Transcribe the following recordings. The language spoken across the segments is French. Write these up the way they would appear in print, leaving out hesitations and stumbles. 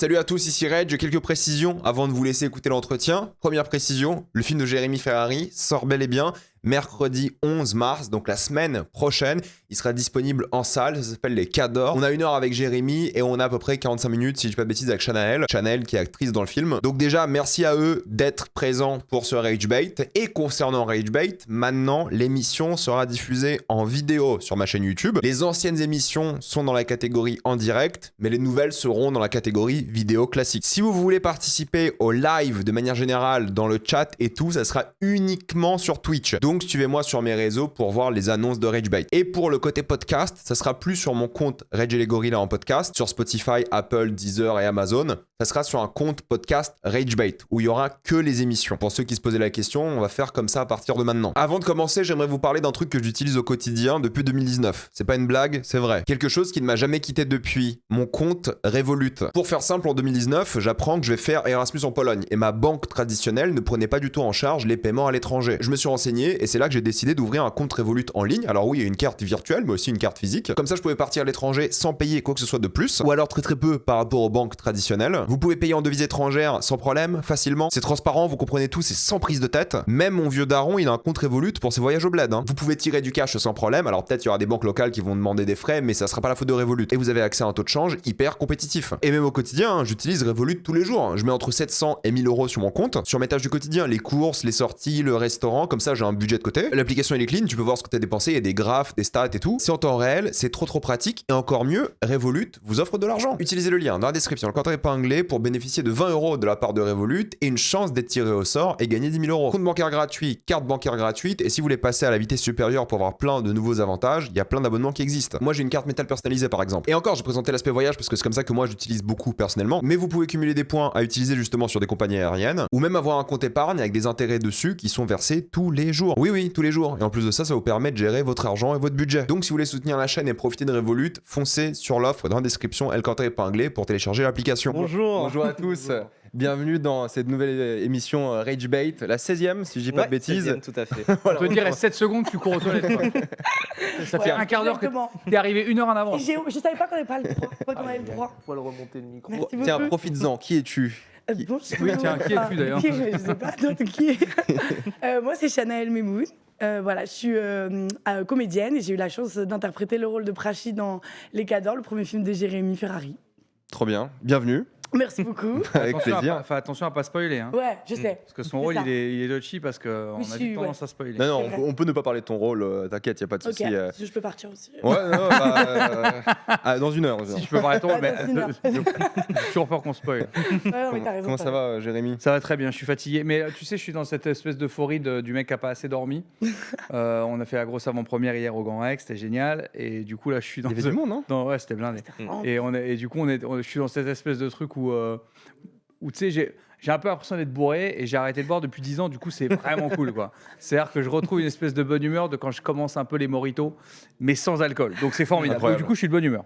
Salut à tous, ici Reg. Quelques précisions avant de vous laisser écouter l'entretien. Première précision, le film de Jérémy Ferrari sort bel et bien mercredi 11 mars, donc la semaine prochaine. Il sera disponible en salle, ça s'appelle Les Cadors. On a 1 heure avec Jérémy et on a à peu près 45 minutes, si je dis pas de bêtises, avec Shanaël. Shanaël qui est actrice dans le film. Donc déjà, merci à eux d'être présents pour ce Rage Bait. Et concernant Rage Bait, maintenant, l'émission sera diffusée en vidéo sur ma chaîne YouTube. Les anciennes émissions sont dans la catégorie en direct, mais les nouvelles seront dans la catégorie vidéo classique. Si vous voulez participer au live de manière générale dans le chat et tout, ça sera uniquement sur Twitch. Donc suivez-moi sur mes réseaux pour voir les annonces de Rage Bait. Et pour le côté podcast, ça sera plus sur mon compte Rage et les Gorillas en podcast, sur Spotify, Apple, Deezer et Amazon. Ça sera sur un compte podcast Rage Bait, où il y aura que les émissions. Pour ceux qui se posaient la question, on va faire comme ça à partir de maintenant. Avant de commencer, j'aimerais vous parler d'un truc que j'utilise au quotidien depuis 2019. C'est pas une blague, c'est vrai. Quelque chose qui ne m'a jamais quitté depuis. Mon compte Revolut. Pour faire simple, en 2019, j'apprends que je vais faire Erasmus en Pologne. Et ma banque traditionnelle ne prenait pas du tout en charge les paiements à l'étranger. Je me suis renseigné et c'est là que j'ai décidé d'ouvrir un compte Revolut en ligne. Alors oui, il y a une carte virtuelle, mais aussi une carte physique. Comme ça, je pouvais partir à l'étranger sans payer quoi que ce soit de plus. Ou alors très peu par rapport aux banques traditionnelles. Vous pouvez payer en devises étrangères sans problème, facilement. C'est transparent, vous comprenez tout, c'est sans prise de tête. Même mon vieux daron, il a un compte Revolut pour ses voyages au bled. Vous pouvez tirer du cash sans problème. Alors peut-être il y aura des banques locales qui vont demander des frais, mais ça sera pas la faute de Revolut. Et vous avez accès à un taux de change hyper compétitif. Et même au quotidien, j'utilise Revolut tous les jours. Je mets entre 700 et 1000 euros sur mon compte. Sur mes tâches du quotidien, les courses, les sorties, le restaurant, comme ça j'ai un budget de côté. L'application elle est clean, tu peux voir ce que tu as dépensé, il y a des graphes, des stats et tout. C'est en temps réel, c'est trop pratique. Et encore mieux, Revolut vous offre de l'argent. Utilisez le lien dans la description, le compte épinglé pour bénéficier de 20 euros de la part de Revolut et une chance d'être tiré au sort et gagner 10 000 euros. Compte bancaire gratuit, carte bancaire gratuite. Et si vous voulez passer à la vitesse supérieure pour avoir plein de nouveaux avantages, il y a plein d'abonnements qui existent. Moi j'ai une carte métal personnalisée par exemple. Et encore, j'ai présenté l'aspect voyage parce que c'est comme ça que moi j'utilise beaucoup personnellement. Mais vous pouvez cumuler des points à utiliser justement sur des compagnies aériennes ou même avoir un compte épargne avec des intérêts dessus qui sont versés tous les jours. Oui, tous les jours. Et en plus de ça, ça vous permet de gérer votre argent et votre budget. Donc si vous voulez soutenir la chaîne et profiter de Revolut, foncez sur l'offre dans la description, elle compte épinglé pour télécharger l'application. Bonjour à tous. Bonjour. Bienvenue dans cette nouvelle émission Rage Bait, la 16e si je dis pas de bêtises. 16e, tout à fait. Voilà, on te dirait 7 secondes, tu cours aux toilettes. Ça fait un quart d'heure que t'es arrivé 1 heure en avance. Je savais pas qu'on avait pas le droit. Qu'on avait le droit. Faut le remonter le micro. Tiens, profites-en. Qui es-tu? Bonjour. Oui, tiens, qui es-tu d'ailleurs? Je sais pas d'autres qui est. Moi, c'est Shanaël Mehmoud. Voilà, je suis comédienne et j'ai eu la chance d'interpréter le rôle de Prachi dans Les Cadors, le premier film de Jérémy Ferrari. Trop bien. Bienvenue. Merci beaucoup. Avec plaisir. Fais attention à pas spoiler. Hein. Ouais, je sais. Parce que son rôle, il est touchy parce qu'on a vite tendance à spoiler. Non, on peut ne pas parler de ton rôle, t'inquiète, il n'y a pas de souci. Je peux partir aussi. Ouais, non, dans 1 heure. Si je peux parler de ton rôle, mais j'ai toujours peur qu'on spoil. Comment ça va, Jérémy? Ça va très bien, je suis fatigué. Mais tu sais, je suis dans cette espèce d'euphorie du mec qui n'a pas assez dormi. On a fait la grosse avant-première hier au Grand Rex, c'était génial. Et du coup, là, je suis dans. Il y avait du monde, non? Ouais, c'était blindé. Et du coup, je suis dans cette espèce de truc où tu sais, j'ai un peu l'impression d'être bourré et j'ai arrêté de boire depuis 10 ans, du coup c'est vraiment cool quoi. C'est-à-dire que je retrouve une espèce de bonne humeur de quand je commence un peu les mojitos, mais sans alcool. Donc c'est formidable. Donc, du coup je suis de bonne humeur.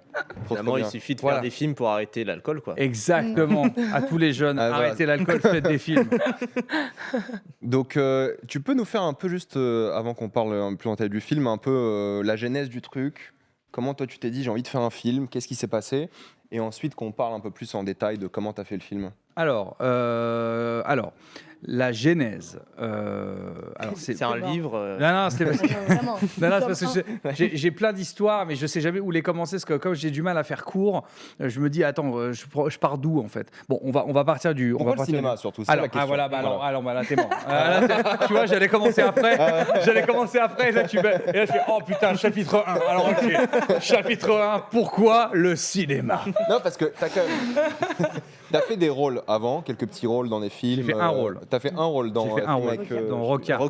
Finalement, il suffit de faire des films pour arrêter l'alcool quoi. Exactement. À tous les jeunes, arrêtez l'alcool, faites des films. Donc tu peux nous faire un peu juste, avant qu'on parle un peu en détail du film, un peu la genèse du truc. Comment toi tu t'es dit j'ai envie de faire un film, qu'est-ce qui s'est passé? Et ensuite qu'on parle un peu plus en détail de comment tu as fait le film. Alors, la genèse. C'est un livre. Non, c'est parce que, c'est parce que j'ai plein d'histoires, mais je sais jamais où les commencer. Parce que comme j'ai du mal à faire court, je me dis attends, je pars d'où en fait. Bon, on va partir du. Pourquoi le cinéma surtout? Alors, la question. Alors, là t'es mort. Tu vois, j'allais commencer après. Et là tu fais oh putain, chapitre 1. Alors ok, chapitre 1. Pourquoi le cinéma? Non, parce que t'as quand même. T'as fait des rôles avant, quelques petits rôles dans des films. J'ai fait un rôle. T'as fait un rôle dans. J'ai fait un rôle dans Rockard.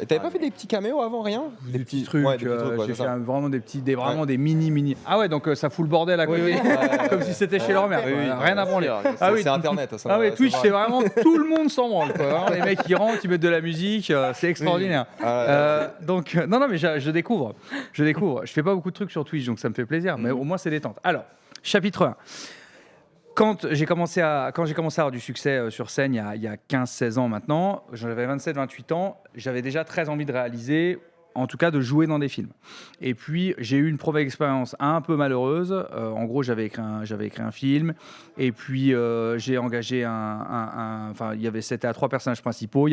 Et t'avais pas fait des petits caméos avant, rien? Des petits trucs. J'ai fait vraiment des mini. Ah ouais, donc ça fout le bordel à côté. Oui. Comme si c'était chez leur mère. Rien à branler. C'est Internet. Ah oui, Twitch, c'est vraiment tout le monde s'en branle. Les mecs qui rentrent, ils mettent de la musique, c'est extraordinaire. Donc non, mais je découvre. Je fais pas beaucoup de trucs sur Twitch, donc ça me fait plaisir. Mais au moins c'est détente. Alors, chapitre 1. Quand j'ai commencé à avoir du succès sur scène il y a 15-16 ans maintenant, j'avais 27-28 ans, j'avais déjà très envie de réaliser en tout cas de jouer dans des films. Et puis j'ai eu une première expérience un peu malheureuse. En gros, j'avais écrit un film, et puis j'ai engagé enfin, c'était à 3 personnages principaux.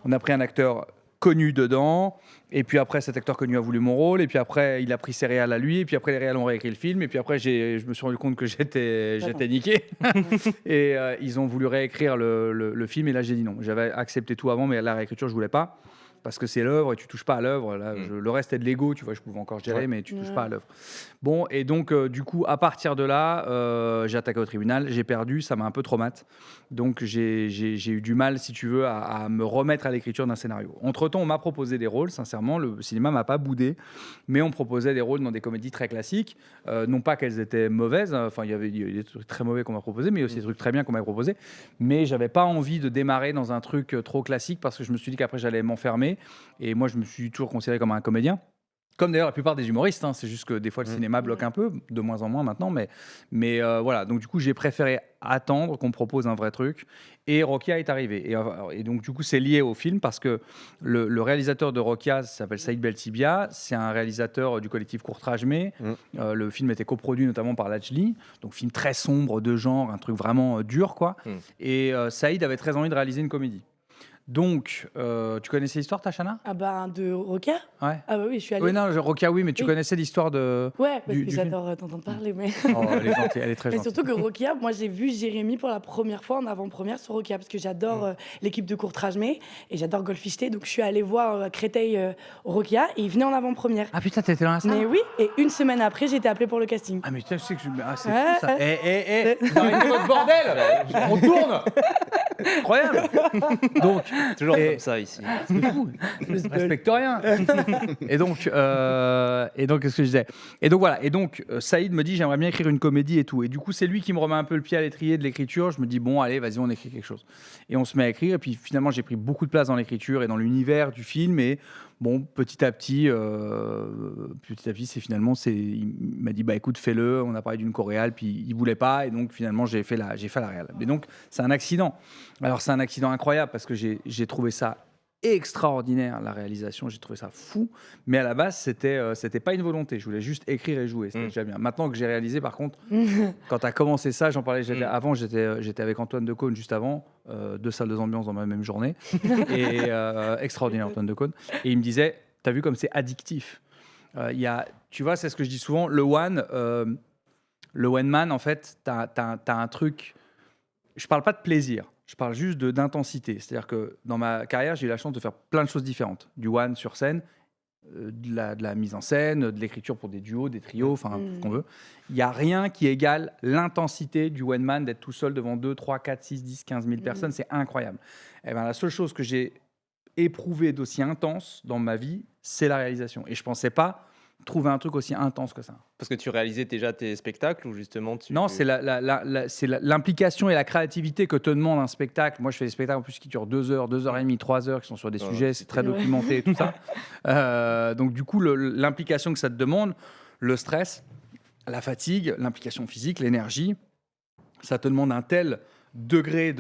On a pris un acteur connu dedans, et puis après cet acteur connu a voulu mon rôle, et puis après il a pris ses réals à lui, et puis après les réals ont réécrit le film, et puis après je me suis rendu compte que j'étais niqué et ils ont voulu réécrire le film, et là j'ai dit non. J'avais accepté tout avant, mais la réécriture je voulais pas, parce que c'est l'œuvre et tu touches pas à l'œuvre. Là, le reste est de l'ego, tu vois, je pouvais encore gérer, mais tu touches pas à l'œuvre. Bon, et donc du coup, à partir de là, j'ai attaqué au tribunal, j'ai perdu, ça m'a un peu traumatisé. Donc j'ai eu du mal, si tu veux, à me remettre à l'écriture d'un scénario. Entre-temps, on m'a proposé des rôles, sincèrement, le cinéma m'a pas boudé, mais on me proposait des rôles dans des comédies très classiques. Non pas qu'elles étaient mauvaises, enfin il y avait des trucs très mauvais qu'on m'a proposé, mais aussi des trucs très bien qu'on m'a proposé. Mais j'avais pas envie de démarrer dans un truc trop classique, parce que je me suis dit qu'après j'allais m'enfermer. Et moi, je me suis toujours considéré comme un comédien. Comme d'ailleurs la plupart des humoristes, hein. C'est juste que des fois le cinéma bloque un peu, de moins en moins maintenant, mais voilà. Donc du coup, j'ai préféré attendre qu'on me propose un vrai truc, et Rokia est arrivé. Et donc du coup, c'est lié au film, parce que le réalisateur de Rokia s'appelle Saïd Beltibia, c'est un réalisateur du collectif Courtrage Mais. Le film était coproduit notamment par Lajli, donc film très sombre, de genre, un truc vraiment dur, quoi. Et Saïd avait très envie de réaliser une comédie. Donc, tu connaissais l'histoire, Tachana? Ah bah, de Rokia? Ouais. Ah bah oui, je suis allée. Oui, non, Rokia, oui, mais tu connaissais l'histoire de... Ouais, parce que j'adore t'entendre parler, mais... Oh, elle est gentille, elle est très mais gentille. surtout que Rokia, moi j'ai vu Jérémy pour la première fois en avant-première sur Rokia, parce que j'adore l'équipe de Courtrage Mais, et j'adore Golficheté, donc je suis allée voir à Créteil Rokia, et il venait en avant-première. Ah putain, t'étais dans la salle? Mais oui, et une semaine après, j'ai été appelée pour le casting. Ah mais tu sais que je... Ah, c'est fou, ça. Arrêtez votre bordel. On tourne. Incroyable. Donc, toujours comme ça ici. C'est fou. Je respecte rien. Et donc, qu'est-ce que je disais? Et donc voilà. Et donc, Saïd me dit, j'aimerais bien écrire une comédie et tout. Et du coup, c'est lui qui me remet un peu le pied à l'étrier de l'écriture. Je me dis, bon, allez, vas-y, on écrit quelque chose. Et on se met à écrire. Et puis finalement, j'ai pris beaucoup de place dans l'écriture et dans l'univers du film. Et bon, petit à petit, il m'a dit, bah écoute, fais-le. On a parlé d'une choréale, puis il voulait pas. Et donc finalement, j'ai fait la réal. Mais donc, c'est un accident. Alors, c'est un accident incroyable, parce que j'ai trouvé ça extraordinaire, la réalisation, j'ai trouvé ça fou, mais à la base c'était pas une volonté, je voulais juste écrire et jouer, c'était déjà bien. Maintenant que j'ai réalisé, par contre, quand tu as commencé ça, j'en parlais avant, j'étais avec Antoine Decaune juste avant, 2 salles de ambiance dans ma même journée, et extraordinaire Antoine Decaune, et il me disait, t'as vu comme c'est addictif, tu vois, c'est ce que je dis souvent, le one man, en fait, t'as un truc, je parle pas de plaisir, je parle juste d'intensité. C'est-à-dire que dans ma carrière, j'ai eu la chance de faire plein de choses différentes. Du one sur scène, de la mise en scène, de l'écriture pour des duos, des trios, enfin tout ce qu'on veut. Il n'y a rien qui égale l'intensité du one man, d'être tout seul devant 2, 3, 4, 6, 10, 15 000 personnes. C'est incroyable. Et ben, la seule chose que j'ai éprouvée d'aussi intense dans ma vie, c'est la réalisation. Et je ne pensais pas trouver un truc aussi intense que ça. Parce que tu réalisais déjà tes spectacles, ou justement tu... Non, c'est l'implication et la créativité que te demande un spectacle. Moi, je fais des spectacles en plus qui durent 2 heures, 2 heures et demie, 3 heures, qui sont sur des sujets, c'est très documenté et tout ça. Donc du coup, l'implication que ça te demande, le stress, la fatigue, l'implication physique, l'énergie, ça te demande un tel degré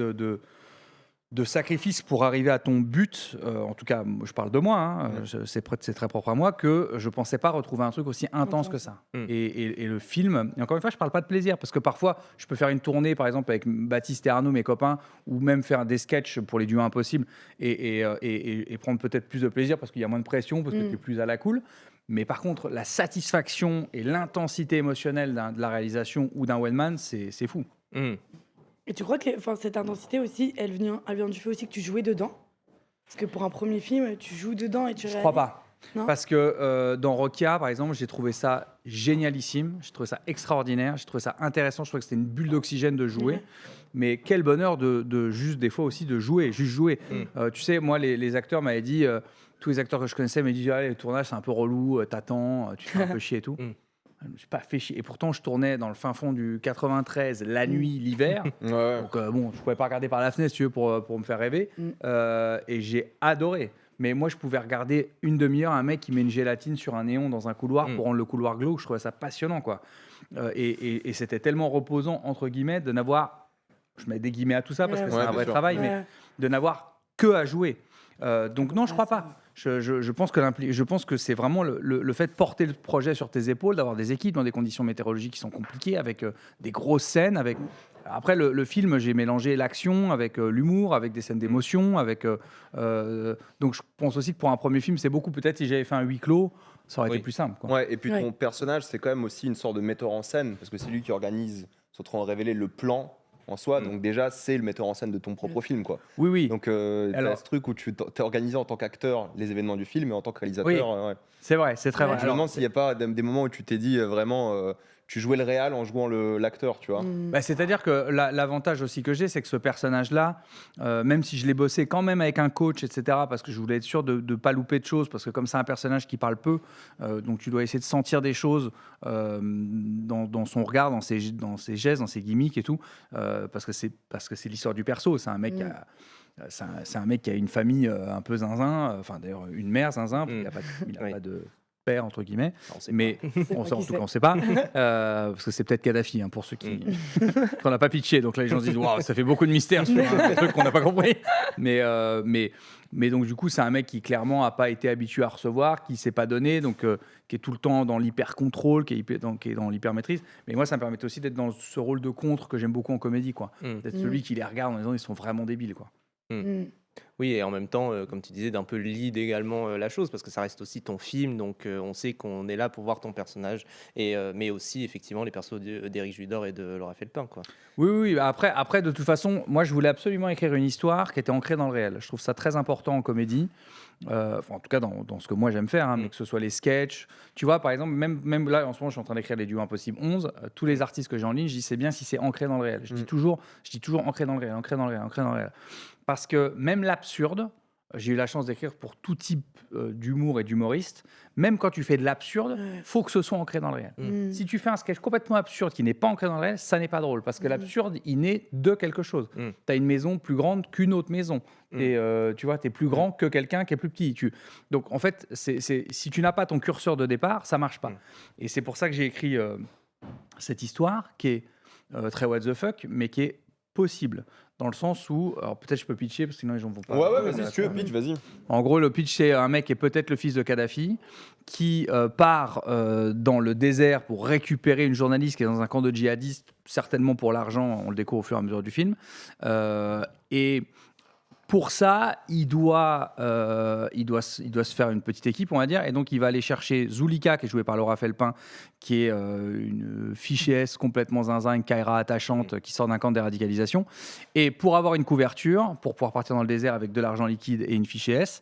de sacrifice pour arriver à ton but, en tout cas, je parle de moi, hein, c'est très propre à moi, que je ne pensais pas retrouver un truc aussi intense que ça. Et le film, et encore une fois, je ne parle pas de plaisir, parce que parfois, je peux faire une tournée, par exemple, avec Baptiste et Arnaud, mes copains, ou même faire des sketchs pour les duos impossibles, et prendre peut-être plus de plaisir, parce qu'il y a moins de pression, parce que tu es plus à la cool. Mais par contre, la satisfaction et l'intensité émotionnelle de la réalisation ou d'un one man, c'est fou. Et tu crois que cette intensité aussi, elle vient du fait aussi que tu jouais dedans? Parce que pour un premier film, tu joues dedans et tu réalises. Je crois pas. Non, parce que dans Rokia, par exemple, j'ai trouvé ça génialissime, j'ai trouvé ça extraordinaire, j'ai trouvé ça intéressant, je trouvais que c'était une bulle d'oxygène de jouer. Mais quel bonheur de juste, des fois aussi, de jouer, juste jouer. Tu sais, moi, les acteurs m'avaient dit, tous les acteurs que je connaissais m'avaient dit, les tournages, c'est un peu relou, t'attends, tu te fais un peu chier et tout. Je me suis pas fait chier. Et pourtant, je tournais dans le fin fond du 93, la nuit, l'hiver. Donc, bon, je pouvais pas regarder par la fenêtre, si tu veux, pour me faire rêver. Et j'ai adoré. Mais moi, je pouvais regarder une demi-heure un mec qui met une gélatine sur un néon dans un couloir pour rendre le couloir glauque. Je trouvais ça passionnant, quoi. Et c'était tellement reposant, entre guillemets, de n'avoir... Je mets des guillemets à tout ça parce que c'est un vrai travail, mais de n'avoir que à jouer. Donc non, je crois pas. Je pense que c'est vraiment le fait de porter le projet sur tes épaules, d'avoir des équipes dans des conditions météorologiques qui sont compliquées, avec des grosses scènes. Après, le film, j'ai mélangé l'action avec l'humour, avec des scènes d'émotion. Donc, je pense aussi que pour un premier film, c'est beaucoup. Peut-être si j'avais fait un huis clos, ça aurait été plus simple. Quoi. Ouais, et puis ton personnage, c'est quand même aussi une sorte de metteur en scène, parce que c'est lui qui organise, sans trop en révéler, le plan en soi. Donc déjà, c'est le metteur en scène de ton propre film, quoi. Oui. Donc t'as ce truc où tu t'es organisé en tant qu'acteur les événements du film et en tant que réalisateur. Oui. C'est vrai, c'est très vrai. Je me demande s'il n'y a pas des moments où tu t'es dit vraiment, tu jouais le réal en jouant l'acteur, tu vois. C'est-à-dire que l'avantage aussi que j'ai, c'est que ce personnage-là, même si je l'ai bossé quand même avec un coach, etc., parce que je voulais être sûr de ne pas louper de choses, parce que comme c'est un personnage qui parle peu, donc tu dois essayer de sentir des choses dans son regard, dans ses gestes, dans ses gimmicks et tout, parce que c'est l'histoire du perso. C'est un mec c'est un mec qui a une famille un peu zinzin, enfin d'ailleurs une mère zinzin, parce qu'il n'a pas de père entre guillemets, mais en tout cas on ne sait pas, parce que c'est peut-être Kadhafi pour ceux qu'on n'a pas pitché, donc là les gens se disent waouh, ça fait beaucoup de mystère sur un truc qu'on n'a pas compris, mais donc du coup c'est un mec qui clairement n'a pas été habitué à recevoir, qui s'est pas donné, donc qui est tout le temps dans l'hyper contrôle, qui est dans l'hyper maîtrise. Mais moi ça me permet aussi d'être dans ce rôle de contre que j'aime beaucoup en comédie, quoi, d'être celui qui les regarde en disant ils sont vraiment débiles, quoi. Oui, et en même temps, comme tu disais, d'un peu lead également la chose, parce que ça reste aussi ton film, donc on sait qu'on est là pour voir ton personnage, mais aussi effectivement les persos d'Éric Judor et de Laura Felpin, quoi. Oui. Après, de toute façon, moi je voulais absolument écrire une histoire qui était ancrée dans le réel. Je trouve ça très important en comédie. En tout cas dans ce que moi j'aime faire, mais que ce soit les sketchs. Tu vois, par exemple, même là en ce moment je suis en train d'écrire les Duos Impossibles 11, tous les artistes que j'ai en ligne, je dis c'est bien si c'est ancré dans le réel. Je dis toujours ancré dans le réel. Parce que même l'absurde, j'ai eu la chance d'écrire pour tout type d'humour et d'humoriste. Même quand tu fais de l'absurde, faut que ce soit ancré dans le réel. Si tu fais un sketch complètement absurde qui n'est pas ancré dans le réel, ça n'est pas drôle. Parce que l'absurde, il naît de quelque chose. Tu as une maison plus grande qu'une autre maison. Et tu vois, tu es plus grand que quelqu'un qui est plus petit. Donc en fait, si tu n'as pas ton curseur de départ, ça marche pas. Et c'est pour ça que j'ai écrit cette histoire qui est très what the fuck, mais qui est possible. Dans le sens où, alors peut-être je peux pitcher parce que sinon les gens vont pas. Ouais, vas-y, si tu veux, pitch, vas-y. En gros, le pitch, c'est un mec qui est peut-être le fils de Kadhafi qui part dans le désert pour récupérer une journaliste qui est dans un camp de djihadistes, certainement pour l'argent, on le découvre au fur et à mesure du film. Et pour ça, il doit se faire une petite équipe, on va dire, et donc il va aller chercher Zulika, qui est jouée par Laura Felpin, qui est une fichesse complètement zinzin, une Kaira attachante qui sort d'un camp de déradicalisation. Et pour avoir une couverture, pour pouvoir partir dans le désert avec de l'argent liquide et une fichesse,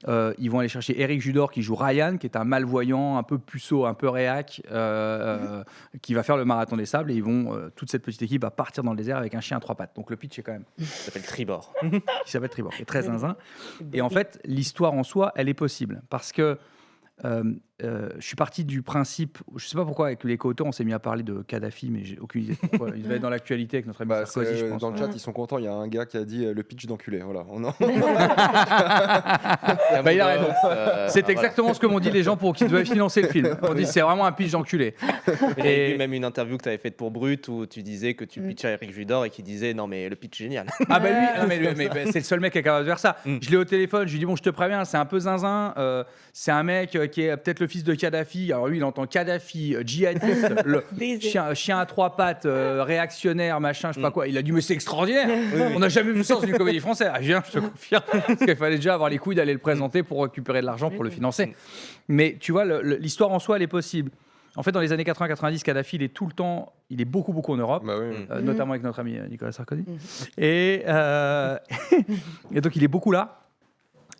ils vont aller chercher Éric Judor, qui joue Ryan, qui est un malvoyant, un peu puceau, un peu réac, qui va faire le marathon des sables, et toute cette petite équipe va partir dans le désert avec un chien à 3 pattes. Donc le pitch est quand même... Il s'appelle Tribord. Qui s'appelle Tribord, qui est très zinzin. Et en fait, l'histoire en soi, elle est possible. Parce que je suis parti du principe, je ne sais pas pourquoi avec les co-auteurs on s'est mis à parler de Kadhafi, mais j'ai aucune idée pourquoi. Il devait être dans l'actualité avec notre ami Sarkozy, je pense. Dans le chat, ils sont contents, il y a un gars qui a dit le pitch d'enculé. Voilà. Il a raison. C'est exactement ce que m'ont dit les gens pour qui devaient financer le film. On dit c'est vraiment un pitch d'enculé. Et même une interview que tu avais faite pour Brut où tu disais que tu pitchais à Éric Judor et qui disait non mais le pitch est génial. Ah bah lui, c'est le seul mec qui est capable de faire ça. Je l'ai au téléphone, je lui dis bon je te préviens, c'est un peu zinzin, c'est un mec qui est peut-être le fils de Kadhafi. Alors lui il entend Kadhafi, djihadiste, chien à 3 pattes, réactionnaire, machin, je sais pas quoi. Il a dit mais c'est extraordinaire. On n'a jamais vu ça dans une comédie française. Ah, viens, je te confirme. Parce qu'il fallait déjà avoir les couilles d'aller le présenter pour récupérer de l'argent pour le financer. Mais tu vois, l'histoire en soi, elle est possible. En fait, dans les années 80-90, Kadhafi, il est beaucoup en Europe, notamment avec notre ami Nicolas Sarkozy. Et donc, il est beaucoup là.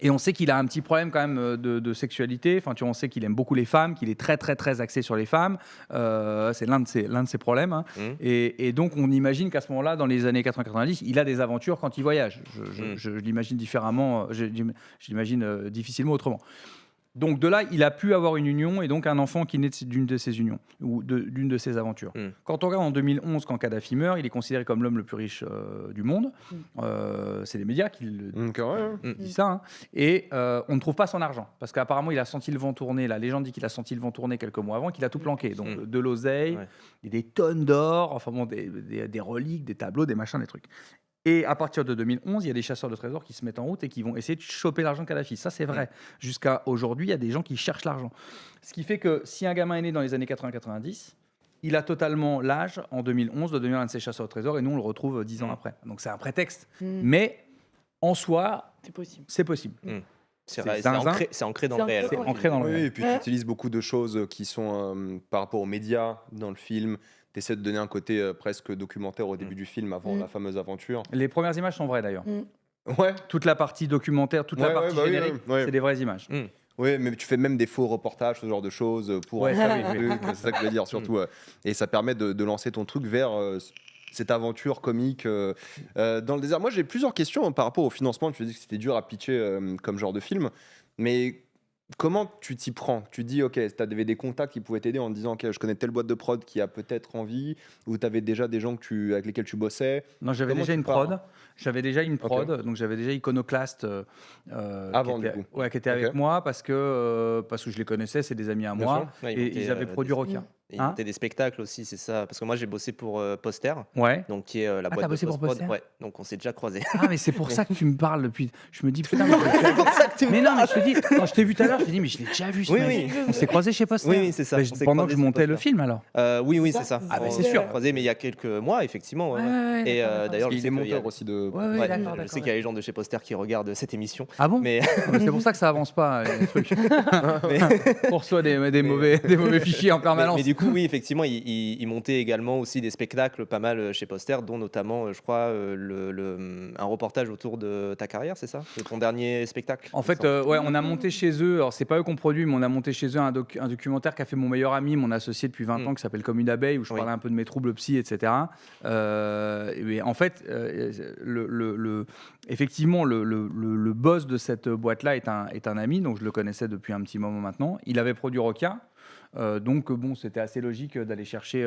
Et on sait qu'il a un petit problème quand même de sexualité. Enfin, on sait qu'il aime beaucoup les femmes, qu'il est très axé sur les femmes. C'est l'un de ses problèmes. Hein. Et donc, on imagine qu'à ce moment-là, dans les années 80-90, il a des aventures quand il voyage. Je l'imagine différemment. Je l'imagine difficilement autrement. Donc de là, il a pu avoir une union et donc un enfant qui naît d'une de ces unions ou d'une de ces aventures. Quand on regarde en 2011, quand Kadhafi meurt, il est considéré comme l'homme le plus riche du monde. C'est les médias qui disent ça. Hein. Et on ne trouve pas son argent parce qu'apparemment, il a senti le vent tourner. La légende dit qu'il a senti le vent tourner quelques mois avant, qu'il a tout planqué. Donc de l'oseille, des tonnes d'or, enfin bon, des reliques, des tableaux, des machins, des trucs. Et à partir de 2011, il y a des chasseurs de trésors qui se mettent en route et qui vont essayer de choper l'argent de Kadhafi. Ça, c'est vrai. Jusqu'à aujourd'hui, il y a des gens qui cherchent l'argent. Ce qui fait que si un gamin est né dans les années 80-90, il a totalement l'âge, en 2011, de devenir un de ces chasseurs de trésors. Et nous, on le retrouve 10 ans après. Donc, c'est un prétexte. Mais en soi, c'est possible. C'est zinzin. ancré dans le réel. C'est ancré dans le Oui, réel. et puis tu utilises beaucoup de choses qui sont par rapport aux médias dans le film. Tu essaies de donner un côté presque documentaire au début du film avant la fameuse aventure. Les premières images sont vraies, d'ailleurs. Ouais. Toute la partie documentaire, toute la Ouais, partie bah oui, générique, ouais. c'est des vraies images. Oui, mais tu fais même des faux reportages, ce genre de choses pour Ouais, ça, oui, truc, c'est ça que je veux dire surtout. Et ça permet de lancer ton truc vers cette aventure comique dans le désert. Moi, j'ai plusieurs questions par rapport au financement. Tu as dit que c'était dur à pitcher comme genre de film, mais comment tu t'y prends? Tu dis, ok, tu avais des contacts qui pouvaient t'aider en te disant, ok, je connais telle boîte de prod qui a peut-être envie, ou tu avais déjà des gens avec lesquels tu bossais? Non, j'avais Comment déjà tu une pars prod. J'avais déjà une prod, donc j'avais déjà Iconoclast Avant, qui du était, coup. ouais, qui était avec Ok. moi parce que je les connaissais, c'est des amis à Bien moi. sûr. Ouais, Et ils avaient produit Rokia. Il Hein montait des spectacles aussi, c'est ça. Parce que moi, j'ai bossé pour Poster, Ouais. donc qui est la boîte t'as de bossé pour post-prod. Poster Ouais, donc on s'est déjà croisés. Ah, mais c'est pour ça que tu me parles depuis. Je me dis, putain, mais non, mais je te dis, quand je t'ai vu tout à l'heure, je te dis, mais je l'ai déjà vu ce Oui, mec. oui. On s'est croisés chez Poster. Oui, oui, c'est ça. Mais On s'est pendant que croisés je chez montais le Poster. film, alors. Oui, c'est ça. Ah, bah, On c'est s'est sûr. croisés, mais il y a quelques mois, effectivement. Ouais, ouais. Et d'ailleurs, Il je est sais qu'il y a- monteur aussi de. Ouais, ouais, Ouais, d'accord, je d'accord. sais qu'il y a les gens de chez Poster qui regardent cette émission. Ah bon Mais C'est pour ça que ça avance pas, les trucs. mais- On reçoit des mauvais fichiers en permanence. Mais du coup, oui, effectivement, il montait également aussi des spectacles pas mal chez Poster, dont notamment, je crois, un reportage autour de ta carrière, c'est ça? De ton dernier spectacle? En fait, ouais, on a monté chez eux, alors c'est pas eux qu'on produit, mais on a monté chez eux un documentaire qu'a fait mon meilleur ami, mon associé depuis 20 ans, qui s'appelle Comme une abeille, où je Oui. parlais un peu de mes troubles psy, etc. Et en fait, effectivement, le boss de cette boîte-là est un ami, donc je le connaissais depuis un petit moment maintenant. Il avait produit Rokia. Donc bon, c'était assez logique d'aller chercher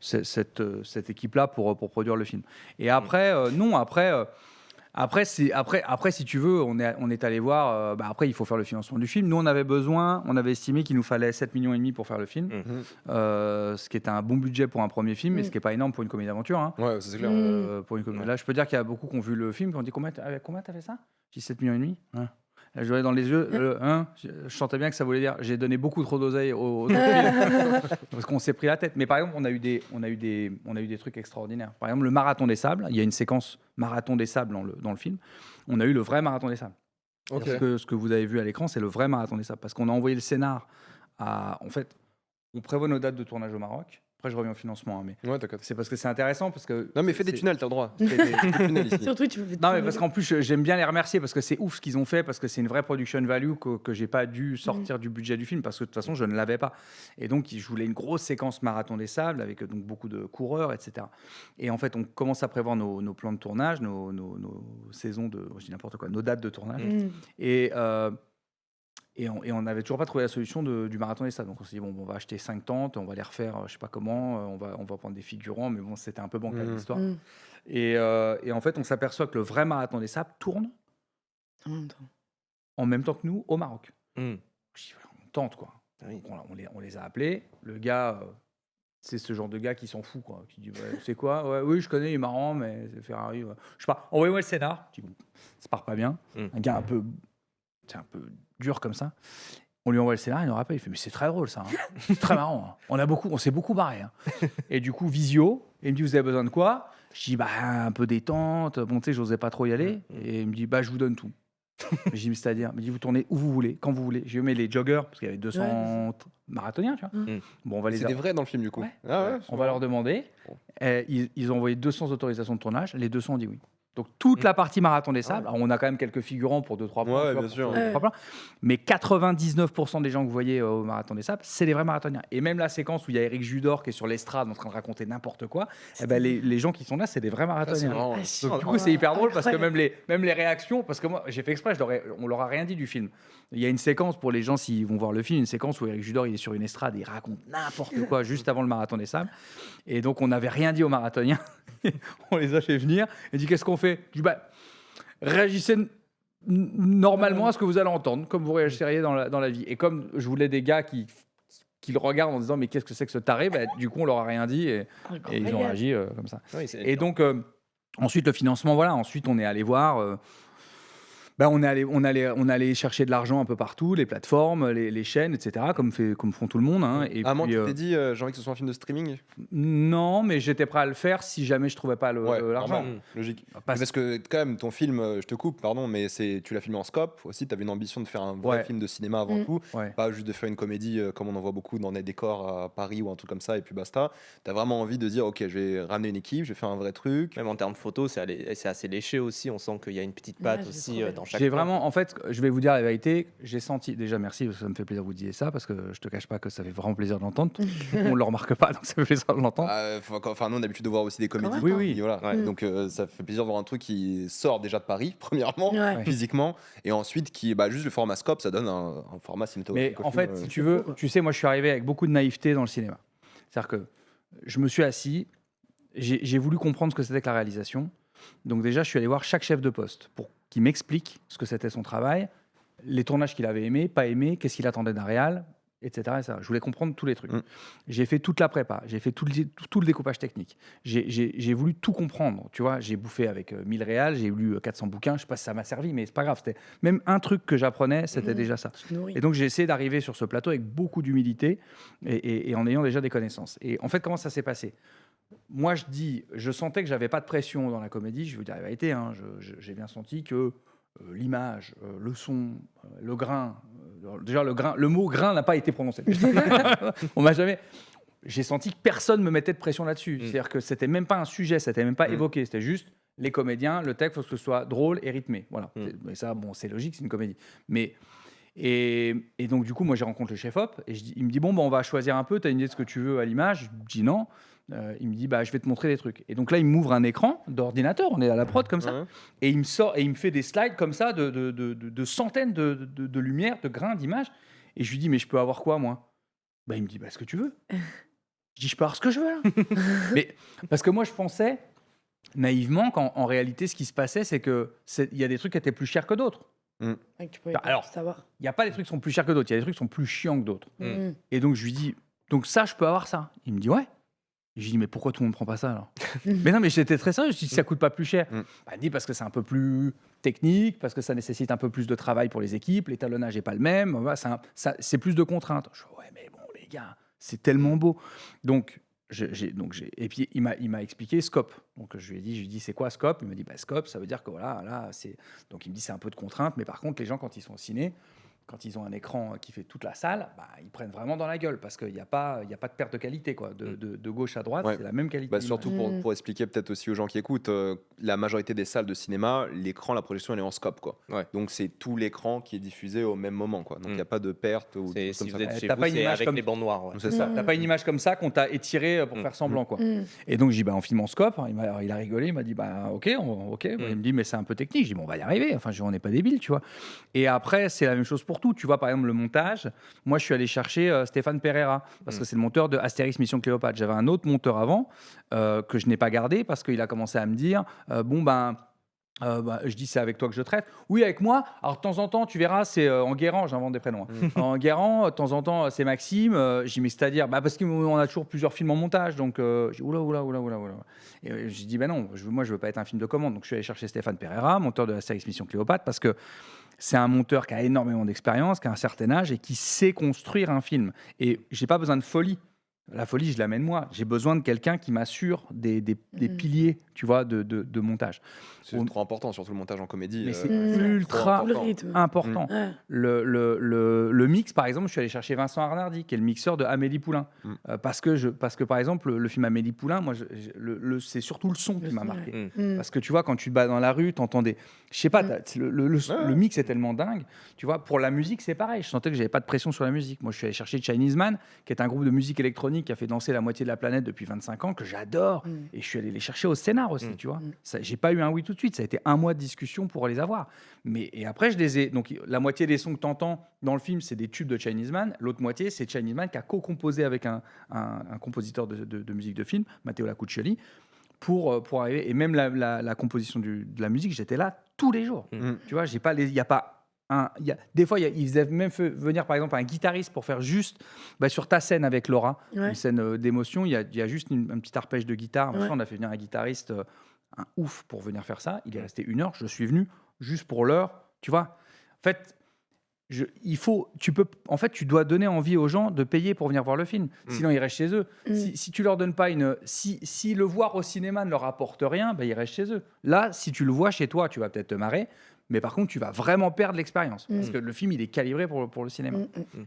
cette équipe-là pour produire le film. Et après, non, après, si tu veux, on est allé voir. Après, il faut faire le financement du film. Nous, on avait estimé qu'il nous fallait 7,5 millions pour faire le film, ce qui était un bon budget pour un premier film, mais ce qui n'est pas énorme pour une comédie d'aventure. Hein. Ouais, ça, c'est clair. Là, je peux dire qu'il y a beaucoup qui ont vu le film, qui ont dit combien t'as fait ça? J'ai dit 7,5 millions. Hein. Là, je voyais dans les yeux, je sentais bien que ça voulait dire j'ai donné beaucoup trop d'oseille au film parce qu'on s'est pris la tête. Mais par exemple, on a eu des trucs extraordinaires. Par exemple, le marathon des sables. Il y a une séquence marathon des sables dans le film. On a eu le vrai marathon des sables. Ok. Ce que vous avez vu à l'écran, c'est le vrai marathon des sables parce qu'on a envoyé le scénar en fait, on prévoit nos dates de tournage au Maroc. Après, je reviens au financement, hein, mais Ouais, d'accord. c'est parce que c'est intéressant parce que Non, mais fais des c'est- tunnels, t'as le droit. c'est des- Fais des tunnels ici. Surtout, tu peux Non, mais parce qu'en plus, j'aime bien les remercier parce que c'est ouf ce qu'ils ont fait, parce que c'est une vraie production value que j'ai pas dû sortir du budget du film parce que de toute façon, je ne l'avais pas. Et donc, je voulais une grosse séquence marathon des sables avec donc beaucoup de coureurs, etc. Et en fait, on commence à prévoir nos plans de tournage, nos saisons je dis n'importe quoi, nos dates de tournage. Et on n'avait toujours pas trouvé la solution du marathon des sables. Donc on s'est dit, bon, on va acheter 5 tentes, on va les refaire, je sais pas comment, on va prendre des figurants, mais bon, c'était un peu bancal l'histoire. Et en fait, on s'aperçoit que le vrai marathon des sables tourne en même temps que nous au Maroc. Je dis, on tente, quoi. Oui. Donc, on les a appelés. Le gars, c'est ce genre de gars qui s'en fout, quoi. Qui dit, c'est quoi? Ouais, oui, je connais, il est marrant, mais c'est Ferrari. Ouais. Je sais pas, envoyez-moi le scénar. Je dis, bon, ça part pas bien. Un gars c'est un peu dur comme ça. On lui envoie le scénario, il nous rappelle, il fait mais c'est très drôle ça, hein. C'est très marrant. Hein. On s'est beaucoup barré. Hein. Et du coup visio, il me dit vous avez besoin de quoi? Je dis bah un peu détente. Bon tu sais j'osais pas trop y aller. Et il me dit bah je vous donne tout. Je dis mais c'est-à-dire, il me dit vous tournez où vous voulez, quand vous voulez. J'ai mis les joggers parce qu'il y avait 200 marathoniens, tu vois. Bon on va les C'est des vrais dans le film, du coup. Ouais. Ah ouais, on va leur demander. Ils ont envoyé 200 autorisations de tournage. Les 200 ont dit oui. Donc toute la partie marathon des sables, alors, on a quand même quelques figurants pour 2-3 points. Ouais, tu vois, bien sûr. pour 2-3 points. Mais 99% des gens que vous voyez au marathon des sables, c'est des vrais marathoniens. Et même la séquence où il y a Eric Judor qui est sur l'estrade en train de raconter n'importe quoi, eh ben, les gens qui sont là, c'est des vrais Ah, c'est marathoniens. marrant. Donc du coup, c'est hyper drôle parce que même les réactions, parce que moi, j'ai fait exprès, on leur a rien dit du film. Il y a une séquence pour les gens s'ils vont voir le film, une séquence où Eric Judor il est sur une estrade et il raconte n'importe quoi juste avant le marathon des sables. Et donc on n'avait rien dit aux marathoniens. On les a fait venir et dit qu'est-ce qu'on fait? Je dis bah réagissez normalement à ce que vous allez entendre, comme vous réagisseriez dans la vie. Et comme je voulais des gars qui le regardent en disant mais qu'est-ce que c'est que ce taré, bah, du coup on leur a rien dit et ils ont réagi comme ça. Oui, Et donc Ensuite, le financement, voilà. Ensuite, on est allé voir. On allait chercher de l'argent un peu partout, les plateformes, les chaînes, etc., comme font tout le monde. Hein. Et Moi, puis, tu t'es dit, j'ai envie que ce soit un film de streaming. non, mais j'étais prêt à le faire si jamais je trouvais pas l'argent. Normal, logique. Parce- Parce que quand même, ton film, je te coupe, pardon, mais tu l'as filmé en scope aussi. Tu avais une ambition de faire un vrai Ouais. film de cinéma avant tout, Ouais. pas juste de faire une comédie comme on en voit beaucoup dans des décors à Paris ou un truc comme ça et puis basta. Tu as vraiment envie de dire, ok, je vais ramener une équipe, je vais faire un vrai truc. Même en termes de photos, c'est assez léché aussi. On sent qu'il y a une petite patte Ouais, j'ai aussi trouvé. dans chaque. J'ai plan. vraiment, en fait, je vais vous dire la vérité, j'ai senti, déjà merci, parce que ça me fait plaisir que vous disiez ça, parce que je te cache pas que ça fait vraiment plaisir de l'entendre. On ne le remarque pas, donc ça fait plaisir de l'entendre. Enfin, nous, on a l'habitude de voir aussi des comédies. Oui, oui. Et voilà. Ouais. Donc, ça fait plaisir de voir un truc qui sort déjà de Paris, premièrement, Ouais. physiquement, et ensuite, juste le format scope, ça donne un format Mais cinématographique. en fait, si tu veux, tu sais, moi je suis arrivé avec beaucoup de naïveté dans le cinéma. C'est-à-dire que je me suis assis, j'ai voulu comprendre ce que c'était que la réalisation. Donc déjà, je suis allé voir chaque chef de poste pour qu'il m'explique ce que c'était son travail, les tournages qu'il avait aimés, pas aimés, qu'est-ce qu'il attendait d'un réal, etc., etc. Je voulais comprendre tous les trucs. J'ai fait toute la prépa, j'ai fait tout le découpage technique. J'ai voulu tout comprendre, tu vois. J'ai bouffé avec 1000 réals, j'ai lu 400 bouquins, je sais pas si ça m'a servi, mais c'est pas grave. C'était même un truc que j'apprenais, c'était déjà ça. Tu te nourris. Et donc j'ai essayé d'arriver sur ce plateau avec beaucoup d'humilité et en ayant déjà des connaissances. Et en fait, comment ça s'est passé ? Moi, je sentais que j'avais pas de pression dans la comédie. Je vais vous dire la vérité, hein, j'ai bien senti que l'image, le son, le grain, déjà le mot grain n'a pas été prononcé. On m'a jamais. J'ai senti que personne me mettait de pression là-dessus. C'est-à-dire que c'était même pas un sujet, c'était même pas évoqué. C'était juste les comédiens, le texte, faut que ce soit drôle et rythmé. Voilà. Mais ça, bon, c'est logique, c'est une comédie. Mais et donc du coup, moi, j'ai rencontré le chef-op et il me dit bon, on va choisir un peu. T'as une idée de ce que tu veux à l'image ? Je dis non. Il me dit je vais te montrer des trucs. Et donc là, il m'ouvre un écran d'ordinateur. On est à la prod comme ça. Et il me sort et il me fait des slides comme ça de centaines de lumières, de grains, d'images. Et je lui dis mais je peux avoir quoi moi ? Il me dit ce que tu veux. Je dis je peux avoir ce que je veux là. Mais parce que moi, je pensais naïvement qu'en réalité, ce qui se passait, c'est que il y a des trucs qui étaient plus chers que d'autres. Ouais, tu pouvais Bah, pas alors, savoir. Il n'y a pas des trucs qui sont plus chers que d'autres, il y a des trucs qui sont plus chiants que d'autres. Et donc, je lui dis, donc ça, je peux avoir ça. Il me dit, ouais. Et je lui dis, mais pourquoi tout le monde ne prend pas ça alors ? Mais non, mais j'étais très sérieux, je lui dis, ça ne coûte pas plus cher. Il me dit, parce que c'est un peu plus technique, parce que ça nécessite un peu plus de travail pour les équipes, l'étalonnage n'est pas le même, voilà, c'est plus de contraintes. Je dis, ouais, mais bon, les gars, c'est tellement beau. Donc, et puis il m'a expliqué scope. Donc je lui ai dit c'est quoi scope ? Il m'a dit scope, ça veut dire que voilà, là c'est. Donc il me dit c'est un peu de contrainte, mais par contre les gens quand ils sont au ciné, quand ils ont un écran qui fait toute la salle, ils prennent vraiment dans la gueule parce qu'il n'y a pas de perte de qualité quoi. De gauche à droite, Ouais. c'est la même qualité. Surtout pour expliquer peut-être aussi aux gens qui écoutent, la majorité des salles de cinéma, l'écran, la projection, elle est en scope quoi. Ouais. Donc c'est tout l'écran qui est diffusé au même moment quoi. Donc il n'y a pas de perte ou Si comme vous ça. êtes chez T'as vous, pas une c'est image avec comme- les bancs noirs. Ouais. C'est ça. T'as pas une image comme ça qu'on t'a étiré pour faire semblant quoi. Et donc j'ai dit on filme en scope. Il a rigolé, il m'a dit ok. Il me dit mais c'est un peu technique. J'ai dit on va y arriver. Enfin on n'est pas débiles tu vois. Et après c'est la même chose pour tout. Tu vois par exemple le montage. Moi je suis allé chercher Stéphane Pereira parce que c'est le monteur de Astérix Mission Cléopâtre. J'avais un autre monteur avant que je n'ai pas gardé parce qu'il a commencé à me dire je dis c'est avec toi que je traite. Oui, avec moi. Alors de temps en temps, tu verras, c'est Enguerrand, j'invente des prénoms. Enguerrand, de temps en temps, c'est Maxime. J'y mets c'est-à-dire, parce qu'on a toujours plusieurs films en montage, donc j'ai dit, oula. Et j'ai dit non, moi je veux pas être un film de commande, donc je suis allé chercher Stéphane Pereira, monteur de Astérix Mission Cléopâtre, parce que c'est un monteur qui a énormément d'expérience, qui a un certain âge et qui sait construire un film. Et j'ai pas besoin de folie. La folie, je l'amène moi. J'ai besoin de quelqu'un qui m'assure des piliers, tu vois, de montage. C'est trop important, surtout le montage en comédie. Mais c'est trop ultra important. Le rythme. important. Ouais. Le mix, par exemple, je suis allé chercher Vincent Arnardi, qui est le mixeur de Amélie Poulain. Parce que, par exemple, le film Amélie Poulain, moi, c'est surtout le son qui m'a marqué. Parce que tu vois, quand tu te bats dans la rue, t'entends des. Je sais pas, le mix est tellement dingue. Tu vois, pour la musique, c'est pareil. Je sentais que j'avais pas de pression sur la musique. Moi, je suis allé chercher Chinese Man, qui est un groupe de musique électronique qui a fait danser la moitié de la planète depuis 25 ans, que j'adore. Et je suis allé les chercher au scénar aussi, tu vois. J'ai pas eu un oui tout de suite. Ça a été un mois de discussion pour les avoir. Et après, je les ai. Donc, la moitié des sons que tu entends dans le film, c'est des tubes de Chinese Man. L'autre moitié, c'est Chinese Man qui a co-composé avec un compositeur de musique de film, Matteo Lacuccioli, pour arriver. Et même la composition de la musique, j'étais là tous les jours. Tu vois, il n'y a pas. Des fois, ils faisaient même venir par exemple un guitariste pour faire juste sur ta scène avec Laura, une scène d'émotion. Il y a juste un petit arpège de guitare. Ouais. On a fait venir un guitariste, un ouf pour venir faire ça. Il est resté 1 heure. Je suis venu juste pour l'heure. Tu vois, en fait, tu dois donner envie aux gens de payer pour venir voir le film. Sinon, ils restent chez eux. Si tu leur donnes pas si le voir au cinéma ne leur apporte rien, ils restent chez eux. Là, si tu le vois chez toi, tu vas peut-être te marrer. Mais par contre, tu vas vraiment perdre l'expérience. Parce que le film, il est calibré pour le cinéma.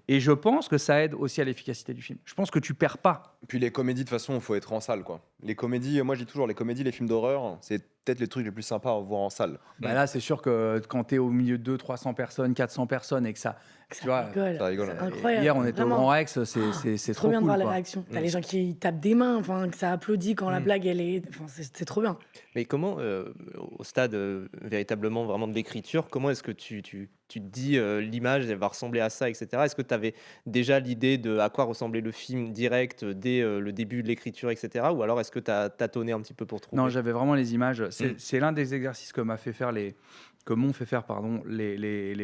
Et je pense que ça aide aussi à l'efficacité du film. Je pense que tu perds pas. Puis les comédies, de toute façon, il faut être en salle, quoi. Les comédies, moi je dis toujours, les comédies, les films d'horreur, c'est peut-être les trucs les plus sympas à voir en salle. Là, c'est sûr que quand tu es au milieu de 200-300 personnes, 400 personnes et que ça... Ça Tu vois, rigole. ça rigole. C'est incroyable. Hier, on était au Vraiment. Grand Rex, c'est Trop bien de cool, voir les quoi. réactions. T'as les gens qui tapent des mains, enfin, que ça applaudit quand la blague, elle est. Enfin, c'est trop bien. Mais comment, au stade véritablement vraiment de l'écriture, comment est-ce que tu te dis l'image, elle va ressembler à ça, etc. Est-ce que tu avais déjà l'idée de à quoi ressemblait le film direct dès le début de l'écriture, etc. Ou alors est-ce que tu as tâtonné un petit peu pour trouver? Non, j'avais vraiment les images. C'est l'un des exercices que m'ont fait faire les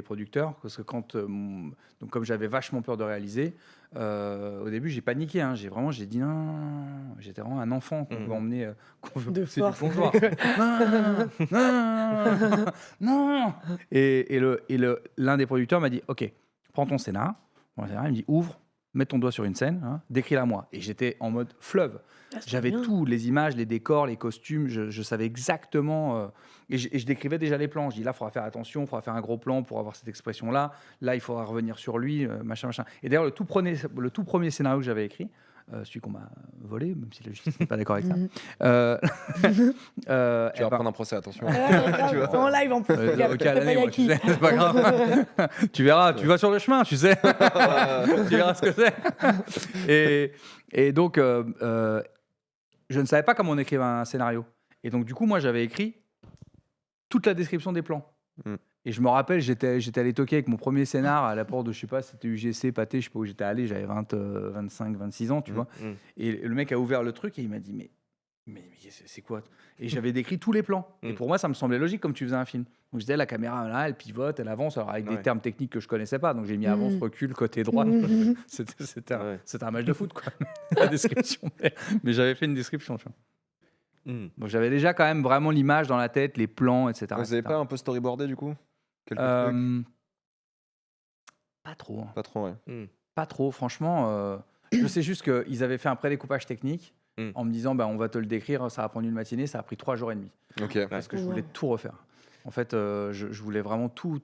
producteurs. Parce que donc comme j'avais vachement peur de réaliser, au début, j'ai paniqué. J'ai dit non. J'étais vraiment un enfant qu'on veut emmener, qu'on veut De pousser du force. plongeoir. Non. Et l'un des producteurs m'a dit OK, prends ton scénar. Bon, il me dit ouvre, mets ton doigt sur une scène, décris-la moi. Et j'étais en mode fleuve. J'avais tout, les images, les décors, les costumes, je savais exactement. Et je décrivais déjà les plans. Je dis là, il faudra faire attention, il faudra faire un gros plan pour avoir cette expression-là. Là, il faudra revenir sur lui, machin. Et d'ailleurs, le tout premier scénario que j'avais écrit, celui qu'on m'a volé, même si la justice n'est pas d'accord avec ça. Tu vas prendre un procès, attention. En live en plus. Ok, à l'année, moi, tu sais, c'est pas grave. Tu verras, tu vas sur le chemin, tu sais. Tu verras ce que c'est. Et donc, je ne savais pas comment on écrivait un scénario. Et donc, du coup, moi, j'avais écrit toute la description des plans. Et je me rappelle, j'étais allé toquer avec mon premier scénar à la porte de, je sais pas, c'était UGC, Pâté, je sais pas où j'étais allé, j'avais 25, 26 ans, tu vois. Et le mec a ouvert le truc et il m'a dit, mais c'est quoi? Et j'avais décrit tous les plans. Et pour moi, ça me semblait logique comme tu faisais un film. Donc je disais, la caméra, là, elle pivote, elle avance, alors avec des termes techniques que je connaissais pas. Donc j'ai mis avance, recul, côté droit. C'était un match de foot, quoi. La description. Mais j'avais fait une description, tu vois. Donc j'avais déjà quand même vraiment l'image dans la tête, les plans, etc. Vous n'avez pas un peu storyboardé du coup? Quelques trucs Pas trop. Pas trop, ouais. Pas trop, franchement. Je sais juste qu'ils avaient fait un prédécoupage technique en me disant on va te le décrire, ça va prendre une matinée, ça a pris 3 jours et demi. Ok. Parce que je voulais tout refaire. En fait, je voulais vraiment tout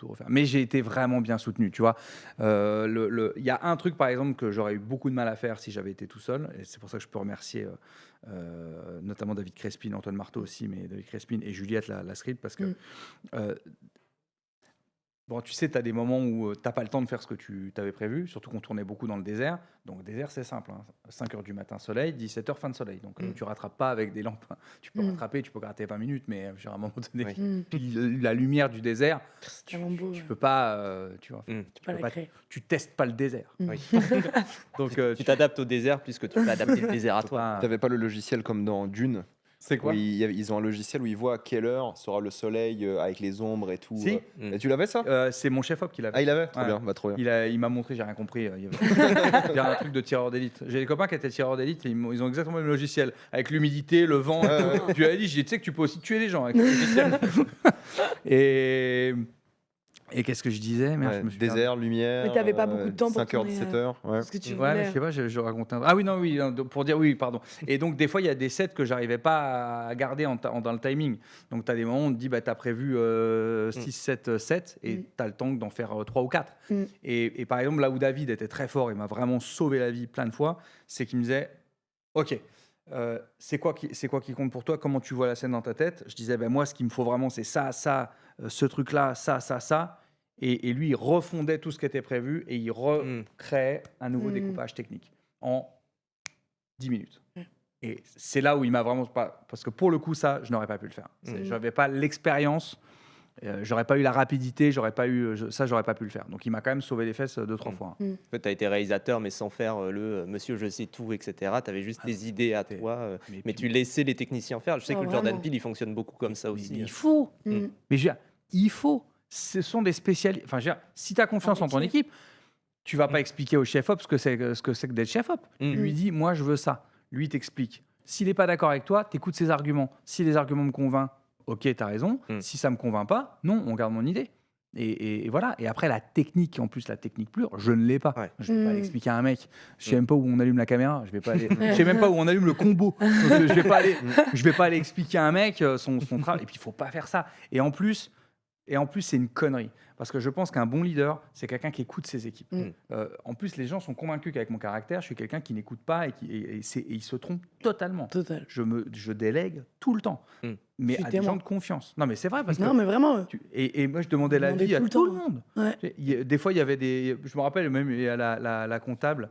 refaire. Mais j'ai été vraiment bien soutenu, tu vois. Il y a un truc, par exemple, que j'aurais eu beaucoup de mal à faire si j'avais été tout seul. Et c'est pour ça que je peux remercier notamment David Crespin, Antoine Marteau aussi, mais David Crespin et Juliette, la script, parce que... Bon, tu sais, tu as des moments où tu n'as pas le temps de faire ce que tu t'avais prévu, surtout qu'on tournait beaucoup dans le désert. Donc, le désert, c'est simple. 5h du matin, soleil, 17h, fin de soleil. Donc, tu ne rattrapes pas avec des lampes. Tu peux rattraper, tu peux gratter 20 minutes, mais à un moment donné, la lumière du désert, tu ne peux pas, tu vois, tu testes pas le désert. Donc, tu t'adaptes au désert plus que tu peux adapter le désert à toi. Tu n'avais pas le logiciel comme dans Dune? C'est quoi? Ils ont un logiciel où ils voient à quelle heure sera le soleil avec les ombres et tout. Si. Et tu l'avais ça? C'est mon chef-op qui l'avait. Ah, il l'avait? Trop bien, trop bien. Il m'a montré, j'ai rien compris. Il y a un truc de tireur d'élite. J'ai des copains qui étaient tireurs d'élite et ils ont exactement le même logiciel. Avec l'humidité, le vent. Tu lui as dit, tu sais que tu peux aussi tuer les gens avec ce logiciel. Et qu'est-ce que je disais? Merde, je me suis désert, lumière. Mais t'avais pas beaucoup de temps pour 5h, 17h. Ouais. ce que tu Ouais, mais voulais. je sais pas, je racontais un... Ah oui, non, oui, pour dire oui, pardon. Et donc, des fois, il y a des sets que j'arrivais pas à garder dans le timing. Donc, tu as des moments où on te dit, tu as prévu 6, 7 sets et tu as le temps d'en faire 3 ou 4. Et par exemple, là où David était très fort et m'a vraiment sauvé la vie plein de fois, c'est qu'il me disait, OK, c'est quoi qui compte pour toi? Comment tu vois la scène dans ta tête? Je disais, moi, ce qu'il me faut vraiment, c'est ça, ce truc-là, ça. Et lui, il refondait tout ce qui était prévu et il recréait un nouveau découpage technique en 10 minutes. Et c'est là où il m'a vraiment... Parce que pour le coup, ça, je n'aurais pas pu le faire. Je n'avais pas l'expérience, j'aurais pas eu la rapidité, j'aurais pas pu le faire. Donc il m'a quand même sauvé les fesses 2-3 fois. En fait, tu as été réalisateur, mais sans faire le monsieur je sais tout, etc. Tu avais juste des idées à toi, mais tu laissais les techniciens faire. Je sais que le Jordan Peele, il fonctionne beaucoup comme ça aussi. Mais il faut. Mais il faut. Ce sont des spécialistes. Enfin, si tu as confiance en ton équipe, tu vas pas expliquer au chef-op ce que c'est que d'être chef-op. Lui dit, moi, je veux ça. Lui t'explique. S'il n'est pas d'accord avec toi, tu écoutes ses arguments. Si les arguments me convainquent, ok, tu as raison. Si ça ne me convainc pas, non, on garde mon idée. Et voilà. Et après, la technique pure, je ne l'ai pas. Ouais. Je ne vais pas l'expliquer à un mec. Je ne sais même pas où on allume la caméra. Je ne sais même pas où on allume le combo. Donc, je ne vais pas aller expliquer à un mec son travail. Et puis, il ne faut pas faire ça. Et en plus, c'est une connerie. Parce que je pense qu'un bon leader, c'est quelqu'un qui écoute ses équipes. En plus, les gens sont convaincus qu'avec mon caractère, je suis quelqu'un qui n'écoute pas et il se trompe totalement. Total. Je délègue tout le temps. Mais à des gens de confiance. Non, mais c'est vrai. Parce Non, que mais vraiment. et moi, je demandais l'avis à tout le tout le temps. monde. Ouais. Des fois, il y avait des... Je me rappelle même, il y a la comptable.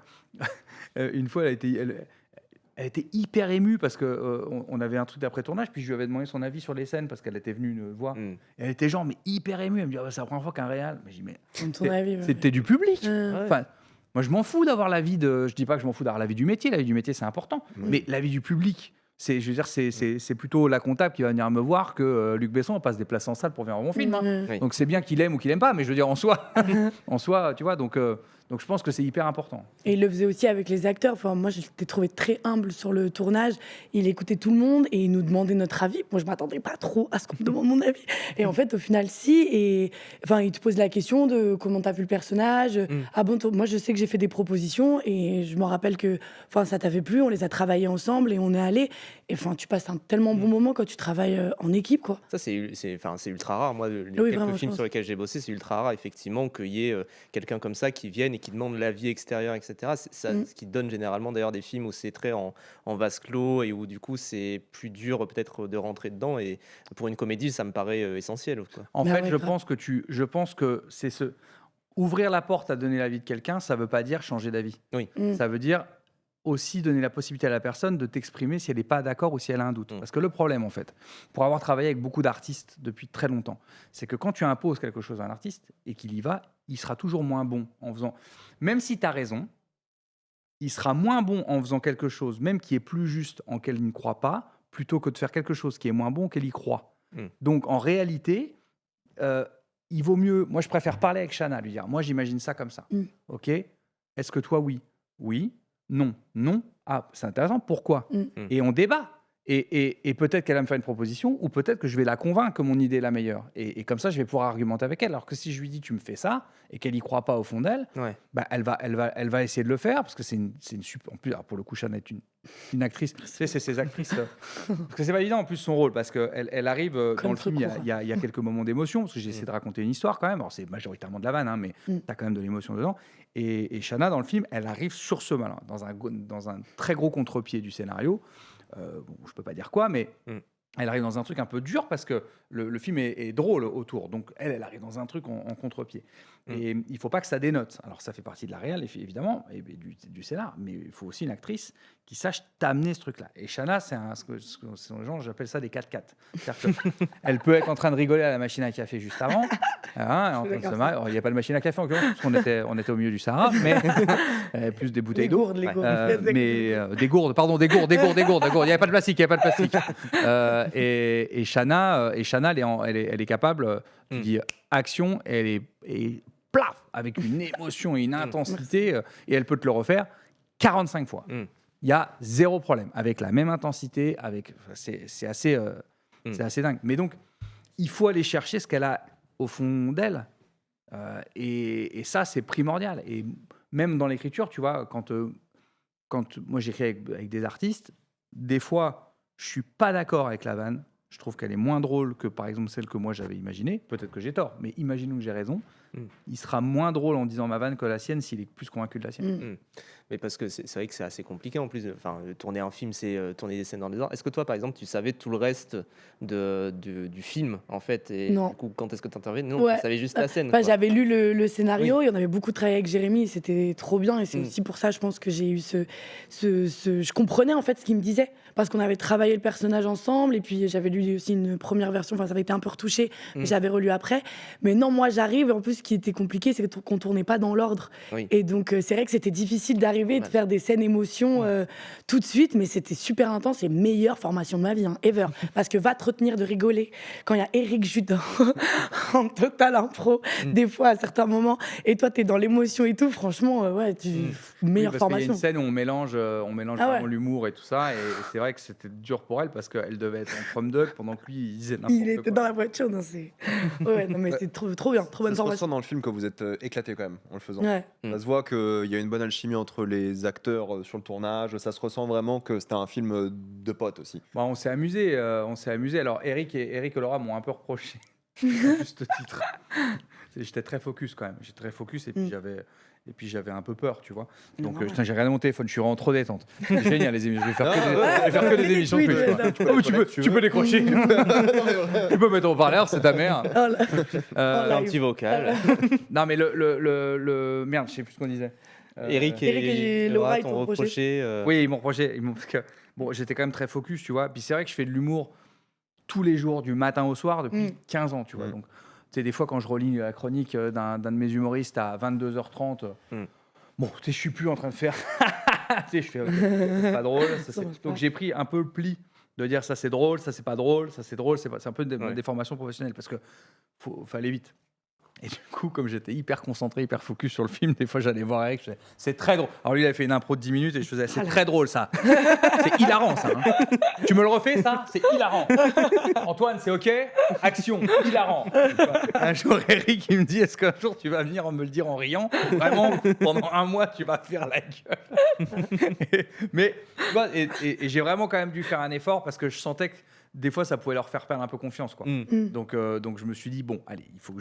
Une fois, elle était hyper émue parce qu'on avait un truc d'après-tournage, puis je lui avais demandé son avis sur les scènes parce qu'elle était venue me voir. Et elle était genre, mais hyper émue. Elle me dit, c'est la première fois qu'un réal. Mais je dis, mais Ton avis, ouais. c'était du public. Ouais. Enfin, moi, je m'en fous d'avoir l'avis de... Je dis pas que je m'en fous d'avoir l'avis du métier. L'avis du métier, c'est important. Mais l'avis du public, je veux dire, c'est plutôt la comptable qui va venir me voir que Luc Besson passe des places en salle pour venir voir mon film. Hein. Oui. Donc c'est bien qu'il aime ou qu'il aime pas, mais je veux dire, en soi, tu vois, donc je pense que c'est hyper important. Et il le faisait aussi avec les acteurs. Enfin, moi, je l'ai trouvé très humble sur le tournage. Il écoutait tout le monde et il nous demandait notre avis. Moi, je ne m'attendais pas trop à ce qu'on me demande mon avis. Et en fait, au final, si. Et enfin, il te pose la question de comment tu as vu le personnage. Ah bon, moi, je sais que j'ai fait des propositions et je me rappelle que ça t'avait plu. On les a travaillés ensemble et on est allés. Et enfin, tu passes un tellement bon moment quand tu travailles en équipe, quoi. Ça, c'est ultra rare. Moi, les Oui, quelques vraiment, films sur lesquels j'ai bossé, c'est ultra rare, effectivement, qu'il y ait quelqu'un comme ça qui vienne et qui demande l'avis extérieur, etc. C'est ça, ce qui donne généralement, d'ailleurs, des films où c'est très en vase clos et où, du coup, c'est plus dur, peut-être, de rentrer dedans. Et pour une comédie, ça me paraît essentiel, quoi. En Bah fait, ouais, je grave. pense que c'est ce... Ouvrir la porte à donner l'avis de quelqu'un, ça ne veut pas dire changer d'avis. Oui. Ça veut dire aussi donner la possibilité à la personne de t'exprimer si elle n'est pas d'accord ou si elle a un doute. Parce que le problème, en fait, pour avoir travaillé avec beaucoup d'artistes depuis très longtemps, c'est que quand tu imposes quelque chose à un artiste et qu'il y va, il sera toujours moins bon en faisant... Même si tu as raison, il sera moins bon en faisant quelque chose, même qui est plus juste en qu'elle ne croit pas, plutôt que de faire quelque chose qui est moins bon qu'elle y croit. Donc, en réalité... il vaut mieux... Moi, je préfère parler avec Chana, lui dire, moi, j'imagine ça comme ça. OK ? Est-ce que toi, oui ? Oui. Non. Non. Ah, c'est intéressant. Pourquoi ? Et on débat. Et peut-être qu'elle va me faire une proposition, ou peut-être que je vais la convaincre que mon idée est la meilleure. Et comme ça, je vais pouvoir argumenter avec elle. Alors que si je lui dis, tu me fais ça, et qu'elle n'y croit pas au fond d'elle, bah, elle va essayer de le faire, parce que c'est une super... En plus, alors pour le coup, Chana est une actrice. Tu sais, c'est ces actrices... parce que c'est pas évident, en plus, son rôle, parce qu'elle arrive dans le film, il y a quelques moments d'émotion, parce que j'ai essayé de raconter une histoire quand même. Alors, c'est majoritairement de la vanne, hein, mais tu as quand même de l'émotion dedans. Et Chana, dans le film, elle arrive sur ce malin, dans un très gros contre-pied du scénario. Bon, je peux pas dire quoi, mais elle arrive dans un truc un peu dur parce que le film est drôle autour. Donc, elle arrive dans un truc en contre-pied. Et il faut pas que ça dénote. Alors, ça fait partie de la réal, évidemment, et du scénar, mais il faut aussi une actrice qui sache t'amener ce truc-là. Et Chana, c'est les gens, j'appelle ça des 4x4. Elle peut être en train de rigoler à la machine à café juste avant. Hein, en train de se marrer. Alors, il n'y a pas de machine à café en l'occurrence, parce qu'on était au milieu du Sahara, mais plus des bouteilles d'eau. Les gourdes. Mais des gourdes. Il n'y avait pas de plastique, Et Chana, elle est capable, tu dis action, elle est plaf, avec une émotion et une intensité, et elle peut te le refaire 45 fois. Il y a zéro problème. Avec la même intensité, c'est assez dingue. Mais donc, il faut aller chercher ce qu'elle a au fond d'elle. Et ça, c'est primordial. Et même dans l'écriture, tu vois, quand moi j'écris avec des artistes, des fois, je suis pas d'accord avec la vanne. Je trouve qu'elle est moins drôle que, par exemple, celle que moi j'avais imaginée. Peut-être que j'ai tort, mais imaginons que j'ai raison. Il sera moins drôle en disant ma vanne que la sienne s'il est plus convaincu de la sienne. Mais parce que c'est vrai que c'est assez compliqué en plus. Tourner un film, c'est tourner des scènes dans les heures. Est-ce que toi, par exemple, tu savais tout le reste du film, en fait, et Non. du coup, quand est-ce que tu intervenais? Non, tu savais juste la scène. Bah, j'avais lu le scénario et on avait beaucoup travaillé avec Jérémy. C'était trop bien. Et c'est aussi pour ça, je pense, que j'ai eu je comprenais en fait ce qu'il me disait. Parce qu'on avait travaillé le personnage ensemble. Et puis, j'avais lu aussi une première version. Enfin, ça avait été un peu retouché. Mais j'avais relu après. Mais non, moi, j'arrive. Et en plus, ce qui était compliqué, c'est qu'on tournait pas dans l'ordre. Oui. Et donc, c'est vrai que c'était difficile d'arriver et de faire des scènes émotions tout de suite, mais c'était super intense et meilleure formation de ma vie, ever. Parce que va te retenir de rigoler quand il y a Éric Judor en total impro, des fois à certains moments, et toi, t'es dans l'émotion et tout, franchement, meilleure Oui, parce qu'il y a formation. une scène où on mélange Ah vraiment ouais. l'humour et tout ça, et c'est vrai que c'était dur pour elle parce qu'elle devait être en prom dog pendant que lui il disait n'importe Il quoi. était dans la voiture, non, c'est... Ouais, non, mais c'est trop bien, trop bonne Ça se formation. ressent dans le film que vous êtes éclaté quand même en le faisant. Ouais. Ça se voit qu'il y a une bonne alchimie entre les acteurs sur le tournage. Ça se ressent vraiment que c'était un film de potes aussi. Bah, on s'est amusé, Alors Eric et Laura m'ont un peu reproché, à juste titre. J'étais très focus quand même. J'étais très focus et puis j'avais un peu peur, tu vois. Donc normal. putain, j'ai regardé mon téléphone, je suis en trop détente. C'est génial les émissions. Je vais faire que des émissions Oui, Twitch, ouais, quoi. non. Ah, mais tu peux décrocher. Tu peux mettre en parleur, c'est ta mère. Oh là. Un petit vocal. Non mais merde, je sais plus ce qu'on disait. Eric et Laura t'ont reproché. Oui, ils m'ont reproché. Parce que, bon, j'étais quand même très focus, tu vois. Puis c'est vrai que je fais de l'humour tous les jours, du matin au soir, depuis 15 ans, tu vois. Donc, tu sais, des fois, quand je relis la chronique d'un de mes humoristes à 22h30, bon, tu sais, je suis plus en train de faire. Tu sais, je fais, ok, c'est pas drôle. Donc, j'ai pris un peu le pli de dire ça, c'est drôle, ça, c'est pas drôle, ça, c'est drôle. C'est un peu des formations professionnelles parce que fallait vite. Et du coup, comme j'étais hyper concentré, hyper focus sur le film, des fois j'allais voir Eric, je faisais, c'est très drôle. Alors lui, il avait fait une impro de 10 minutes et je faisais, c'est très drôle ça. C'est hilarant ça. Tu me le refais ça? C'est hilarant. Antoine, c'est ok? Action, hilarant. Un jour, Eric, il me dit, est-ce qu'un jour tu vas venir me le dire en riant? Vraiment, pendant un mois, tu vas faire la gueule. Mais, tu vois, et j'ai vraiment quand même dû faire un effort parce que je sentais que des fois, ça pouvait leur faire perdre un peu confiance, quoi. Donc, je me suis dit bon, allez, il faut que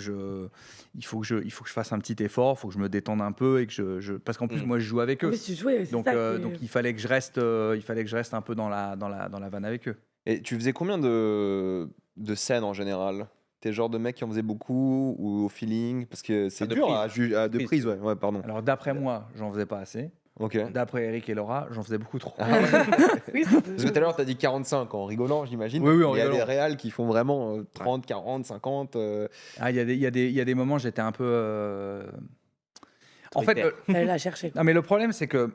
je fasse un petit effort, il faut que je me détende un peu et que parce qu'en plus, moi, je joue avec eux. Oui, tu jouais, c'est Donc, ça donc, il fallait que je reste un peu dans la vanne avec eux. Et tu faisais combien de scènes en général? T'es le genre de mec qui en faisait beaucoup ou au feeling? Parce que c'est de dur prise. à deux prises, ouais, pardon. Alors, d'après moi, j'en faisais pas assez. Ok. D'après Eric et Laura, j'en faisais beaucoup trop. Oui, Parce que tout à l'heure, tu as dit 45 en rigolant, j'imagine. Oui, en Il y a rigolant. des réals qui font vraiment 30, 40, 50. Ah, il y a des moments, j'étais un peu. En fait, Elle l'a cherché. non, mais le problème, c'est que.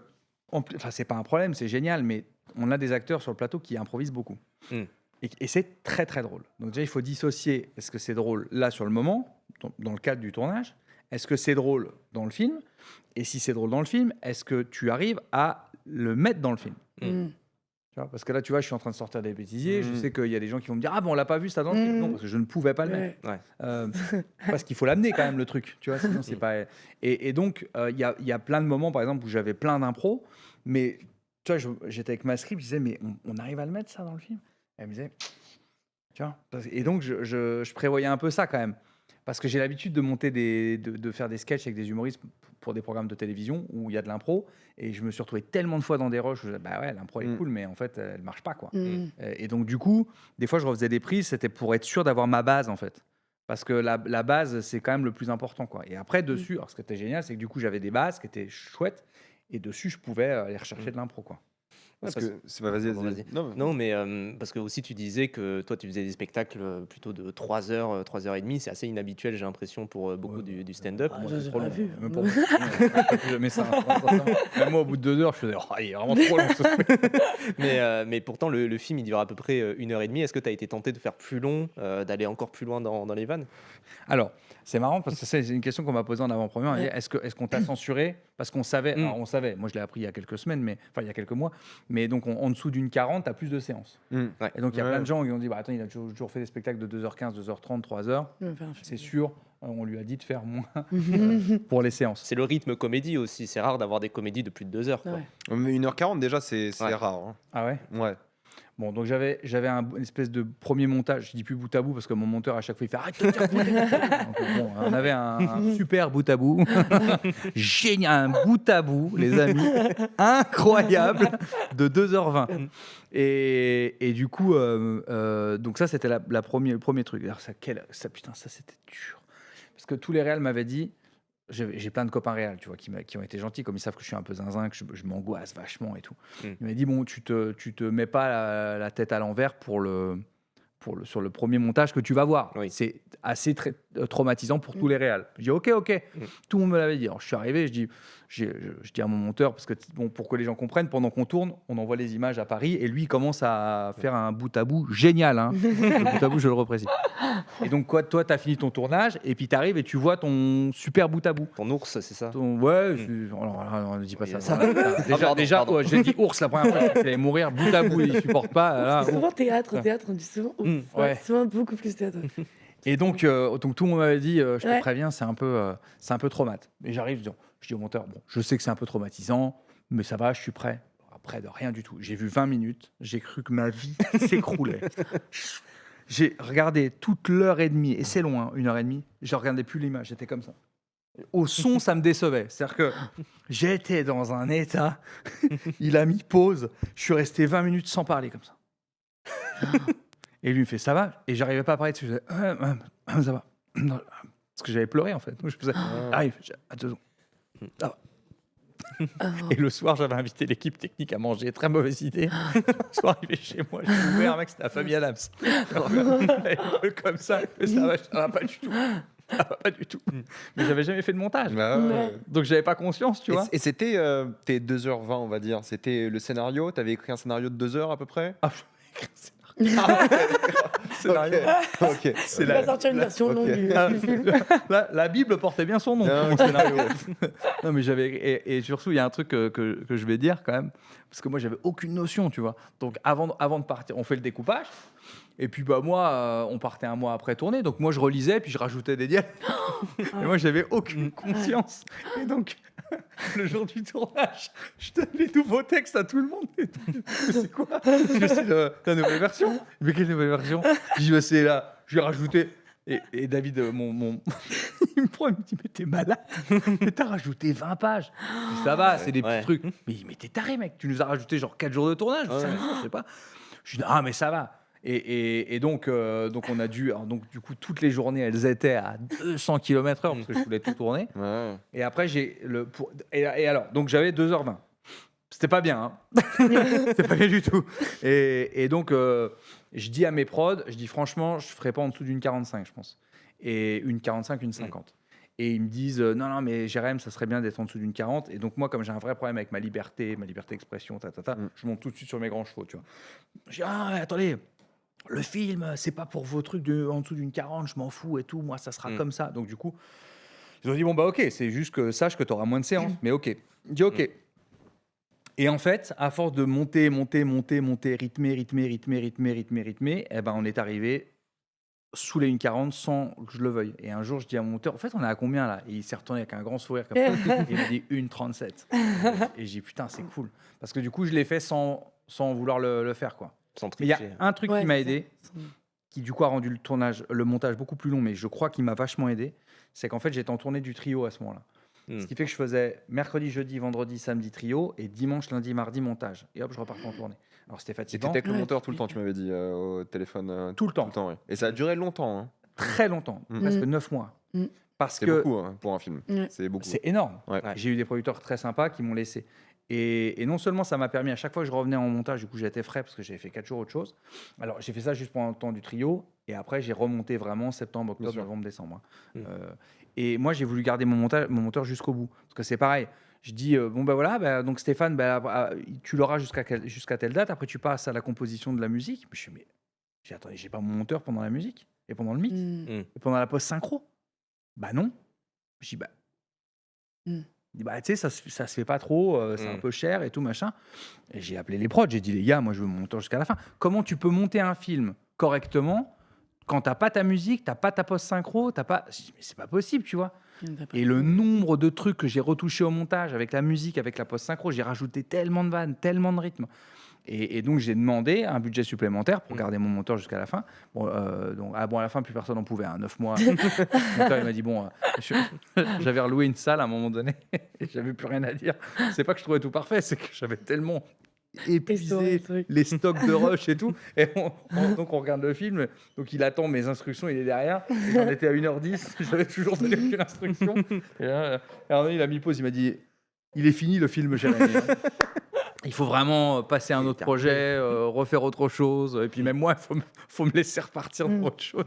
Enfin, c'est pas un problème, c'est génial, mais on a des acteurs sur le plateau qui improvisent beaucoup. Et c'est très, très drôle. Donc, déjà, il faut dissocier est-ce que c'est drôle là sur le moment, dans le cadre du tournage? Est-ce que c'est drôle dans le film? Et si c'est drôle dans le film, est-ce que tu arrives à le mettre dans le film? Tu vois, parce que là, tu vois, je suis en train de sortir des bêtisiers. Je sais qu'il y a des gens qui vont me dire ah bon, on l'a pas vu ça dans le film. Non, parce que je ne pouvais pas le mettre. Parce qu'il faut l'amener quand même le truc. Tu vois, sinon c'est pas. Et donc il y a plein de moments, par exemple, où j'avais plein d'impro, mais tu vois, j'étais avec ma script, je disais mais on arrive à le mettre ça dans le film? Elle me disait tu vois. Et donc je prévoyais un peu ça quand même. Parce que j'ai l'habitude de monter de faire des sketchs avec des humoristes pour des programmes de télévision où il y a de l'impro. Et je me suis retrouvé tellement de fois dans des rushs où je disais, bah ouais, l'impro elle est cool, mais en fait, elle marche pas, quoi. Et donc, du coup, des fois, je refaisais des prises, c'était pour être sûr d'avoir ma base, en fait. Parce que la base, c'est quand même le plus important, quoi. Et après, dessus, alors ce qui était génial, c'est que du coup, j'avais des bases qui étaient chouettes. Et dessus, je pouvais aller rechercher de l'impro, quoi. Parce que vas-y. Non, mais parce que aussi tu disais que toi tu faisais des spectacles plutôt de 3 heures, 3h30. C'est assez inhabituel, j'ai l'impression, pour beaucoup du stand-up. Ah, je l'ai pas vu. Même pour moi, jamais ça. Même moi, au bout de 2 heures, je faisais, oh, il est vraiment trop long. Ce truc. Mais pourtant, le film il dure à peu près 1h30. Est-ce que tu as été tenté de faire plus long, d'aller encore plus loin dans les vannes? Alors, c'est marrant parce que c'est une question qu'on m'a posée en avant-première. Est-ce qu'on t'a censuré? Parce qu'on savait, alors on savait, moi je l'ai appris il y a quelques semaines, il y a quelques mois, mais donc en dessous d'une 40, tu as plus de séances. Et donc il y a plein de gens qui ont dit, bah, attends, il a toujours fait des spectacles de 2h15, 2h30, 3h. C'est sûr, on lui a dit de faire moins pour les séances. C'est le rythme comédie aussi. C'est rare d'avoir des comédies de plus de 2 heures. Quoi. Mais 1h40 déjà, c'est rare. Hein. Ah ouais? Ouais. Bon, donc j'avais une espèce de premier montage, je dis plus bout à bout parce que mon monteur à chaque fois il fait arrête de dire bout à bout. Donc, bon, on avait un super bout à bout, génial, un bout à bout, les amis, incroyable, de 2h20. Et du coup, donc ça c'était le premier truc. Alors putain, ça c'était dur parce que tous les réals m'avaient dit. J'ai plein de copains réels, tu vois, qui ont été gentils, comme ils savent que je suis un peu zinzin, que je m'angoisse vachement et tout. Il m'a dit bon, tu te mets pas la tête à l'envers pour sur le premier montage que tu vas voir. Oui. C'est assez traumatisant pour tous les réals. Je dis ok. Tout le monde me l'avait dit. Alors je suis arrivé, je dis à mon monteur, parce que bon, pour que les gens comprennent, pendant qu'on tourne, on envoie les images à Paris et lui il commence à faire un bout à bout génial. Hein. Le bout à bout, je le reprécise. Et donc toi, tu as fini ton tournage et puis tu arrives et tu vois ton super bout à bout. Ton ours, c'est ça? Ouais, on ne dit pas ça. Ça Déjà, ouais, j'ai dit ours la première fois, il allait mourir bout à bout, il supporte pas. Là, C'est souvent théâtre, on dit souvent. ouais. Souvent beaucoup plus théâtre. Et donc tout le monde m'avait dit, je te Ouais. préviens, c'est un peu traumatisant. Et j'arrive, je dis au monteur, bon, je sais que c'est un peu traumatisant, mais ça va, je suis prêt. Après, de rien du tout. J'ai vu 20 minutes, j'ai cru que ma vie s'écroulait. J'ai regardé toute l'heure et demie, et c'est loin, 1h30, je regardais plus l'image, j'étais comme ça. Au son, ça me décevait. C'est-à-dire que j'étais dans un état, il a mis pause, je suis resté 20 minutes sans parler comme ça. Et lui me fait, ça va? Et j'arrivais pas à parler dessus. Je faisais, ça va. Non, parce que j'avais pleuré en fait. Donc je faisais, arrive, à 2 secondes. Ça va. Et le soir, j'avais invité l'équipe technique à manger. Très mauvaise idée. Le soir, arrivé chez moi, j'ai ouvert un mec, c'était la famille Adams. Comme ça, ça va pas du tout. Ça va pas du tout. Mais j'avais jamais fait de montage. Bah ouais. Donc j'avais pas conscience, tu vois. Et c'était tes 2h20, on va dire. C'était le scénario. Tu avais écrit un scénario de 2 heures à peu près. Ah, scénario. Ok. Il va sortir une version longue du film. La Bible portait bien son nom. Ah, Mon scénario. Non, mais et surtout, il y a un truc que je vais dire quand même, parce que moi, j'avais aucune notion, tu vois. Donc, avant de partir, on fait le découpage. Et puis, bah, moi, on partait un mois après tourner. Donc, moi, je relisais, puis je rajoutais des dialogues. Et moi, j'avais aucune conscience. Et donc, le jour du tournage, je donne les nouveaux textes à tout le monde. Et tout. C'est quoi? C'est la nouvelle version. Mais quelle nouvelle version? Je dis, bah, c'est là. Je vais rajouter. Et David, il me prend, il me dit, mais t'es malade. Mais t'as rajouté 20 pages. Je dis, ça va, c'est des petits trucs. Mais t'es taré, mec. Tu nous as rajouté genre 4 jours de tournage. Je sais pas. Je dis, ah, mais ça va. Et donc on a dû. Alors donc, du coup, toutes les journées, elles étaient à 200 km/h parce que je voulais tout tourner. Ouais. Et après, et alors, donc j'avais 2h20. C'était pas bien, hein. C'était pas bien du tout. Et donc, je dis à mes prods, je dis franchement, je ferai pas en dessous d'une 45, je pense. Et une 45, une 50. Et ils me disent, non, mais Jérém, ça serait bien d'être en dessous d'une 40. Et donc, moi, comme j'ai un vrai problème avec ma liberté d'expression, je monte tout de suite sur mes grands chevaux, tu vois. Je dis, attendez, le film, c'est pas pour vos trucs en dessous d'une 40, je m'en fous et tout. Moi, ça sera comme ça. Donc, du coup, ils ont dit, bon, bah, ok, c'est juste que sache que tu auras moins de séances. Mais ok. Je dis, ok. Et en fait, à force de monter, rythmer, eh ben, on est arrivé sous les 1,40 sans que je le veuille. Et un jour, je dis à mon monteur, en fait, on est à combien là? Et il s'est retourné avec un grand sourire comme ça. Et il m'a dit 1,37. Et j'ai dit, putain, c'est cool. Parce que du coup, je l'ai fait sans vouloir le faire, quoi. Sans Mais il y a tricher. un truc qui Ouais, m'a c'est aidé, ça. qui du coup a rendu le montage beaucoup plus long, mais je crois qu'il m'a vachement aidé, c'est qu'en fait, j'étais en tournée du trio à ce moment-là. Ce qui fait que je faisais mercredi, jeudi, vendredi, samedi trio et dimanche, lundi, mardi montage. Et hop, je repartais en tournée. Alors c'était Et fatigant. t'étais avec le Ouais. monteur tout le temps, tu m'avais dit au téléphone. Tout le temps. Ouais. Et ça a duré longtemps. Hein. Très longtemps, presque 9 mois. Mm. Parce C'est que beaucoup hein, pour un film. Ouais. C'est beaucoup. c'est énorme. Ouais. J'ai eu des producteurs très sympas qui m'ont laissé. Et non seulement ça m'a permis, à chaque fois que je revenais en montage, du coup j'étais frais parce que j'avais fait 4 jours autre chose. Alors j'ai fait ça juste pendant le temps du trio. Et après j'ai remonté vraiment septembre, octobre, sûr. novembre, décembre. Mm. Et moi j'ai voulu garder mon monteur jusqu'au bout. Parce que c'est pareil. Je dis, bon ben voilà, donc Stéphane, tu l'auras jusqu'à telle date. Après tu passes à la composition de la musique. Mais attendez, j'ai pas mon monteur pendant la musique et pendant le mix et pendant la post-synchro. Bah non. Je dis, il dit, tu sais, ça se fait pas trop, c'est un peu cher et tout, machin. Et j'ai appelé les prods, j'ai dit, les gars, moi, je veux mon monteur jusqu'à la fin. Comment tu peux monter un film correctement quand t'as pas ta musique, t'as pas ta post-synchro, t'as pas... Je dis, mais c'est pas possible, tu vois. Et le nombre de trucs que j'ai retouchés au montage, avec la musique, avec la post-synchro, j'ai rajouté tellement de vannes, tellement de rythme. Et donc, j'ai demandé un budget supplémentaire pour garder mon monteur jusqu'à la fin. Bon, à la fin, plus personne n'en pouvait. 9 mois. Le monteur, il m'a dit, j'avais reloué une salle à un moment donné et j'avais plus rien à dire. C'est pas que je trouvais tout parfait, c'est que j'avais tellement épuisé les stocks de rush et tout. Et donc, on regarde le film. Donc, il attend mes instructions, il est derrière. Et j'en étais à 1h10. J'avais toujours donné aucune instruction. Et là, il a mis pause. Il m'a dit, il est fini le film, Jérémy. il faut vraiment passer à un autre projet, refaire autre chose. Et puis même moi, faut me laisser repartir pour autre chose.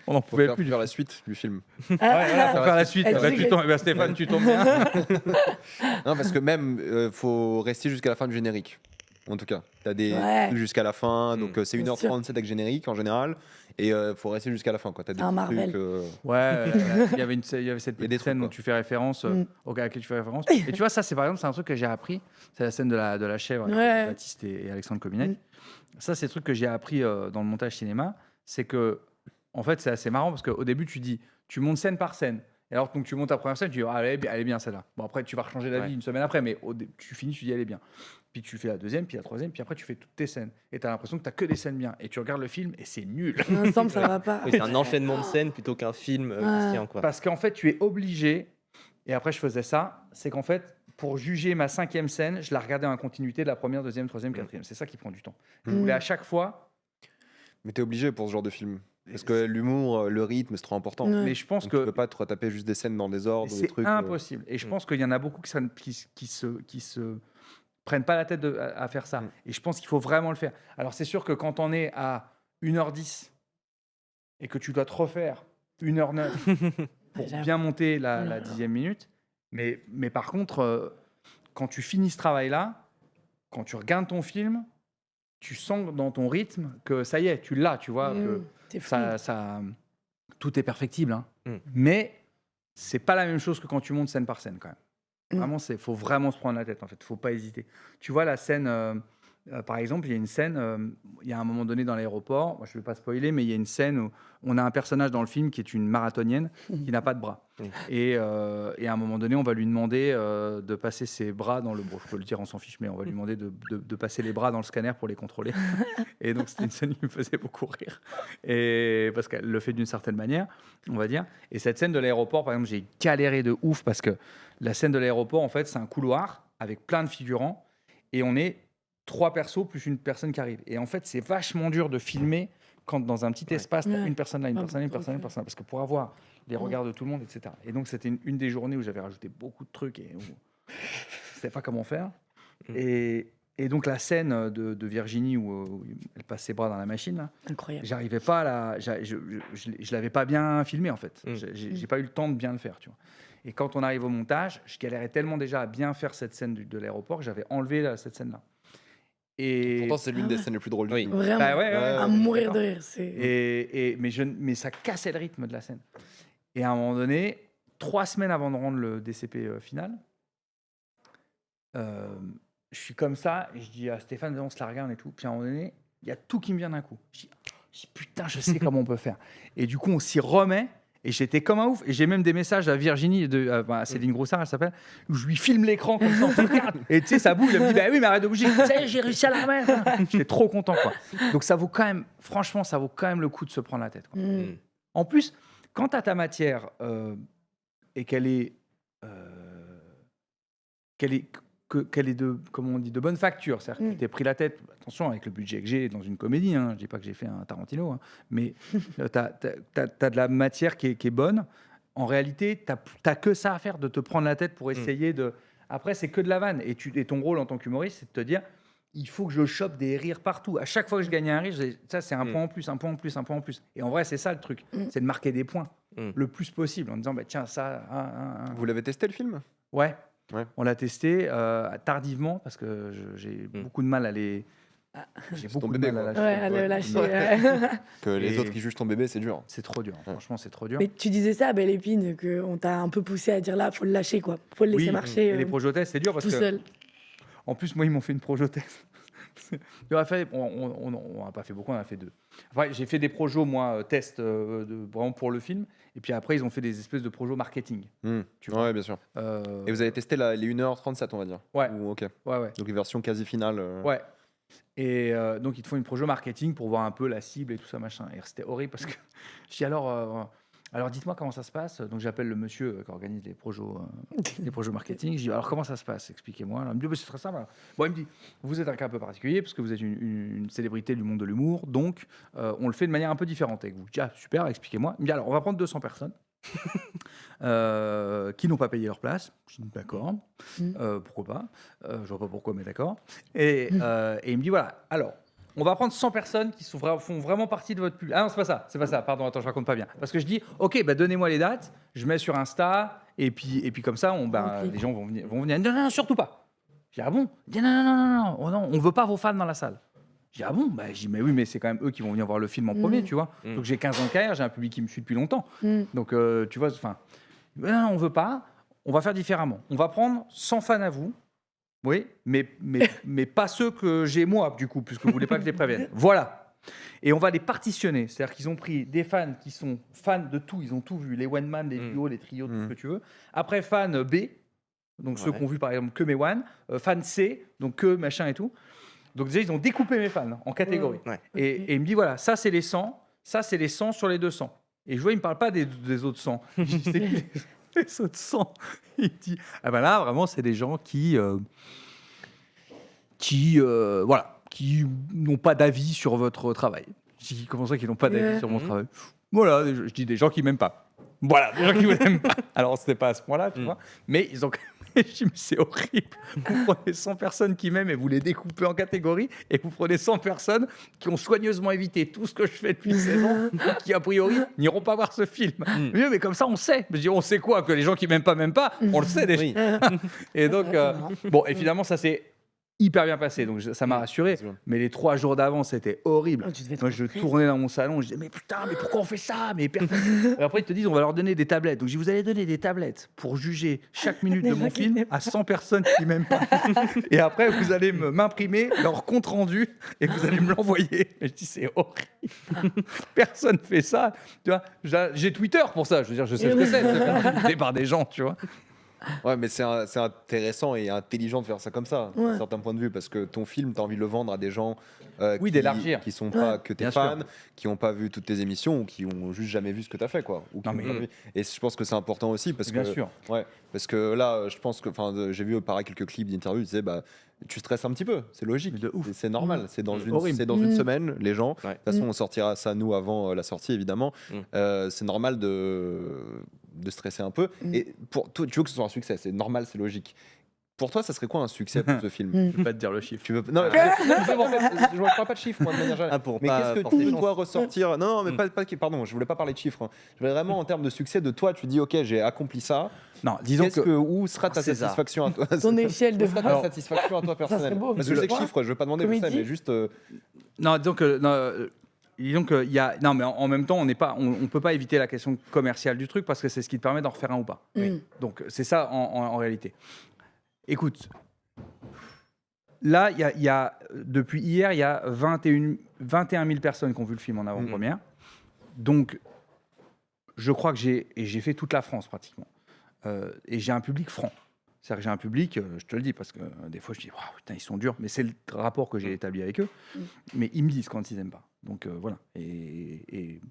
On n'en Faut pouvait faire, plus. faire la suite du film. Ouais, voilà, faut faire la suite. Elle Bah, dit Stéphane, tu tombes bien. Non, parce que même, faut rester jusqu'à la fin du générique. En tout cas, tu as des Ouais. trucs jusqu'à la fin, donc c'est Bien 1h37 avec générique en général, et faut rester jusqu'à la fin. Tu as des Un petits Marvel. trucs. Ouais, il y avait cette Il y a petite des trucs, scène quoi. dont tu fais référence, à laquelle tu fais référence. Et tu vois, ça, c'est par exemple, c'est un truc que j'ai appris. C'est la scène de la chèvre avec Ouais. Baptiste et Alexandre Kominek. Ça, c'est le truc que j'ai appris dans le montage cinéma. C'est que, en fait, c'est assez marrant parce qu'au début, tu montes scène par scène. Et alors, donc, tu montes ta première scène, tu dis, ah, elle est bien celle-là. Bon, après, tu vas rechanger la vie une semaine après, mais tu finis, tu dis, elle est bien. Puis tu fais la deuxième, puis la troisième, puis après, tu fais toutes tes scènes. Et tu as l'impression que tu que des scènes bien. Et tu regardes le film et c'est nul. Ensemble, ça va pas. Oui, c'est un enchaînement de scènes plutôt qu'un film qui se tient, quoi. Parce qu'en fait, tu es obligé, et après je faisais ça, c'est qu'en fait, pour juger ma 5e scène, je la regardais en continuité de la première, deuxième, troisième, quatrième. C'est ça qui prend du temps. Je voulais à chaque fois, Mais tu es obligé pour ce genre de film. Parce que l'humour, le rythme, c'est trop important. Ouais. mais je pense Donc, tu que peux pas te retaper juste des scènes dans des ordres, des c'est trucs. impossible. Et je pense qu'il y en a beaucoup qui se prennent pas la tête à faire ça. Et je pense qu'il faut vraiment le faire. Alors c'est sûr que quand on est à 1h10 et que tu dois te refaire 1h09 pour J'avoue. bien monter la là là. 10e minute, mais par contre, quand tu finis ce travail-là, quand tu regardes ton film, tu sens dans ton rythme que ça y est, tu l'as, tu vois, que C'est fluide. tout est perfectible. Hein. Mm. Mais c'est pas la même chose que quand tu montes scène par scène, quand même. Mm. Vraiment, faut vraiment se prendre la tête, en fait. Faut pas hésiter. Tu vois, la scène, par exemple, il y a une scène, il y a un moment donné dans l'aéroport, moi, je ne vais pas spoiler, mais il y a une scène où on a un personnage dans le film qui est une marathonienne qui n'a pas de bras. Mm. Et à un moment donné, on va lui demander de passer ses bras dans le... Bon, je peux le dire, on s'en fiche, mais on va lui demander de passer les bras dans le scanner pour les contrôler. Et donc, c'était une scène qui me faisait beaucoup rire. Et parce qu'elle le fait d'une certaine manière, on va dire. Et cette scène de l'aéroport, par exemple, j'ai galéré de ouf parce que la scène de l'aéroport, en fait, c'est un couloir avec plein de figurants. Et on est 3 persos plus une personne qui arrive. Et en fait, c'est vachement dur de filmer quand dans un petit espace, t'as Ouais. une personne là, une Ah, personne là, une beaucoup, personne là, une ouais. personne là. Parce que pour avoir les regards de tout le monde, etc. Et donc, c'était une des journées où j'avais rajouté beaucoup de trucs et où je savais pas comment faire. Et donc, la scène de Virginie où elle passe ses bras dans la machine, là, Incroyable. j'arrivais pas à la... Je l'avais pas bien filmé, en fait. J'ai pas eu le temps de bien le faire, tu vois. Et quand on arrive au montage, je galérais tellement déjà à bien faire cette scène de l'aéroport que j'avais enlevé cette scène-là. Et... Pourtant, c'est l'une des scènes les plus drôles du Oui. film. Vraiment. Bah ouais, À mourir de rire. C'est... mais ça cassait le rythme de la scène. Et à un moment donné, 3 semaines avant de rendre le DCP final, je suis comme ça, et je dis à Stéphane, on se la regarde et tout. Puis à un moment donné, il y a tout qui me vient d'un coup. Je dis, putain, je sais comment on peut faire. Et du coup, on s'y remet. Et j'étais comme un ouf. Et j'ai même des messages à Virginie, Céline Groussard, elle s'appelle, où je lui filme l'écran comme ça. Regarde. Et tu sais, ça bouge. Elle me dit, bah oui, mais arrête de bouger. Ça y est, j'ai réussi à la remettre. J'étais trop content, quoi. Donc ça vaut quand même, franchement, ça vaut quand même le coup de se prendre la tête, quoi. En plus, quand tu as ta matière et qu'elle est de, comment on dit, de bonne facture, c'est-à-dire que tu t'es pris la tête, attention, avec le budget que j'ai dans une comédie, hein, je dis pas que j'ai fait un Tarantino, hein, mais tu as de la matière qui est bonne. En réalité, tu n'as que ça à faire, de te prendre la tête pour essayer de... Après, c'est que de la vanne. Et ton rôle en tant qu'humoriste, c'est de te dire, il faut que je chope des rires partout. À chaque fois que je gagne un rire, ça, c'est un point en plus, un point en plus, un point en plus. Et en vrai, c'est ça le truc, c'est de marquer des points le plus possible, en disant, bah, tiens, ça... Vous l'avez testé, le film ? Ouais. Ouais. On l'a testé tardivement parce que j'ai beaucoup de mal à les. J'ai beaucoup ton de bébé, mal à quoi. lâcher. Ouais, à le lâcher. Ouais. Que les Et- autres qui jugent ton bébé, c'est dur. C'est trop dur. Franchement, c'est trop dur. Mais tu disais ça à Belle Épine, qu'on t'a un peu poussé à dire là, faut le lâcher, quoi. Faut le laisser Oui, marcher et les projotestes, c'est dur parce tout que. seul. En plus, moi, ils m'ont fait une projoteste. On n'a pas fait beaucoup, on en a fait 2. Après, j'ai fait des projos, moi, tests vraiment pour le film. Et puis après, ils ont fait des espèces de projos marketing. Tu vois. Ouais, bien sûr. Et vous avez testé les 1h37, on va dire. Ouais. Ok. Ouais. Donc les versions quasi finales. Ouais. Et donc, ils te font une projo marketing pour voir un peu la cible et tout ça, machin. Et c'était horrible parce que je dis alors dites-moi comment ça se passe. Donc, j'appelle le monsieur qui organise les projos marketing. Je dis alors, comment ça se passe? Expliquez-moi. Alors, il me dit, bah, c'est très simple. Bon, il me dit, vous êtes un cas un peu particulier parce que vous êtes une célébrité du monde de l'humour. Donc, on le fait de manière un peu différente avec vous. Je dis, ah, super, expliquez-moi. Il me dit, alors, on va prendre 200 personnes. qui n'ont pas payé leur place. Je dis d'accord, pourquoi pas. Je vois pas pourquoi, mais d'accord. Et il me dit voilà, alors, on va prendre 100 personnes qui font vraiment partie de votre public. Ah non, c'est pas ça, pardon, attends, je raconte pas bien. Parce que je dis, ok, bah, donnez-moi les dates, je mets sur Insta, et puis comme ça, les gens vont venir. Non, surtout pas. Je dis, ah bon? Il dit, non, on ne veut pas vos fans dans la salle. Je dis, ah bon? Je dis, mais oui, mais c'est quand même eux qui vont venir voir le film en premier, tu vois. Donc j'ai 15 ans de carrière, j'ai un public qui me suit depuis longtemps. Donc, tu vois, enfin, non, on veut pas, on va faire différemment. On va prendre 100 fans à vous. Oui, mais pas ceux que j'ai moi, du coup, puisque vous voulez pas que je les prévienne. Voilà. Et on va les partitionner. C'est-à-dire qu'ils ont pris des fans qui sont fans de tout, ils ont tout vu, les one-man, les duos, les trios, tout ce que tu veux. Après, fans B, donc ceux qui ont vu par exemple que mes one, fans C, donc que machin et tout. Donc déjà, ils ont découpé mes fans en catégories. Et il me dit, voilà, ça c'est les 100, ça c'est les 100 sur les 200. Et je vois, il me parle pas des autres 100. Je dis, c'est qui les autres 100? Il dit, ah ben là, vraiment, c'est des gens qui n'ont pas d'avis sur votre travail. Je dis, comment ça qu'ils n'ont pas d'avis sur mon travail? Voilà, je dis des gens qui m'aiment pas. Voilà, des gens qui vous aiment pas. Alors, c'était pas à ce point-là, tu vois. Mais ils ont quand même... Je dis, mais c'est horrible. Vous prenez 100 personnes qui m'aiment et vous les découpez en catégories, et vous prenez 100 personnes qui ont soigneusement évité tout ce que je fais depuis 16 ans, qui a priori n'iront pas voir ce film. Mais comme ça, on sait. Je dis, on sait quoi? Que les gens qui m'aiment pas, on le sait déjà. Et donc, bon, et finalement, ça c'est hyper bien passé, donc ça m'a rassuré. Mais les 3 jours d'avant, c'était horrible. Moi, je tournais dans mon salon, je disais, mais putain, mais pourquoi on fait ça? Mais et après, ils te disent, on va leur donner des tablettes. Donc, je dis, vous allez donner des tablettes pour juger chaque minute de mon film à 100 personnes qui m'aiment pas. Et après, vous allez m'imprimer leur compte rendu et vous allez me l'envoyer. Et je dis, c'est horrible. Personne fait ça. Tu vois, j'ai Twitter pour ça. Je veux dire, je sais ce que c'est. C'est par des gens, tu vois. Ouais, mais c'est intéressant et intelligent de faire ça comme ça, d'un certain point de vue, parce que ton film, tu as envie de le vendre à des gens d'élargir. qui sont pas que tes fans, qui n'ont pas vu toutes tes émissions ou qui ont juste jamais vu ce que tu as fait, quoi. Et je pense que c'est important aussi parce parce que là, je pense que, j'ai vu pareil quelques clips d'interviews, tu disais, tu stresses un petit peu, c'est logique, c'est normal, c'est dans une semaine, les gens. De toute façon, on sortira ça nous avant la sortie, évidemment. C'est normal de stresser un peu. Et pour toi, tu veux que ce soit un succès, c'est normal, c'est logique. Pour toi, ça serait quoi un succès pour ce film? Je peux pas te dire le chiffre. Je ne parle pas de chiffres, moi, de manière générale. Mais qu'est-ce que tu dois ressortir? Non, mais pardon, je voulais pas parler de chiffres. Je voulais vraiment en termes de succès de toi, tu dis, ok, j'ai accompli ça. Non, disons où sera ta satisfaction à toi? Ton échelle de satisfaction à toi personnelle. Parce que je sais que chiffres, je veux pas demander pour ça, mais juste. Non, disons que. Disons qu'il y a... Non, mais en même temps, on peut pas éviter la question commerciale du truc parce que c'est ce qui te permet d'en refaire un ou pas. Donc, c'est ça en réalité. Écoute, là, depuis hier, il y a 21 000 personnes qui ont vu le film en avant-première. Donc, je crois que j'ai fait toute la France pratiquement. Et j'ai un public franc. C'est-à-dire que j'ai un public, je te le dis, parce que des fois je dis, waouh, putain, ils sont durs, mais c'est le rapport que j'ai établi avec eux. Mais ils me disent quand ils n'aiment pas. Donc voilà. Et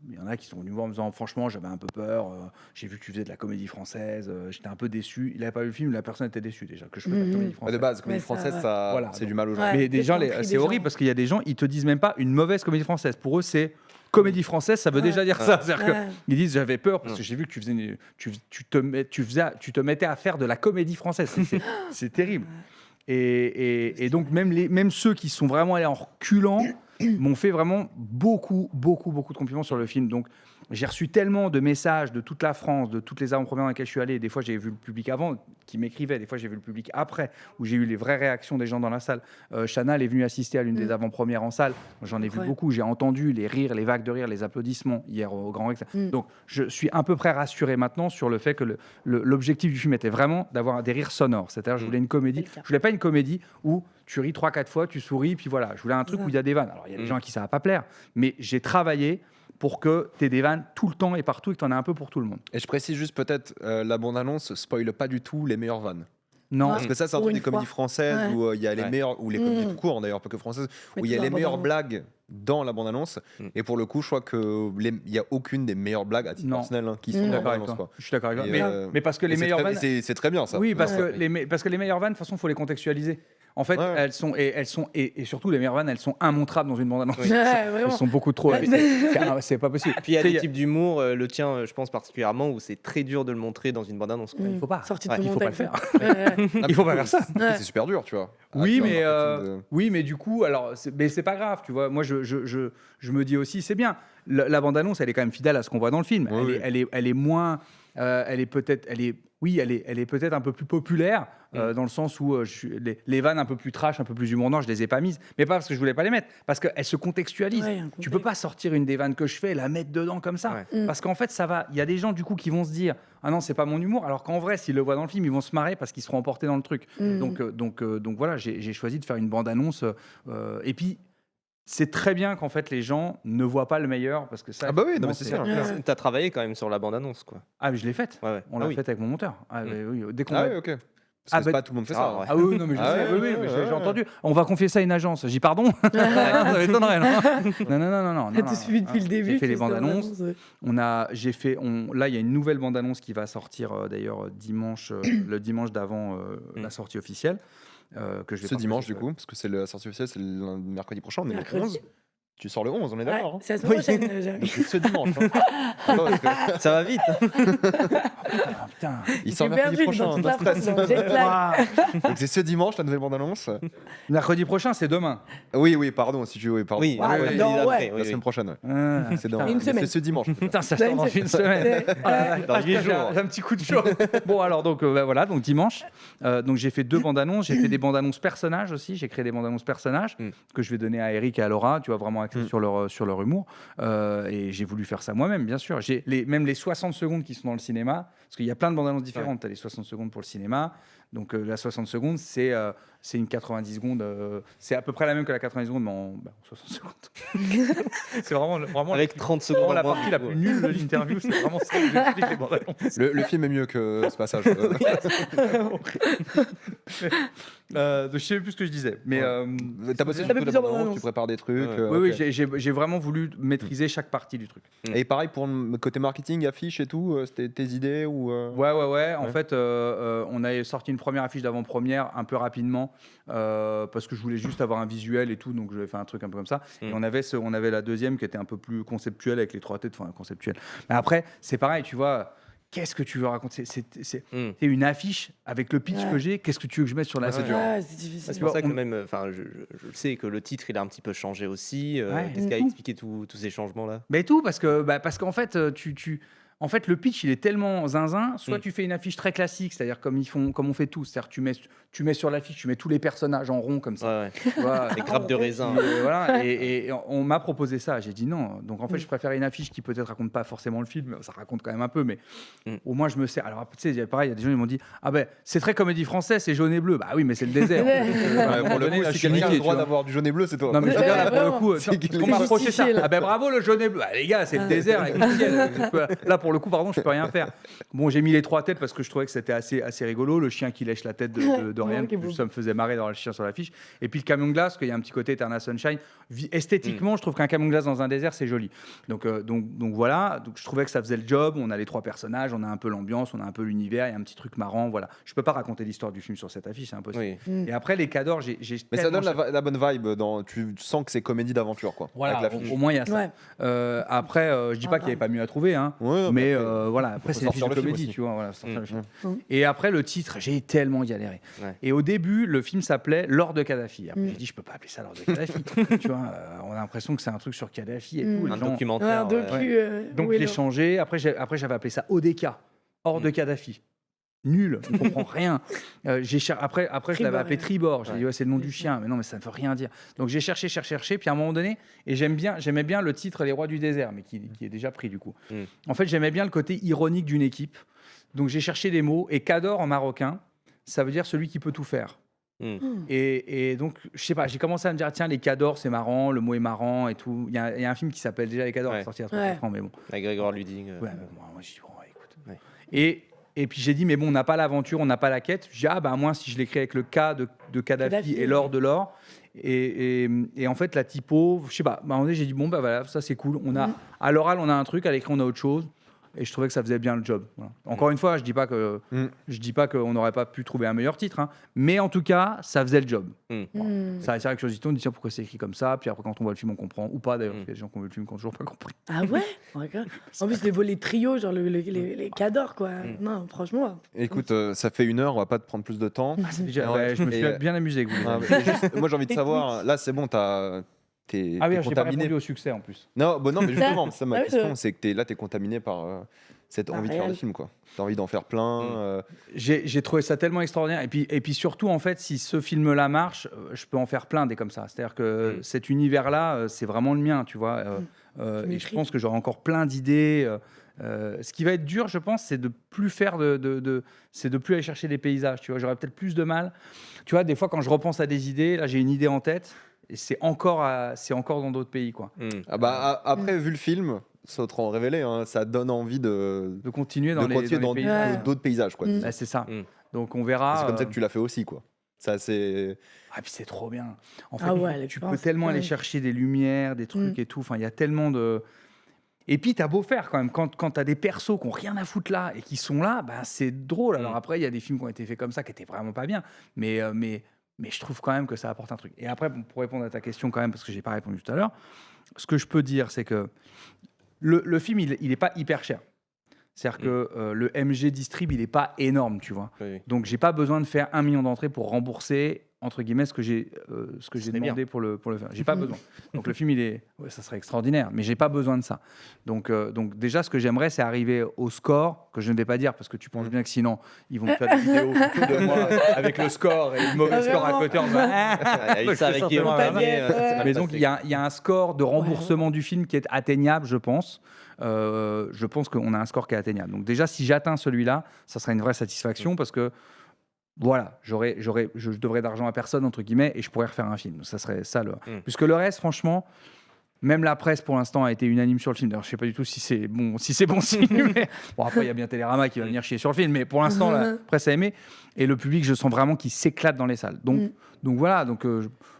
il y en a qui sont venus voir en me disant, franchement, j'avais un peu peur, j'ai vu que tu faisais de la comédie française, j'étais un peu déçu. Il n'avait pas vu le film, la personne était déçue déjà que je faisais de la comédie française. De base, comédie française, ça, c'est du mal aux gens. Mais des gens, c'est horrible parce qu'il y a des gens, ils te disent même pas une mauvaise comédie française. Pour eux, c'est comédie française, ça veut déjà dire ça. C'est-à-dire qu'ils disent, j'avais peur parce que j'ai vu que tu te mettais à faire de la comédie française. C'est terrible. Et donc, même ceux qui sont vraiment allés en reculant m'ont fait vraiment beaucoup de compliments sur le film. Donc, j'ai reçu tellement de messages de toute la France, de toutes les avant-premières dans lesquelles je suis allé. Des fois, j'ai vu le public avant qui m'écrivait. Des fois, j'ai vu le public après, où j'ai eu les vraies réactions des gens dans la salle. Chanel est venue assister à l'une des avant-premières en salle. J'en ai vu beaucoup. J'ai entendu les rires, les vagues de rire, les applaudissements hier au Grand Rex. Donc, je suis à peu près rassuré maintenant sur le fait que l'objectif du film était vraiment d'avoir des rires sonores. C'est-à-dire, je voulais une comédie. Je voulais pas une comédie où tu ris 3-4 fois, tu souris, puis voilà. Je voulais un truc où il y a des vannes. Alors, il y a des gens à qui ça va pas plaire, mais j'ai travaillé pour que tu aies des vannes tout le temps et partout et que tu en aies un peu pour tout le monde. Et je précise juste peut-être, la bande-annonce spoile pas du tout les meilleures vannes. Non. Parce que ça, c'est un truc des comédies françaises où il y a les meilleures, ou les comédies tout court d'ailleurs, pas que françaises, où il y a les meilleures blagues dans la bande-annonce. Et pour le coup, je crois qu'il n'y a aucune des meilleures blagues à titre personnel qui sont dans la bande-annonce. Je suis d'accord avec toi. Mais parce que les meilleures vannes. C'est très bien ça. Oui, parce que les meilleures vannes, de toute façon, il faut les contextualiser. En fait, Ouais. elles sont et surtout les meilleures vannes, elles sont immontrables dans une bande-annonce. Oui. Ouais, Elles vraiment. sont beaucoup trop. C'est pas possible. Puis il y a Tu sais, des types d'humour, le tien, je pense particulièrement, où c'est très dur de le montrer dans une bande-annonce. quoi. Il faut pas. Sorti de Ouais, son il faut pas le contexte. faire. Ouais. Il faut pas faire ça. Ouais. C'est super dur, tu vois. Oui, Ah, mais, tu vois, oui, mais du coup, alors, mais c'est pas grave, tu vois. Moi, je me dis aussi, c'est bien. La bande-annonce, elle est quand même fidèle à ce qu'on voit dans le film. Oui, Elle est moins, elle est peut-être un peu plus populaire dans le sens où les vannes un peu plus trash, un peu plus humour noir, je les ai pas mises, mais pas parce que je voulais pas les mettre, parce qu'elles se contextualisent. Ouais, un Tu contexte. peux pas sortir une des vannes que je fais et la mettre dedans comme ça, Ouais. parce qu'en fait, ça va. Il y a des gens du coup qui vont se dire, ah non, c'est pas mon humour, alors qu'en vrai, s'ils le voient dans le film, ils vont se marrer parce qu'ils seront emportés dans le truc. Donc voilà, j'ai choisi de faire une bande-annonce. Et puis, c'est très bien qu'en fait les gens ne voient pas le meilleur parce que ça. Ah bah oui, non, effectivement, mais c'est ça. Ouais. T'as travaillé quand même sur la bande-annonce, quoi. Ah, mais je l'ai faite. Ouais, ouais. On Ah l'a oui. faite avec mon monteur. Ah, mais oui, dès qu'on Ah a- oui, ok. Parce Ah, que bah- pas tout le monde fait Ah, ça. ouais. Ah oui, non, mais je Ah sais, ouais, oui, oui, ouais, mais ouais, j'ai ouais. entendu. On va confier ça à une agence. J'ai dit pardon. Ça m'étonnerait, non. Non. Elle te suit depuis le début. J'ai fait les tu sais, bandes annonces. ouais. Là, il y a une nouvelle bande annonce qui va sortir d'ailleurs dimanche, le dimanche d'avant la sortie officielle. Que je vais Ce dimanche, partager du coup, parce que c'est la sortie officielle, c'est le mercredi prochain, on est le Mercredi. 11. Tu sors le 11, on est Ouais, d'accord. Hein. c'est la semaine prochaine, Jérémy. Donc, c'est ce dimanche. Hein. Ah, parce que Ça va vite. Ah, putain. il Je sort suis mercredi perdue dans prochain. toute la pas de France, stress. dans le jet lag. Waouh. Donc c'est ce dimanche, la nouvelle bande-annonce. Mercredi prochain, c'est demain. Oui, pardon, si tu veux, pardon. Oui, Wow, ouais, ouais, non, il a ouais. fait, oui, La oui. semaine prochaine. Ouais. Ah, C'est putain. dans Une semaine. C'est ce dimanche. Putain, ça Dans sort dans une une semaine. Dans 8 jours. J'ai un petit coup de chaud. Bon, alors, donc, voilà, donc dimanche. Donc, j'ai fait 2 bandes annonces. J'ai fait des bandes annonces personnages aussi. J'ai créé des bandes annonces personnages que je vais donner à Eric et à Laura. Tu vois, vraiment axés sur leur humour. Et j'ai voulu faire ça moi-même, bien sûr. Même les 60 secondes qui sont dans le cinéma, parce qu'il y a plein de bandes annonces différentes. Tu as les 60 secondes pour le cinéma. Donc, la 60 secondes, c'est une 90 secondes. C'est à peu près la même que la 90 secondes, mais en 60 secondes. C'est vraiment Avec 30 vraiment secondes. la en moins. partie la plus nulle de l'interview. C'est vraiment ça que j'explique les bandes annonces. Le film est mieux que ce passage. Je sais plus ce que je disais, mais T'as bossé T'avais sur toute la plusieurs bande-annonce, bandes-annonces. tu prépares des trucs. Ouais. oui, ok. j'ai vraiment voulu maîtriser chaque partie du truc. Et pareil pour le côté marketing, affiche et tout, c'était tes idées ou Ouais. En Ouais. fait, on a sorti une première affiche d'avant-première un peu rapidement parce que je voulais juste avoir un visuel et tout, donc je vais faire un truc un peu comme ça. Et on avait la deuxième qui était un peu plus conceptuelle avec les 3 têtes, enfin conceptuelle. Mais après, c'est pareil, tu vois. Qu'est-ce que tu veux raconter? C'est une affiche avec le pitch Ouais. que j'ai. Qu'est-ce que tu veux que je mette sur la c'est page? dur. Ouais, c'est difficile. C'est pour ça que on- même, enfin, je sais que le titre il a un petit peu changé aussi. Ouais. Qu'est-ce qui a expliqué tous ces changements-là? Mais tout, parce qu'en fait, en fait, le pitch, il est tellement zinzin. Soit tu fais une affiche très classique, c'est-à-dire comme on fait tous, c'est-à-dire tu mets sur l'affiche, tu mets tous les personnages en rond comme ça. Ouais, Tu vois, Les grappes de raisin. voilà, et on m'a proposé ça. J'ai dit non. Donc en fait, je préfère une affiche qui peut-être raconte pas forcément le film, ça raconte quand même un peu, mais au moins je me sers. Alors tu sais, pareil, il y a des gens qui m'ont dit ah ben c'est très comédie française, c'est jaune et bleu. Bah oui, mais c'est le désert. Ouais. Ouais, pour le coup, si quelqu'un a le droit d'avoir du jaune et bleu, c'est toi. Non mais je veux dire, là, pour le Vraiment. coup, C'est on m'a reproché ça. justifié, là. Ah ben bravo le jaune et bleu. Ah, les gars, c'est le désert avec le ciel. Là pour le coup, pardon, je peux rien faire. Bon, j'ai mis les 3 têtes parce que je trouvais que c'était assez rigolo. Le chien qui lèche la tête de Ouais, Ryan, qui est beau. ça me faisait marrer d'avoir le chien sur l'affiche. Et puis le camion de glace, qu'il y a un petit côté Eternal Sunshine. Esthétiquement, je trouve qu'un camion de glace dans un désert, c'est joli. Donc voilà. Donc je trouvais que ça faisait le job. On a les 3 personnages, on a un peu l'ambiance, on a un peu l'univers, il y a un petit truc marrant. Voilà. Je peux pas raconter l'histoire du film sur cette affiche, c'est impossible. Oui. Et après les cadors, j'ai Mais ça tellement donne la bonne vibe. Tu sens que c'est comédie d'aventure, quoi. voilà, avec l'affiche. au moins il y a ça. Ouais. Après, je dis pas qu'il n'y avait pas mieux à trouver, hein, Ouais, mais après, voilà, après faut c'est une affiche sortir de le film comédie, aussi. tu vois. Voilà, sortir le film. Mm. Et après le titre, j'ai tellement galéré. Ouais. Et au début, le film s'appelait L'or de Kadhafi. Après, j'ai dit, je peux pas appeler ça L'or de Kadhafi. Tu vois, on a l'impression que c'est un truc sur Kadhafi et tout. Un les gens- documentaire. Ouais, un ouais. docu. Donc où est j'ai le- changé. Après, j'avais appelé ça ODK, hors de Kadhafi. Nul, on comprend rien. Après, je l'avais Tribord, appelé ouais. Tribord. J'ai dit, ouais, c'est le nom du chien. Mais non, mais ça ne veut rien dire. Donc j'ai cherché. Puis à un moment donné, et j'aimais bien le titre Les Rois du désert, mais qui est déjà pris du coup. En fait, j'aimais bien le côté ironique d'une équipe. Donc j'ai cherché des mots. Et Kador en marocain, ça veut dire celui qui peut tout faire. Et donc, je sais pas, j'ai commencé à me dire, tiens, les Cadors, c'est marrant, le mot est marrant et tout. Il y a un film qui s'appelle déjà Les Cadors, Ouais. sorti il y a 3-4 Ouais. ans, mais bon. Avec Grégoire Luding. Ouais, mais moi, j'ai dit, bon, ouais, écoute. Ouais. Et puis j'ai dit, mais bon, on n'a pas l'aventure, on n'a pas la quête. J'ai dit, ah, bah, moi, si je l'écris avec le K de Kadhafi Kadhafi, et l'or de l'or. Et en fait, la typo, je sais pas, bah, à un moment donné, j'ai dit, bon, bah voilà, ça c'est cool. À l'oral, on a un truc, à l'écrit, on a autre chose. et je trouvais que ça faisait bien le job. Voilà. Encore une fois, je dis pas qu'on n'aurait pas pu trouver un meilleur titre, hein, mais en tout cas, ça faisait le job. Ça a attiré la curiosité, on dit tiens, pourquoi c'est écrit comme ça, puis après quand on voit le film, on comprend, ou pas d'ailleurs, parce qu'il y a des gens qui ont vu le film qui n'ont toujours pas compris. Ah ouais? En plus, les trios, genre les cadors, quoi. Non, franchement. Écoute, ça fait 1 heure, on va pas te prendre plus de temps. Je me suis bien amusé avec vous. Ah, mais juste, moi j'ai envie de savoir, là c'est bon, t'es Ah oui, j'ai pas contaminé. répondu au succès en plus. Non, non, mais justement, c'est ma Ah oui, c'est question, vrai. c'est que t'es contaminé par cette envie de faire réel. des films, quoi. T'as envie d'en faire plein. J'ai trouvé ça tellement extraordinaire. Et puis surtout, en fait, si ce film-là marche, je peux en faire plein des comme ça. C'est-à-dire que cet univers-là, c'est vraiment le mien, tu vois. Et je pense que j'aurai encore plein d'idées. Ce qui va être dur, je pense, c'est de plus faire c'est de plus aller chercher des paysages. Tu vois, j'aurais peut-être plus de mal. Tu vois, des fois, quand je repense à des idées, là, j'ai une idée en tête. Et c'est encore dans d'autres pays, quoi. Ah bah, après, vu le film, sans trop en révéler, hein, ça donne envie de continuer dans les dans pays. d'autres paysages, quoi. Ouais, c'est ça. Donc on verra. C'est comme ça que tu l'as fait aussi, quoi. Ça, c'est... Ah, puis c'est trop bien. En fait, Ah ouais, tu peux tellement aller chercher des lumières, des trucs et tout. Enfin, il y a tellement de... Et puis, t'as beau faire quand même. Quand t'as des persos qui n'ont rien à foutre là et qui sont là, bah, c'est drôle. Alors après, il y a des films qui ont été faits comme ça qui étaient vraiment pas bien. Mais je trouve quand même que ça apporte un truc. Et après, pour répondre à ta question quand même, parce que j'ai pas répondu tout à l'heure, ce que je peux dire, c'est que le film, il est pas hyper cher. C'est-à-dire que le MG Distrib, il est pas énorme, tu vois. Oui. Donc, j'ai pas besoin de faire 1 million d'entrées pour rembourser entre guillemets ce que j'ai demandé pour le faire. J'ai pas besoin. Donc le film ça serait extraordinaire, mais j'ai pas besoin de ça. Donc déjà ce que j'aimerais c'est arriver au score que je ne vais pas dire parce que tu penses bien que sinon ils vont me faire des vidéos photos de moi avec le score et le mauvais score à côté en disant Ils savent avec qui on va gagner, c'est mal mais donc passé. il y a un score de remboursement du film qui est atteignable, je pense. Je pense qu'on a un score qui est atteignable. Donc déjà si j'atteins celui-là, ça serait une vraie satisfaction parce que voilà, je devrais d'argent à personne, entre guillemets, et je pourrais refaire un film. Ça serait ça. Puisque le reste, franchement, même la presse, pour l'instant, a été unanime sur le film. D'ailleurs, je ne sais pas du tout si c'est bon signe. Mais... Bon, après, il y a bien Télérama qui va venir chier sur le film, mais pour l'instant, la presse a aimé. Et le public, je sens vraiment qu'il s'éclate dans les salles. Donc voilà,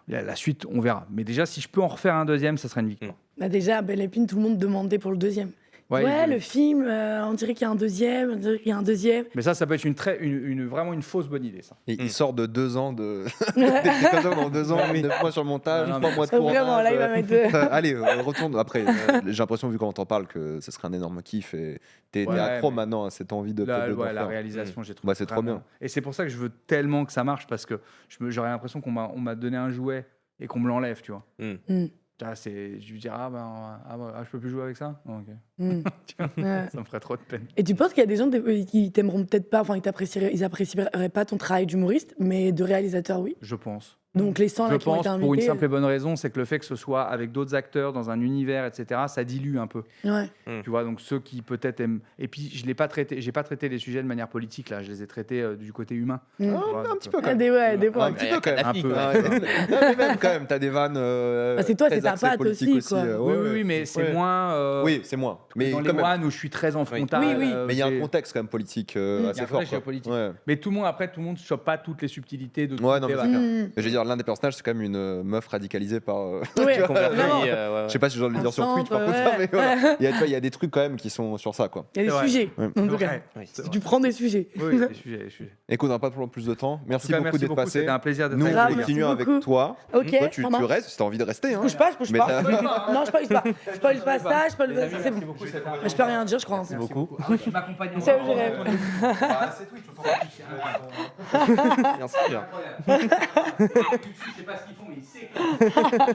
la suite, on verra. Mais déjà, si je peux en refaire un deuxième, ça serait une victoire. Bah déjà, à Belle Épine, tout le monde demandait pour le deuxième. Ouais, le film, on dirait qu'il y a un deuxième, on dirait qu'il y a un deuxième. Mais ça peut être vraiment une fausse bonne idée, ça. Il sort de 2 ans de... Comme ça, dans 2 ans, 9 mois sur le montage, 3 mois de tournage. Vraiment, là, il va mettre... Allez, retourne. Après, j'ai l'impression, vu comment t'en parles, que ce serait un énorme kiff. Et t'es accro maintenant à cette envie de la faire. réalisation, j'ai trouvé. Bah, c'est trop bien. Et c'est pour ça que je veux tellement que ça marche, parce que j'aurais l'impression qu'on m'a donné un jouet et qu'on me l'enlève, tu vois. Je lui dirais, je peux plus jouer avec ça? Oh, okay. Ça me ferait trop de peine. Et tu penses qu'il y a des gens qui t'aimeront peut-être pas, enfin, ils apprécieraient pas ton travail d'humoriste, mais de réalisateur, oui. Je pense. Donc les 100 là qui ont été invités... pour une simple et bonne raison, c'est que le fait que ce soit avec d'autres acteurs dans un univers, etc., ça dilue un peu. Ouais. Tu vois, donc ceux qui peut-être aiment... Et puis, j'ai pas traité les sujets de manière politique, là. Je les ai traités du côté humain. Tu vois, Un petit peu quand Ah, même. des fois. Un petit peu quand même. Un peu. Mais même quand même, t'as des vannes. c'est toi, c'est très ta axées patte politiques aussi, quoi. Oui, mais c'est moins... Oui, c'est moins. Mais dans quand les même. One où je suis très en frontal. Oui. Mais il y a un contexte quand même politique assez Il y a un fort. vrai quoi. géopolitique. Ouais. Mais tout le monde ne chope pas toutes les subtilités de tout Ouais, non, le mais débat. Mais je veux dire, l'un des personnages, c'est quand même une meuf radicalisée par. Ouais, Converti, vraiment. Je sais pas si je dois le dire sur centre, Twitch par contre, ouais. mais voilà. Il y a des trucs quand même qui sont sur ça, quoi. Il y a des C'est vrai. sujets, Ouais. en tout cas. Oui. Tu prends des sujets. Oui, les sujets. Écoute, on n'a pas plus de temps. Merci En tout cas, beaucoup d'être passé. C'était un plaisir d'être Nous, avec Grave, on vous. continue merci avec beaucoup. toi. Ok, Toi, tu ça marche. restes si t'as envie de rester. Hein. Je bouge Mais pas. t'as- Non, je spoil pas. Je spoil pas ça, je spoil pas ça, c'est bon. beaucoup. Mais je peux rien dire, je crois. Merci beaucoup. M'accompagner. C'est où je rêve. C'est Twitch, on s'en fout. Bien sûr. Je sais pas ce qu'ils font, mais ils savent.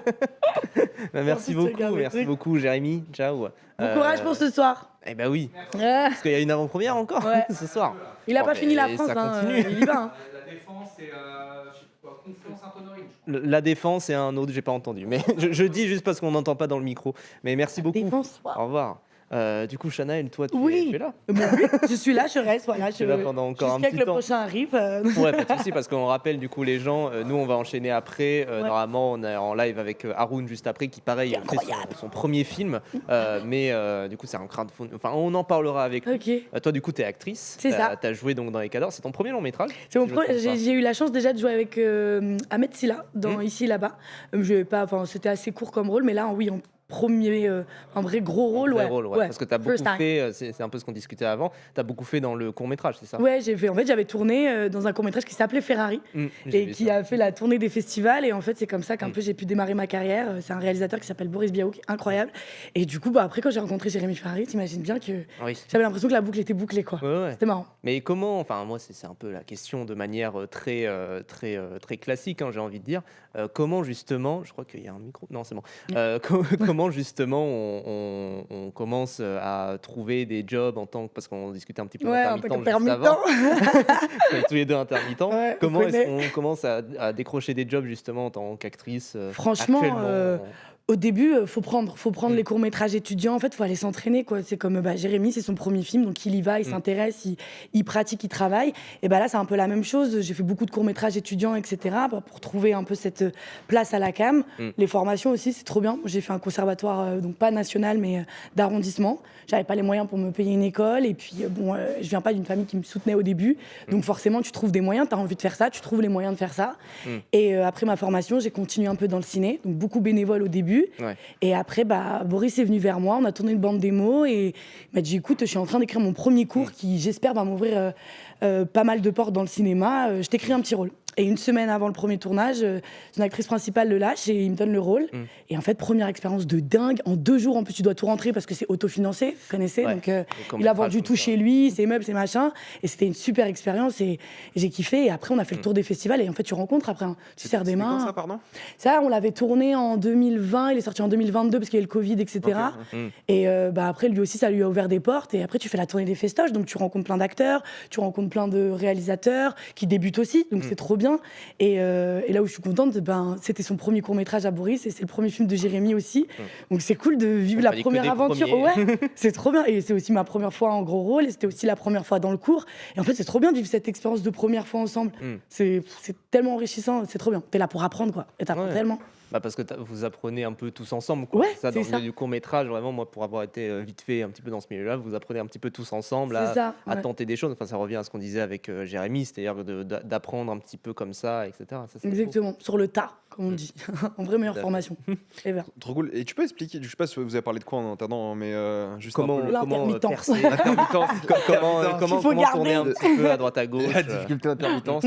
Merci En plus, tu regardes beaucoup, le merci truc. beaucoup, Jérémy. Ciao. Bon courage pour ce soir. Eh ben oui, Ah, parce qu'il y a une avant-première encore Ouais. ce soir. Il a Bon, pas mais fini la ça France, hein, continue. il y va. Hein. La défense, c'est Conflans-Sainte-Honorine, je crois. La défense et un autre, j'ai pas entendu. Mais je dis juste parce qu'on n'entend pas dans le micro. Mais merci beaucoup. Défense, waouh. Au revoir. Du coup, Chanel, toi, tu Oui. es là. Mais oui, je suis là, je reste, voilà. Tu es là pendant encore un jusqu'à petit que le temps. prochain arrive. Ouais, pas de souci, parce qu'on rappelle du coup les gens, nous on va enchaîner après. Normalement, on est en live avec Haroun juste après, qui pareil fait son premier film. Mais du coup, c'est un crowdfunding. Enfin, on en parlera avec lui. Ok. Toi, du coup, tu es actrice. C'est ça. Tu as joué donc dans Les Cadors. C'est ton premier long métrage? C'est mon si je me trompe pas. J'ai eu la chance déjà de jouer avec Ahmed Silla dans Ici là-bas. Je vais pas, enfin, c'était assez court comme rôle, mais là, oui, un vrai gros rôle. Vrai Ouais. rôle, ouais. Ouais. Parce que tu as beaucoup First time. fait, c'est un peu ce qu'on discutait avant, tu as beaucoup fait dans le court-métrage, c'est ça? Ouais, j'avais tourné dans un court-métrage qui s'appelait Ferrari J'ai et vu qui ça. a fait la tournée des festivals. Et en fait, c'est comme ça qu'un peu j'ai pu démarrer ma carrière. C'est un réalisateur qui s'appelle Boris Biaouk, qui est incroyable. Et du coup, après, quand j'ai rencontré Jérémy Ferrari, t'imagines bien que Oui. j'avais l'impression que la boucle était bouclée, quoi. Ouais, ouais. C'était marrant. Mais comment, enfin moi c'est un peu la question de manière très classique, hein, j'ai envie de dire. Comment justement, je crois qu'il y a un micro, non c'est bon. Comment justement on commence à trouver des jobs en tant que, parce qu'on discutait un petit peu Ouais, en tant d'intermittent juste avant, qu'intermittent. on est tous les deux intermittents. Ouais, on Comment est-ce connaît. qu'on commence à décrocher des jobs justement en tant qu'actrice Franchement, actuellement? Au début, faut prendre les courts-métrages étudiants. En fait, faut aller s'entraîner, quoi. C'est comme Jérémy, c'est son premier film, donc il y va, il s'intéresse, il pratique, il travaille. Et là, c'est un peu la même chose. J'ai fait beaucoup de courts-métrages étudiants, etc., pour trouver un peu cette place à la cam. Les formations aussi, c'est trop bien. J'ai fait un conservatoire, donc pas national, mais d'arrondissement. J'avais pas les moyens pour me payer une école. Et puis, je viens pas d'une famille qui me soutenait au début. Donc forcément, tu trouves des moyens, tu as envie de faire ça, tu trouves les moyens de faire ça. Et après ma formation, j'ai continué un peu dans le ciné, donc beaucoup bénévole au début. Ouais. Et après, Boris est venu vers moi, on a tourné une bande démo et il m'a dit écoute, je suis en train d'écrire mon premier cours qui, j'espère, va m'ouvrir pas mal de portes dans le cinéma. Je t'écris un petit rôle. Et une semaine avant le premier tournage, son actrice principale le lâche et il me donne le rôle. Et en fait, première expérience de dingue. En 2 jours, en plus, tu dois tout rentrer parce que c'est autofinancé, vous connaissez. Ouais. Donc, Les il a courts-métrages vendu comme tout ça. chez lui, ses meubles, ses machins. Et c'était une super expérience et j'ai kiffé. Et après, on a fait le tour des festivals et en fait, tu rencontres après. Tu serres des C'était quand mains. ça, pardon? Ça, on l'avait tourné en 2020, il est sorti en 2022 parce qu'il y a eu le Covid, etc. Et après, lui aussi, ça lui a ouvert des portes. Et après, tu fais la tournée des festoches, donc tu rencontres plein d'acteurs, tu rencontres plein de réalisateurs qui débutent aussi, donc c'est trop bien. Et là où je suis contente, c'était son premier court-métrage à Boris et c'est le premier film de Jérémy aussi. Donc c'est cool de vivre On la a dit que première des aventure. premiers. Ouais, c'est trop bien. Et c'est aussi ma première fois en gros rôle et c'était aussi la première fois dans le cours. Et en fait, c'est trop bien de vivre cette expérience de première fois ensemble. C'est tellement enrichissant, c'est trop bien. T'es là pour apprendre, quoi. Et t'apprends Ouais. tellement. Parce que vous apprenez un peu tous ensemble, quoi. Ouais, C'est ça, dans c'est le ça. milieu du court-métrage, vraiment, moi, pour avoir été vite fait un petit peu dans ce milieu-là, vous apprenez un petit peu tous ensemble C'est ça, à ouais. tenter des choses. Enfin, ça revient à ce qu'on disait avec Jérémy, c'est-à-dire d'apprendre un petit peu comme ça, etc. Ça, c'est Exactement, sur le tas, comme on dit. En vrai, meilleure Tout à fait. formation. Ever. Trop cool. Et tu peux expliquer, je sais pas si vous avez parlé de quoi en attendant, mais juste Comment, un peu L'intermittent. percer, l'intermittence, comment faut tourner garder. un petit peu à droite à gauche. la difficulté d'intermittence.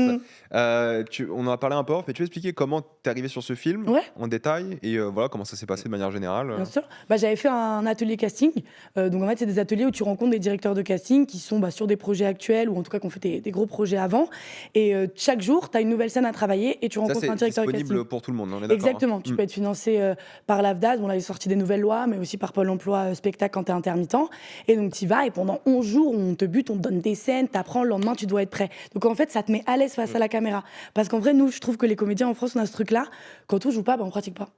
On en a parlé un peu, mais tu peux expliquer comment tu es arrivé sur ce film Ouais. en détail et voilà comment ça s'est passé de manière générale. Bien sûr. J'avais fait un atelier casting. Donc en fait, c'est des ateliers où tu rencontres des directeurs de casting qui sont sur des projets actuels ou en tout cas qui ont fait des gros projets avant. Et chaque jour, tu as une nouvelle scène à travailler et tu Ça rencontres c'est un directeur de casting. disponible pour tout le monde, on est d'accord. Exactement. Tu peux être financé par l'AFDAS. On avait sorti des nouvelles lois, mais aussi par Pôle emploi spectacle quand tu es intermittent. Et donc tu y vas et pendant 11 jours, on te bute, on te donne des scènes, tu apprends, le lendemain, tu dois être prêt. Donc en fait, ça te met à l'aise face à la caméra. Parce qu'en vrai, nous, je trouve que les comédiens en France, on a ce truc-là. Quand on joue pas, on pratique pas.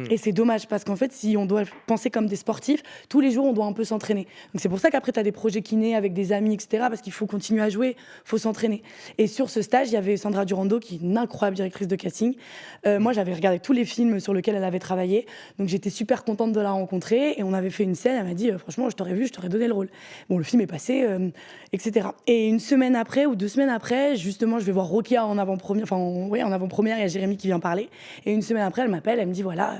Et c'est dommage parce qu'en fait, si on doit penser comme des sportifs, tous les jours, on doit un peu s'entraîner. Donc c'est pour ça qu'après, tu as des projets kinés avec des amis, etc. Parce qu'il faut continuer à jouer, il faut s'entraîner. Et sur ce stage, il y avait Sandra Durando, qui est une incroyable directrice de casting. Moi, j'avais regardé tous les films sur lesquels elle avait travaillé. Donc j'étais super contente de la rencontrer. Et on avait fait une scène, elle m'a dit, franchement, je t'aurais vu, je t'aurais donné le rôle. Bon, le film est passé, etc. Et une semaine après ou 2 semaines après, justement, je vais voir Rokia en avant-première. En avant-première, il y a Jérémy qui vient parler. Et une semaine après, elle m'appelle, elle me dit, voilà,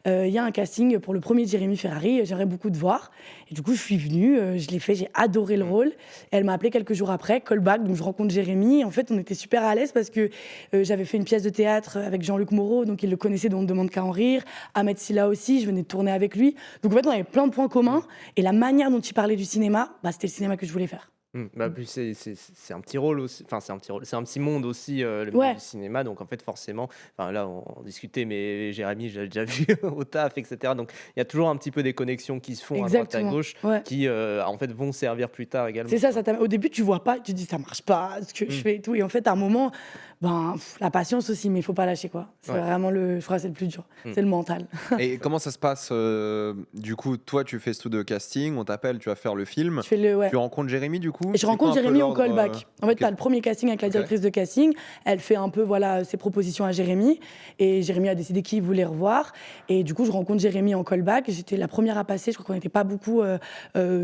il y a un casting pour le premier Jérémy Ferrari, j'aimerais beaucoup te voir. Et du coup, je suis venue, je l'ai fait, j'ai adoré le rôle. Et elle m'a appelé quelques jours après, callback, donc je rencontre Jérémy. Et en fait, on était super à l'aise parce que j'avais fait une pièce de théâtre avec Jean-Luc Moreau, donc il le connaissait, donc On ne demande qu'à en rire. Ahmed Silla aussi, je venais de tourner avec lui. Donc en fait, on avait plein de points communs. Et la manière dont il parlait du cinéma, c'était le cinéma que je voulais faire. Puis c'est un petit rôle aussi, enfin c'est un petit monde aussi, le milieu Ouais. du cinéma, donc en fait forcément, là on discutait, mais Jérémy je l'ai déjà vu au taf, etc. Donc il y a toujours un petit peu des connexions qui se font à droite à Exactement. gauche, Ouais. qui en fait vont servir plus tard également. C'est ça, au début, tu vois pas, tu te dis ça marche pas, ce que je fais et tout. Et en fait, à un moment, la patience aussi, mais il faut pas lâcher, quoi. C'est vraiment je crois que c'est le plus dur. C'est le mental. Et comment ça se passe du coup, toi tu fais ce truc de casting, on t'appelle, tu vas faire le film. Tu fais Tu rencontres Jérémy du coup coup. Et je rencontre Jérémy au callback. En fait, ok. tu as le premier casting avec la Ok. directrice de casting. Elle fait un peu ses propositions à Jérémy. Et Jérémy a décidé qui il voulait revoir. Et du coup, je rencontre Jérémy en callback. J'étais la première à passer. Je crois qu'on n'était pas beaucoup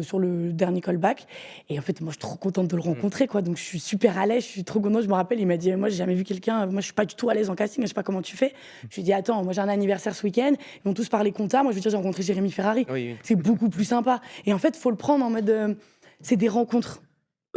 sur le dernier callback. Et en fait, moi, je suis trop contente de le rencontrer, quoi. Donc, je suis super à l'aise. Je suis trop contente. Je me rappelle, il m'a dit, moi, j'ai jamais vu quelqu'un. Moi, je suis pas du tout à l'aise en casting. Je sais pas comment tu fais. Je lui ai dit, attends, moi, j'ai un anniversaire ce week-end. Ils vont tous parler compta. Moi, je veux dire, j'ai rencontré Jérémy Ferrari. Oui, oui. C'est beaucoup plus sympa. Et en fait, il faut le prendre en mode. C'est des rencontres.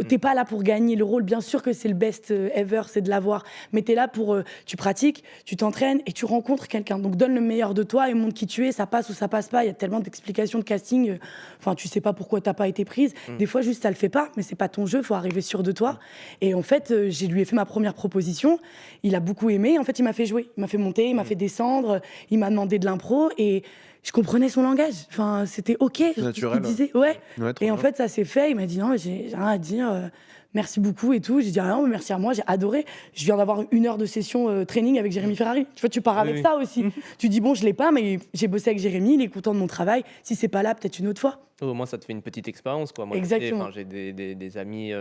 T'es pas là pour gagner le rôle. Bien sûr que c'est le best ever, c'est de l'avoir. Mais t'es là pour. Tu pratiques, tu t'entraînes et tu rencontres quelqu'un. Donc donne le meilleur de toi et montre qui tu es. Ça passe ou ça passe pas. Il y a tellement d'explications de casting. Enfin, tu sais pas pourquoi t'as pas été prise. Des fois, juste, ça le fait pas. Mais c'est pas ton jeu. Faut arriver sûr de toi. Et en fait, je lui ai fait ma première proposition. Il a beaucoup aimé. En fait, il m'a fait jouer. Il m'a fait monter, il m'a fait descendre. Il m'a demandé de l'impro. Et je comprenais son langage. Enfin, c'était OK. Naturel. Il disait, ouais. Ouais, trop Et en bien. fait, ça s'est fait. Il m'a dit non, mais j'ai rien à dire. Merci beaucoup et tout. J'ai dit ah non, mais merci à moi, j'ai adoré. Je viens d'avoir 1 heure de session training avec Jérémy Ferrari. Tu vois, tu pars avec oui. ça aussi. Tu dis bon, je l'ai pas, mais j'ai bossé avec Jérémy, il est content de mon travail. Si c'est pas là, peut-être une autre fois. Au moins, ça te fait une petite expérience, quoi. Moi, je Exactement. sais, j'ai des amis,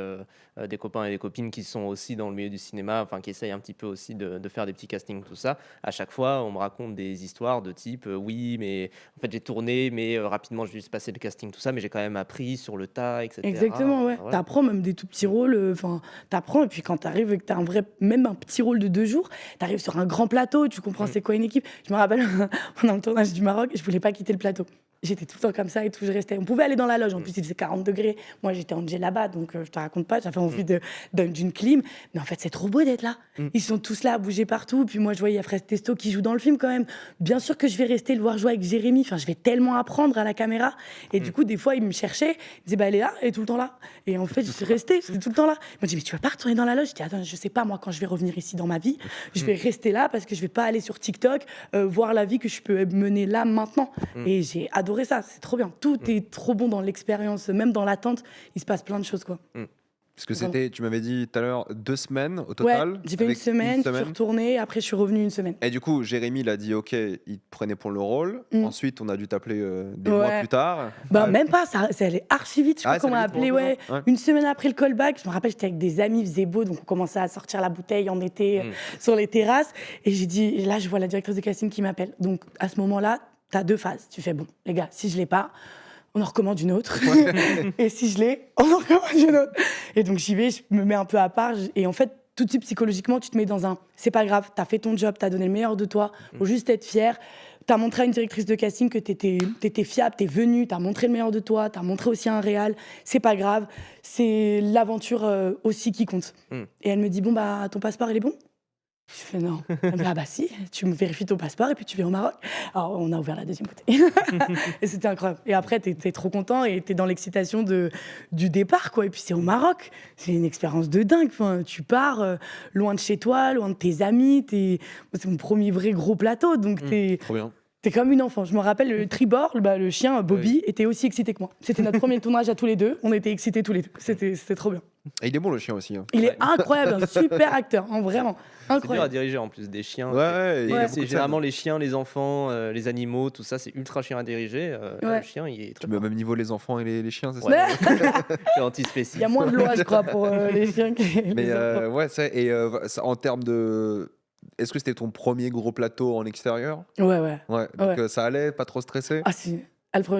des copains et des copines qui sont aussi dans le milieu du cinéma, enfin, qui essayent un petit peu aussi de faire des petits castings, tout ça. À chaque fois, on me raconte des histoires de type, oui, mais en fait, j'ai tourné, mais rapidement, j'ai juste passé le casting, tout ça, mais j'ai quand même appris sur le tas, etc. Exactement, ouais. Enfin, voilà. T'apprends même des tout petits rôles. Enfin, t'apprends et puis quand t'arrives et que t'as même un petit rôle de 2 jours, t'arrives sur un grand plateau, tu comprends c'est quoi une équipe. Je me rappelle pendant le tournage du Maroc, je voulais pas quitter le plateau. J'étais tout le temps comme ça et tout, je restais. On pouvait aller dans la loge, en plus il faisait 40 degrés. Moi j'étais en là-bas, donc je te raconte pas, j'avais envie d'une clim. Mais en fait c'est trop beau d'être là. Ils sont tous là à bouger partout. Puis moi je voyais Fred Testo qui joue dans le film quand même. Bien sûr que je vais rester le voir jouer avec Jérémy. Enfin, je vais tellement apprendre à la caméra. Et du coup, des fois, il me cherchait. Il disait, bah, elle est là, elle est tout le temps là. Et en fait, je suis restée, j'étais tout le temps là. Il m'a dit, mais tu vas pas retourner dans la loge? Je dis, attends, je sais pas, moi, quand je vais revenir ici dans ma vie, je vais rester là parce que je vais pas aller sur TikTok voir la vie que je peux mener là maintenant. Et j'ai adoré ça, c'est trop bien. Tout est trop bon dans l'expérience, même dans l'attente, il se passe plein de choses, quoi. Parce que c'était, tu m'avais dit tout à l'heure, 2 semaines au Ouais, total. j'ai fait une avec semaine, je suis retournée, après je suis revenue une semaine. Et du coup, Jérémy, il a dit OK, il te prenait pour le rôle. Ensuite, on a dû t'appeler des mois plus tard. Bah, Ah, même pas, ça allait archi vite. Je crois Ah, qu'on ça m'a allait vite, appelé, pour ouais, ouais. une semaine après le callback. Je me rappelle, j'étais avec des amis, il faisait beau, donc on commençait à sortir la bouteille en été sur les terrasses. Et j'ai dit, et là, je vois la directrice de casting qui m'appelle. Donc, à ce moment-là, t'as 2 phases. Tu fais, bon, les gars, si je l'ai pas, on en recommande une autre. Et si je l'ai, on en recommande une autre. Et donc, j'y vais, je me mets un peu à part. Et en fait, tout de suite, psychologiquement, tu te mets dans un c'est pas grave, t'as fait ton job, t'as donné le meilleur de toi, faut juste être fier. T'as montré à une directrice de casting que t'étais fiable, t'es venu, t'as montré le meilleur de toi, t'as montré aussi un réal, c'est pas grave, c'est l'aventure aussi qui compte. Et elle me dit, bon, bah, ton passeport, il est bon? Je fais non. Elle me dit, ah bah si, tu me vérifies ton passeport et puis tu viens au Maroc. Alors on a ouvert la deuxième bouteille. Et c'était incroyable. Et après, t'es trop content et t'es dans l'excitation du départ, quoi. Et puis c'est au Maroc. C'est une expérience de dingue. Enfin, tu pars loin de chez toi, loin de tes amis. C'est mon premier vrai gros plateau. Donc Trop bien. t'es comme une enfant. Je me rappelle, le tribord, le chien Bobby, était aussi excité que moi. C'était notre premier tournage à tous les deux. On était excités tous les deux. C'était trop bien. Et il est bon, le chien aussi. Hein. Il est incroyable, un super acteur, hein, vraiment. C'est dur à Incroyable. diriger en plus des chiens. Ouais, il y a Et beaucoup c'est de généralement scènes. les chiens, les enfants, les animaux, tout ça, c'est ultra chiant à diriger. Ouais. Le chien, il est très Tu mets au même niveau les enfants et les chiens, c'est ça? Ouais. Mais c'est antispécifique. il y a moins de loi, je crois, pour les chiens que Mais les enfants. ouais, en termes de. Est-ce que c'était ton premier gros plateau en extérieur? Ouais, ouais. Ouais, donc Ouais. ça allait, pas trop stressé? Ah si.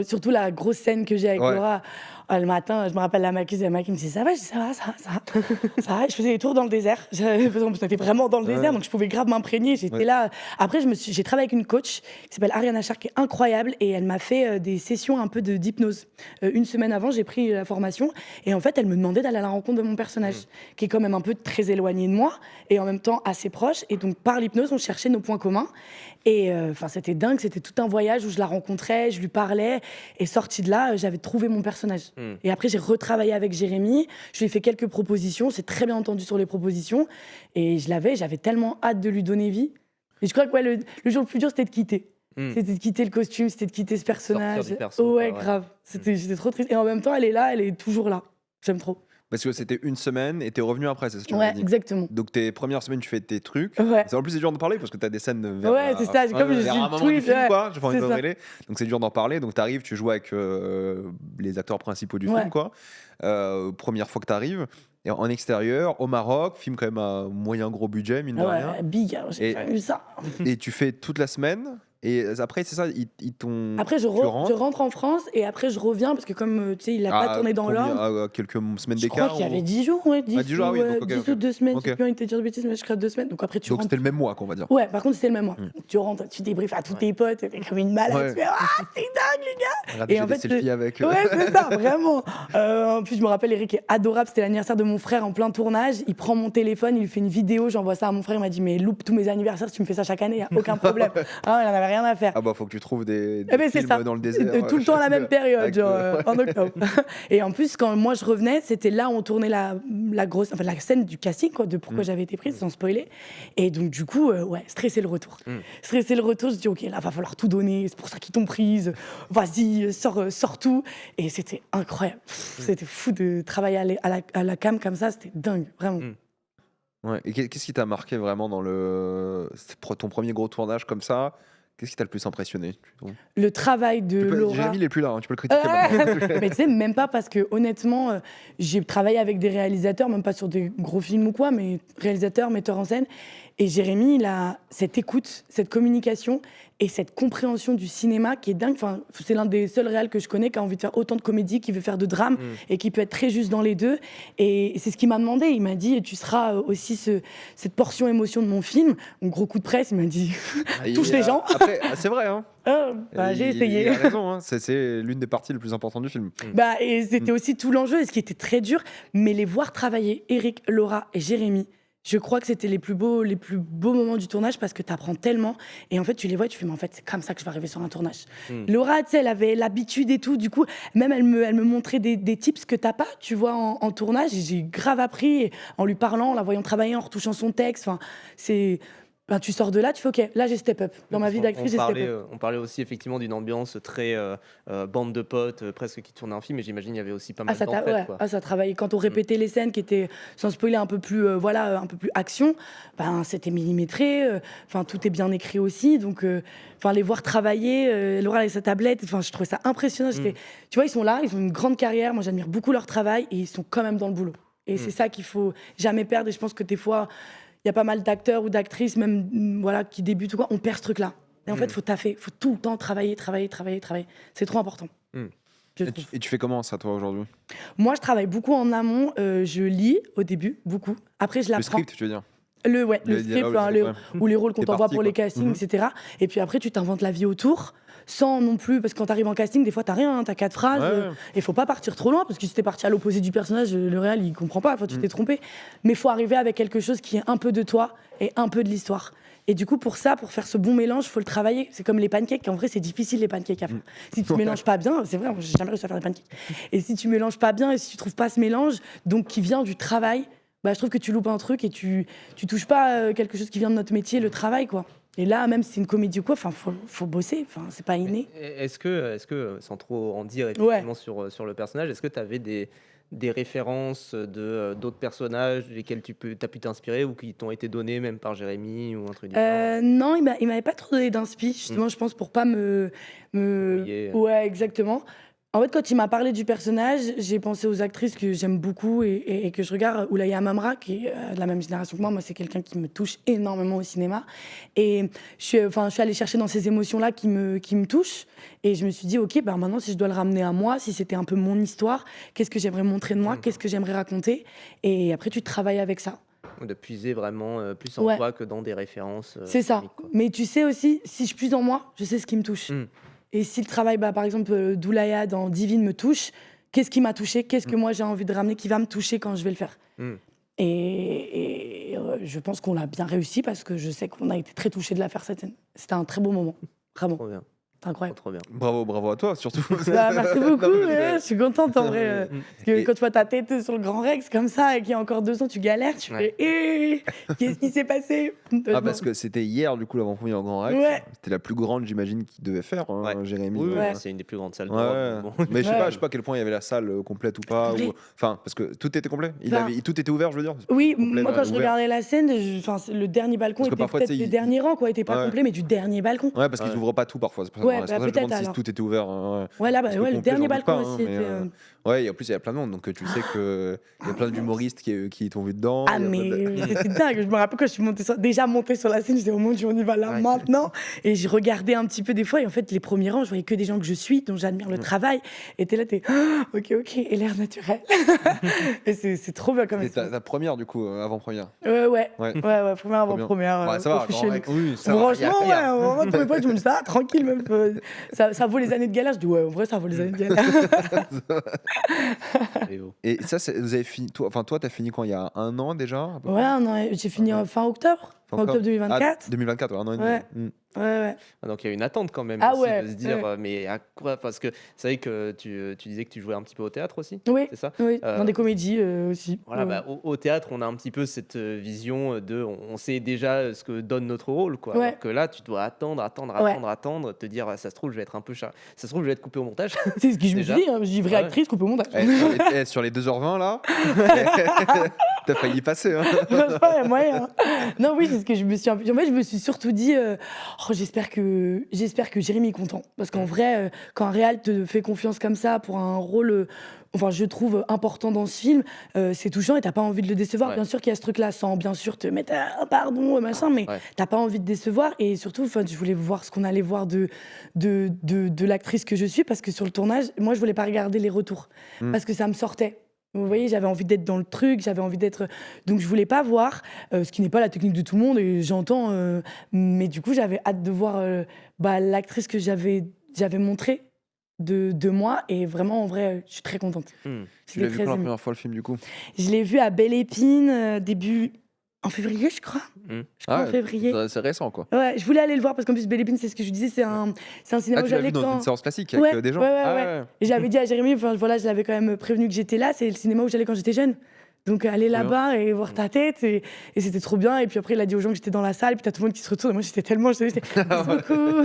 Surtout la grosse scène que j'ai avec Ouais. Laura. Le matin, je me rappelle la maquilleuse, qui me disait ça va, je dis ça va. Ça va. Je faisais des tours dans le désert. On était vraiment dans le Ouais. désert, donc je pouvais grave m'imprégner. J'étais Ouais. là. Après, j'ai travaillé avec une coach qui s'appelle Ariane Achard, qui est incroyable, et elle m'a fait des sessions un peu d'hypnose. Une semaine avant, j'ai pris la formation, et en fait, elle me demandait d'aller à la rencontre de mon personnage, qui est quand même un peu très éloigné de moi, et en même temps assez proche. Et donc, par l'hypnose, on cherchait nos points communs. Et c'était dingue, c'était tout un voyage où je la rencontrais, je lui parlais, et sortie de là, j'avais trouvé mon personnage. Et après, j'ai retravaillé avec Jérémy, je lui ai fait quelques propositions, c'est très bien entendu sur les propositions, et j'avais tellement hâte de lui donner vie. Et je crois que le jour le plus dur, c'était de quitter. C'était de quitter le costume, c'était de quitter ce personnage. Sortir du perso, Ouais, quoi, ouais. grave. J'étais trop triste. Et en même temps, elle est là, elle est toujours là. J'aime trop. Parce que c'était une semaine et t'es revenu après, c'est ce que tu Ouais, m'as dit. exactement. Donc tes premières semaines, tu fais tes trucs. Ouais. En plus, c'est dur d'en parler parce que t'as des scènes vers, Ouais, c'est ça, comme je vers dis un le moment du tweet, film, ouais, quoi. J'ai pas envie de c'est te ça. révéler. Donc c'est dur d'en parler. Donc t'arrives, tu joues avec les acteurs principaux du Ouais. film, quoi. Première fois que t'arrives. Et en extérieur, au Maroc, film quand même à moyen gros budget, mine de rien. Ouais, big, j'ai Et- pas vu ça. Et tu fais toute la semaine. Et après, c'est ça, ils t'ont. Après, je rentre en France et après, je reviens parce que, comme tu sais, il a pas tourné dans l'ordre. À quelques semaines Je crois d'écart. qu'il y avait ou- 10 jours, ouais, 10, 10 jours, ah oui, ouais, donc, ok, 10 ok. ou 2 semaines. Ok. J'ai plus envie de te dire de bêtises, mais je crois 2 semaines. Donc après, tu Donc rentres. c'était le même mois, qu'on va dire. Ouais, par contre, c'était le même mois. Mm. Tu rentres, tu débriefes à tous tes potes, t'es comme une malade. Ouais. Tu fais, ah, c'est dingue, les gars! Regardez, Et j'ai en des fait, selfies avec. Ouais, c'est ça, vraiment. En plus, je me rappelle, Eric est adorable. C'était l'anniversaire de mon frère en plein tournage. Il prend mon téléphone, il lui fait une vidéo. J'envoie ça à mon frère. Il m'a dit, mais loupe tous mes anniversaires, tu me fais ça chaque année, y a aucun problème. Ah, il en avait rien à faire. Ah bah faut que tu trouves des Eh ben, c'est films ça. dans le désert. Tout le temps à la même période, Avec genre le- en octobre. Et en plus, quand moi je revenais, c'était là où on tournait la scène du casting, quoi, de pourquoi j'avais été prise, sans spoiler. Et donc, du coup, ouais, stresser le retour. Stresser le retour, je dis, ok, là, va falloir tout donner, c'est pour ça qu'ils t'ont prise, vas-y, sors tout. Et c'était incroyable. C'était fou de travailler à la cam comme ça, c'était dingue, vraiment. Ouais. Et qu'est-ce qui t'a marqué vraiment dans ton premier gros tournage comme ça? Qu'est-ce qui t'a le plus impressionné? Le travail de Laura. Jérémy, il est plus là, hein, tu peux le critiquer maintenant. Mais tu sais, même pas parce que honnêtement, j'ai travaillé avec des réalisateurs, même pas sur des gros films ou quoi, mais réalisateurs, metteurs en scène. Et Jérémy, il a cette écoute, cette communication et cette compréhension du cinéma qui est dingue. Enfin, c'est l'un des seuls réals que je connais qui a envie de faire autant de comédie, qui veut faire de drame et qui peut être très juste dans les deux. Et c'est ce qu'il m'a demandé. Il m'a dit, tu seras aussi cette portion émotion de mon film. Un gros coup de presse, il m'a dit, touche les gens. Après, c'est vrai, hein. J'ai essayé. Il a raison, hein. C'est l'une des parties les plus importantes du film. Et c'était aussi tout l'enjeu, et ce qui était très dur, mais les voir travailler, Eric, Laura et Jérémy, je crois que c'était les plus beaux moments du tournage parce que tu apprends tellement. Et en fait, tu les vois et tu fais, mais en fait, c'est comme ça que je vais arriver sur un tournage. Laura, tu sais, elle avait l'habitude et tout. Du coup, même elle me montrait des tips que t'as pas, tu vois, en tournage. Et j'ai grave appris et en lui parlant, en la voyant travailler, en retouchant son texte. Enfin, c'est... Ben, tu sors de là, tu fais OK, là j'ai step up. Dans ma vie d'actrice, j'ai step up. On parlait aussi effectivement d'une ambiance très bande de potes, presque qui tournait un film, et j'imagine il y avait aussi pas mal d'entraide, quoi. Ça travaillait. Quand on répétait les scènes qui étaient, sans spoiler, un peu plus action, ben, c'était millimétré. Enfin, tout est bien écrit aussi. Donc, les voir travailler, Laura avec sa tablette, je trouvais ça impressionnant. Tu vois, ils sont là, ils ont une grande carrière. Moi, j'admire beaucoup leur travail et ils sont quand même dans le boulot. Et c'est ça qu'il faut jamais perdre. Et je pense que des fois, il y a pas mal d'acteurs ou d'actrices, même qui débutent ou quoi, on perd ce truc-là. Et en fait, il faut taffer, il faut tout le temps travailler. C'est trop important. Et tu fais comment ça, toi, aujourd'hui? Moi, je travaille beaucoup en amont. Je lis au début, beaucoup. Après, je Le l'apprends. script, tu veux dire? Le script, ou les rôles qu'on T'es t'envoie parti, pour les quoi. castings, etc. Et puis après, tu t'inventes la vie autour, sans non plus, parce que quand t'arrives en casting, des fois, t'as rien, t'as 4 phrases. Ouais. Et faut pas partir trop loin, parce que si t'es parti à l'opposé du personnage, le réal, il comprend pas, tu t'es trompé. Mais faut arriver avec quelque chose qui est un peu de toi et un peu de l'histoire. Et du coup, pour faire ce bon mélange, faut le travailler. C'est comme les pancakes. En vrai, c'est difficile, les pancakes à faire. Si tu mélanges pas bien, c'est vrai, moi, j'ai jamais réussi à faire des pancakes. Et si tu mélanges pas bien et si tu trouves pas ce mélange, donc qui vient du travail, je trouve que tu loupes un truc et tu touches pas quelque chose qui vient de notre métier, le travail, quoi. Et là, même si c'est une comédie ou quoi, faut bosser. C'est pas inné. Est-ce que, sans trop en dire effectivement sur le personnage, est-ce que tu avais des références d'autres personnages desquels tu as pu t'inspirer ou qui t'ont été donnés même par Jérémy ou un truc du genre? Non, il m'avait pas trop donné d'inspi, justement, je pense, pour pas me... Ouais, exactement. En fait, quand il m'a parlé du personnage, j'ai pensé aux actrices que j'aime beaucoup et que je regarde. Oulaya Mamra, qui est de la même génération que moi. Moi, c'est quelqu'un qui me touche énormément au cinéma. Et je suis allée chercher dans ces émotions-là qui me touchent. Et je me suis dit, OK, maintenant, si je dois le ramener à moi, si c'était un peu mon histoire, qu'est-ce que j'aimerais montrer de moi, qu'est-ce que j'aimerais raconter? Et après, tu travailles avec ça. De puiser vraiment plus en toi que dans des références. C'est ça. Quoi. Mais tu sais aussi, si je puise en moi, je sais ce qui me touche. Et si le travail, par exemple, d'Oulaya dans Divine me touche, qu'est-ce qui m'a touché? Qu'est-ce que moi j'ai envie de ramener qui va me toucher quand je vais le faire? Et je pense qu'on l'a bien réussi parce que je sais qu'on a été très touchés de la faire cette scène. C'était un très beau moment, vraiment. Trop bien. C'est incroyable. Trop bien. Bravo à toi, surtout. Bah, merci beaucoup, Non, mais- ouais, je suis contente en vrai. Parce que Et- quand tu vois ta tête sur le Grand Rex comme ça et qu'il y a encore 2 ans, tu galères, tu Ouais. fais qu'est-ce qui s'est passé? Ah, parce que c'était hier, du coup, l'avant-première au Grand Rex. Ouais. C'était la plus grande, j'imagine, qu'il devait faire, hein, Ouais. Jérémy. Oui, Ouais. c'est une des plus grandes salles Ouais, d'Europe. ouais. Bon. Mais je sais Ouais. pas à quel point il y avait la salle complète ou pas. Complet. Enfin, parce que tout était complet. Enfin, Tout était ouvert, je veux dire. Oui, Complet, moi quand je ouvert. regardais la scène, le dernier balcon Parce que était parfois, peut-être tu sais, le il- dernier rang, quoi, était pas Ouais. complet, mais du dernier balcon. Ouais, parce qu'ils Ouais. ouvrent pas tout parfois. C'est pour Ouais, ça que bah, je me demande peut-être, si alors. tout était ouvert. Ouais. Ouais, là, bah, Parce que ouais, le complet, dernier j'en doute balcon pas, hein, aussi mais, était. Ouais, et en plus, il y a plein de monde, donc tu sais qu'il y a plein d'humoristes qui t'ont vu dedans. Ah, il y a plein de- mais c'était dingue. Je me rappelle quand je suis déjà montée sur la scène, je disais, oh mon Dieu, on y va là Ouais. maintenant. Et je regardais un petit peu des fois, et en fait, les premiers rangs, je voyais que des gens que je suis, dont j'admire le travail. Et t'es là, t'es, ah, ok, et l'air naturel. Et c'est trop bien comme C'était ça. ta première, du coup, avant-première. Ouais, Ouais. première avant bien. première. Ouais, ça va, Grand officielle. Rex. Oui, ça Franchement, ouais, vraiment, tous mes potes, je me dis ça, tranquille, même. Ça vaut les années de galère. Je dis, ouais, en vrai, ça vaut les années de galère. Et ça, vous avez fini. Toi, t'as fini quand? Il y a un an déjà à peu près Ouais, non, j'ai fini en fin octobre. Fin octobre 2024. Ah, 2024, ouais, un an et demi. Ouais. Mm. Ouais. Donc il y a une attente quand même Ah aussi ouais, de se dire ouais. mais à quoi, parce que c'est vrai que tu disais que tu jouais un petit peu au théâtre aussi, Oui, c'est ça? oui, dans des comédies aussi. Voilà, Ouais. bah, au théâtre, on a un petit peu cette vision de, on sait déjà ce que donne notre rôle, quoi. Ouais. Alors que là, tu dois attendre, te dire, ça se trouve, je vais être un peu ça se trouve, je vais être coupé au montage. C'est ce que je me suis Déjà. dit, hein, je dis vraie Ouais. actrice, coupe au montage. Sur les 2h20 là, t'as failli passer. Hein. Franchement, il y a moyen. Non, oui, c'est ce que je me suis. En fait, je me suis surtout dit, oh, j'espère que Jérémy est content. Parce qu'en vrai, quand un réal te fait confiance comme ça pour un rôle, enfin, je trouve important dans ce film, c'est touchant et t'as pas envie de le décevoir. Ouais. Bien sûr qu'il y a ce truc-là, sans bien sûr te mettre, ah, pardon, machin, mais Ouais. t'as pas envie de décevoir. Et surtout, enfin, je voulais voir ce qu'on allait voir de l'actrice que je suis, parce que sur le tournage, moi, je voulais pas regarder les retours, parce que ça me sortait. Vous voyez, j'avais envie d'être dans le truc, j'avais envie d'être. Donc, je voulais pas voir, ce qui n'est pas la technique de tout le monde, et j'entends. Mais du coup, j'avais hâte de voir l'actrice que j'avais montrée de moi, et vraiment, en vrai, je suis très contente. Tu l'as vu J'étais pour la très émue. première fois le film du coup? Je l'ai vu à Belle Épine, début. En février, je crois. Je crois en février. C'est récent quoi. Ouais, je voulais aller le voir parce qu'en plus, Belle Épine, c'est ce que je disais, c'est un cinéma Ah, où tu l'as j'allais vu dans quand. une séance classique avec des gens? Ouais. Et j'avais dit à Jérémy, enfin voilà, je l'avais quand même prévenu que j'étais là, c'est le cinéma où j'allais quand j'étais jeune. Donc aller là-bas et voir ta tête, et c'était trop bien. Et puis après, il a dit aux gens que j'étais dans la salle, et puis t'as tout le monde qui se retourne. Et moi, j'étais tellement, j'étais merci beaucoup.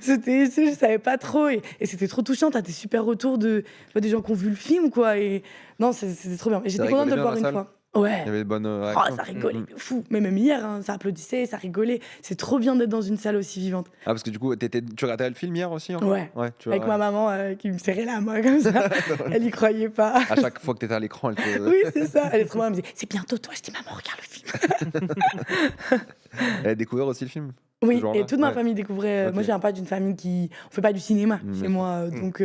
Je savais pas trop. Et c'était trop touchant. T'as des super retours des gens qui ont vu le film, quoi. Et non, c'était trop bien. Et j'étais Ça contente de rigolait le bien voir dans la une fois. Ouais. Il y avait de bonnes Oh, réactions. ça rigolait de fou. Mais même hier, hein, ça applaudissait, ça rigolait. C'est trop bien d'être dans une salle aussi vivante. Ah, parce que du coup, tu regardais le film hier aussi hein? Ouais. Tu Avec vois, ma maman qui me serrait la main comme ça. Elle y croyait pas. À chaque fois que t'étais à l'écran, elle te. Oui, c'est ça. Elle est trop bien. Elle me disait, c'est bientôt toi. Je dis, maman, regarde le film. Elle a découvert aussi le film? Oui, Ce jour-là et toute ma Ouais. famille découvrait. Ok. Moi, je viens pas d'une famille qui. On fait pas du cinéma Bien chez sûr. moi. Donc,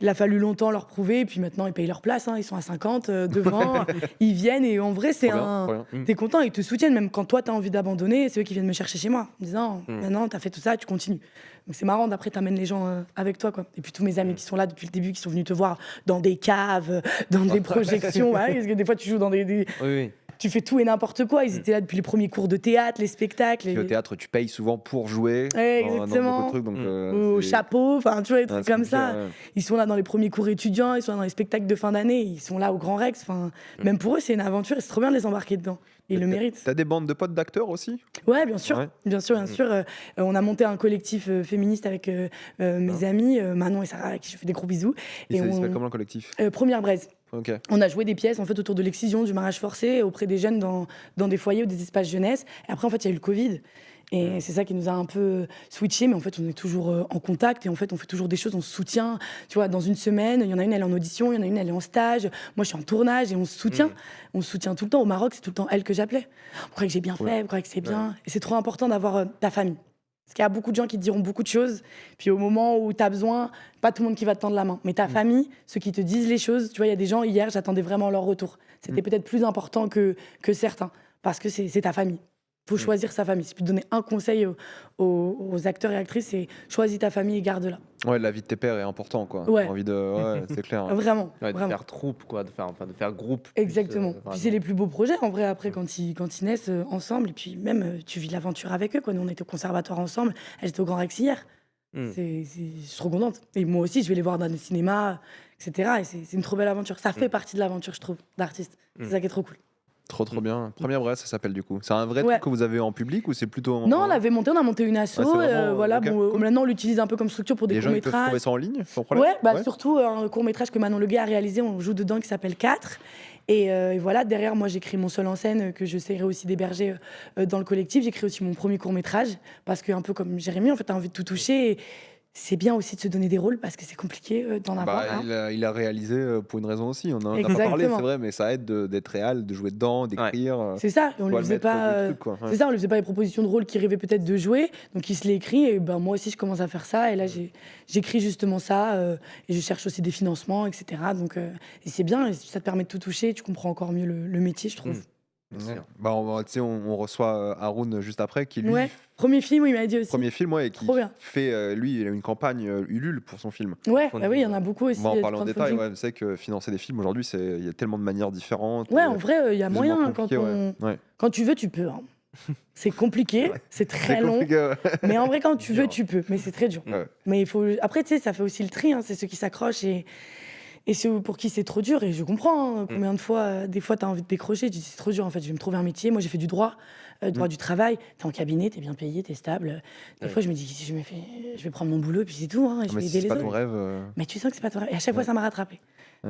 il a fallu longtemps leur prouver. Et puis maintenant, ils payent leur place. Hein. Ils sont à 50 devant. Ils viennent. Et en vrai, c'est Trop bien, un. trop bien. T'es content, ils te soutiennent. Même quand toi, t'as envie d'abandonner, c'est eux qui viennent me chercher chez moi. En me disant, maintenant, t'as fait tout ça, tu continues. Donc, c'est marrant. D'après, t'amènes les gens avec toi, quoi. Et puis, tous mes amis qui sont là depuis le début, qui sont venus te voir dans des caves, dans des projections. Ouais, parce que des fois, tu joues dans des. Oui. Tu fais tout et n'importe quoi. Ils étaient là depuis les premiers cours de théâtre, les spectacles. Puis au théâtre, tu payes souvent pour jouer. Ouais, dans exactement. beaucoup de trucs, donc, Au c'est- chapeau, enfin, tu vois, des Ouais, trucs c'est comme compliqué, ça. ouais. Ils sont là dans les premiers cours étudiants, ils sont là dans les spectacles de fin d'année, ils sont là au Grand Rex. Enfin, même pour eux, c'est une aventure et c'est trop bien de les embarquer dedans. Ils le méritent. T'as des bandes de potes d'acteurs aussi? Ouais, bien sûr. Ouais. Bien sûr, bien sûr. On a monté un collectif féministe avec mes amis, Manon et Sarah, à qui je fais des gros bisous. Il Et s'appelle comment le collectif? Première Braise. Ok. On a joué des pièces en fait autour de l'excision, du mariage forcé auprès des jeunes dans des foyers ou des espaces jeunesse. Et après, en fait, il y a eu le Covid. Et c'est ça qui nous a un peu switché, mais en fait, on est toujours en contact et en fait, on fait toujours des choses, on se soutient. Tu vois, dans une semaine, il y en a une, elle est en audition, il y en a une, elle est en stage. Moi, je suis en tournage et on se soutient. On se soutient tout le temps. Au Maroc, c'est tout le temps elle que j'appelais. Vous croyez que j'ai bien fait, vous croyez que c'est bien. Et c'est trop important d'avoir ta famille. Parce qu'il y a beaucoup de gens qui te diront beaucoup de choses. Puis au moment où tu as besoin, pas tout le monde qui va te tendre la main. Mais ta famille, ceux qui te disent les choses, tu vois, il y a des gens, hier, j'attendais vraiment leur retour. C'était peut-être plus important que certains. Parce que c'est ta famille. Il faut choisir sa famille. Si je peux te donner un conseil aux acteurs et actrices, c'est choisis ta famille et garde-la. Ouais, la vie de tes pères est important, quoi. Ouais. T'as envie de. Ouais, c'est clair. Vraiment. Ouais, de vraiment. faire troupe, quoi, de faire groupe. Exactement. Plus, Puis c'est les plus beaux projets, en vrai, après, quand ils naissent ensemble. Et puis même, tu vis l'aventure avec eux, quoi. Nous, on était au conservatoire ensemble. Elles étaient au Grand Rex hier. Je suis trop contente. Et moi aussi, je vais les voir dans les cinémas, etc. Et c'est une trop belle aventure. Ça fait partie de l'aventure, je trouve, d'artiste. C'est ça qui est trop cool. Trop bien. Première Brest, ça s'appelle du coup. C'est un vrai truc que vous avez en public ou c'est plutôt Non, on a monté une asso. Voilà, okay. Bon, maintenant on l'utilise un peu comme structure pour des courts-métrages. Les gens peuvent trouver ça en ligne, sans problème. Ouais, surtout un court-métrage que Manon Leguet a réalisé, on joue dedans, qui s'appelle 4. Et voilà, derrière, moi j'écris mon seul en scène que j'essaierai aussi d'héberger dans le collectif. J'écris aussi mon premier court-métrage parce que, un peu comme Jérémy, en fait, t'as envie de tout toucher. Et c'est bien aussi de se donner des rôles parce que c'est compliqué d'en avoir. Il a réalisé pour une raison aussi. On en a pas parlé, c'est vrai, mais ça aide d'être réel, de jouer dedans, d'écrire. C'est ça. On lui faisait pas. C'est ça. On lui faisait pas les propositions de rôle qu'il rêvait peut-être de jouer. Donc il se l'est écrit. Et ben moi aussi je commence à faire ça. Et là j'écris justement ça. Et je cherche aussi des financements, etc. Donc et c'est bien. Et ça te permet de tout toucher. Tu comprends encore mieux le métier, je trouve. On reçoit Haroun juste après qui lui premier film, il m'a dit aussi. Premier film, et qui fait lui, il a une campagne Ulule pour son film. Oui, il y en a beaucoup aussi. On va en parler en détail. Je sais que financer des films aujourd'hui, il y a tellement de manières différentes. Ouais, en vrai, il y a moyen. Quand tu veux, tu peux. Hein. C'est compliqué, c'est très long. Mais en vrai, quand tu veux, tu peux. Mais c'est très dur. Mais il faut. Après, tu sais, ça fait aussi le tri. C'est ceux qui s'accrochent et ceux pour qui c'est trop dur. Et je comprends combien de fois, des fois, tu as envie de décrocher. Tu dis, c'est trop dur, en fait, je vais me trouver un métier. Moi, j'ai fait du droit. Droit du travail, t'es en cabinet, t'es bien payé, t'es stable. Des fois, je me dis, je vais prendre mon boulot, et puis c'est tout. Hein, et je vais aider les autres. C'est pas ton rêve. Mais tu sens que c'est pas ton rêve. Et à chaque fois, ça m'a rattrapé.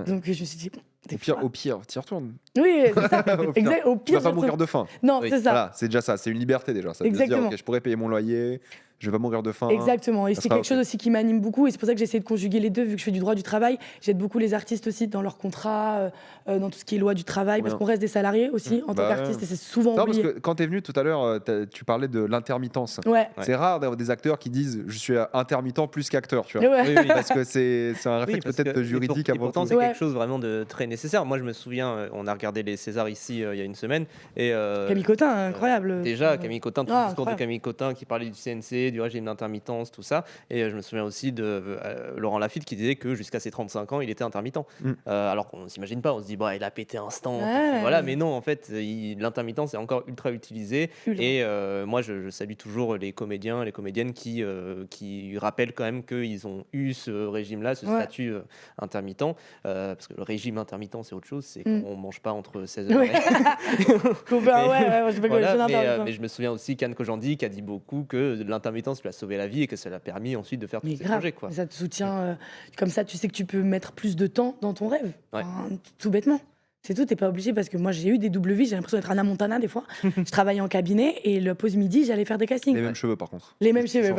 Donc, je me suis dit, au pire, t'y retournes. Oui, c'est ça. Au pire, tu vas pas mourir de faim. Non, c'est ça. Voilà, c'est déjà ça. C'est une liberté déjà. Ça, exactement. De se dire, je pourrais payer mon loyer. Je vais pas mourir de faim. Exactement. Et c'est quelque chose aussi qui m'anime beaucoup. Et c'est pour ça que j'essaie de conjuguer les deux, vu que je fais du droit du travail. J'aide beaucoup les artistes aussi dans leurs contrats, dans tout ce qui est loi du travail, parce qu'on reste des salariés aussi en tant qu'artiste. Et c'est souvent oublié. Parce que quand tu es venu tout à l'heure, tu parlais de l'intermittence. C'est rare d'avoir des acteurs qui disent je suis intermittent plus qu'acteur. Tu vois. Parce que c'est un réflexe peut-être juridique. Et pourtant, c'est quelque chose vraiment de très nécessaire. Moi, je me souviens, on a regardé les Césars ici il y a une semaine. Camille Cotin, incroyable. Déjà, Camille Cotin, tout le discours de Camille Cotin qui parlait du CNC, du régime d'intermittence, tout ça. Et je me souviens aussi de Laurent Lafitte qui disait que jusqu'à ses 35 ans, il était intermittent. Alors qu'on ne s'imagine pas, on se dit, il a pété un stand. Voilà, mais non, en fait, l'intermittence est encore ultra utilisée. Et moi, je salue toujours les comédiens, les comédiennes qui rappellent quand même qu'ils ont eu ce régime-là, ce statut intermittent. Parce que le régime intermittent, c'est autre chose, c'est qu'on ne mange pas entre 16h et mais je me souviens aussi qu'Anne Kojandi qui a dit beaucoup que l'intermittence lui a sauvé la vie et que ça l'a permis ensuite de faire tous ces projets. Ça te soutient, comme ça tu sais que tu peux mettre plus de temps dans ton rêve, tout bêtement. C'est tout, t'es pas obligé, parce que moi j'ai eu des doubles vies, j'ai l'impression d'être Anna Montana des fois. Je travaillais en cabinet et le pause midi, j'allais faire des castings. Les mêmes cheveux par contre. Les mêmes cheveux,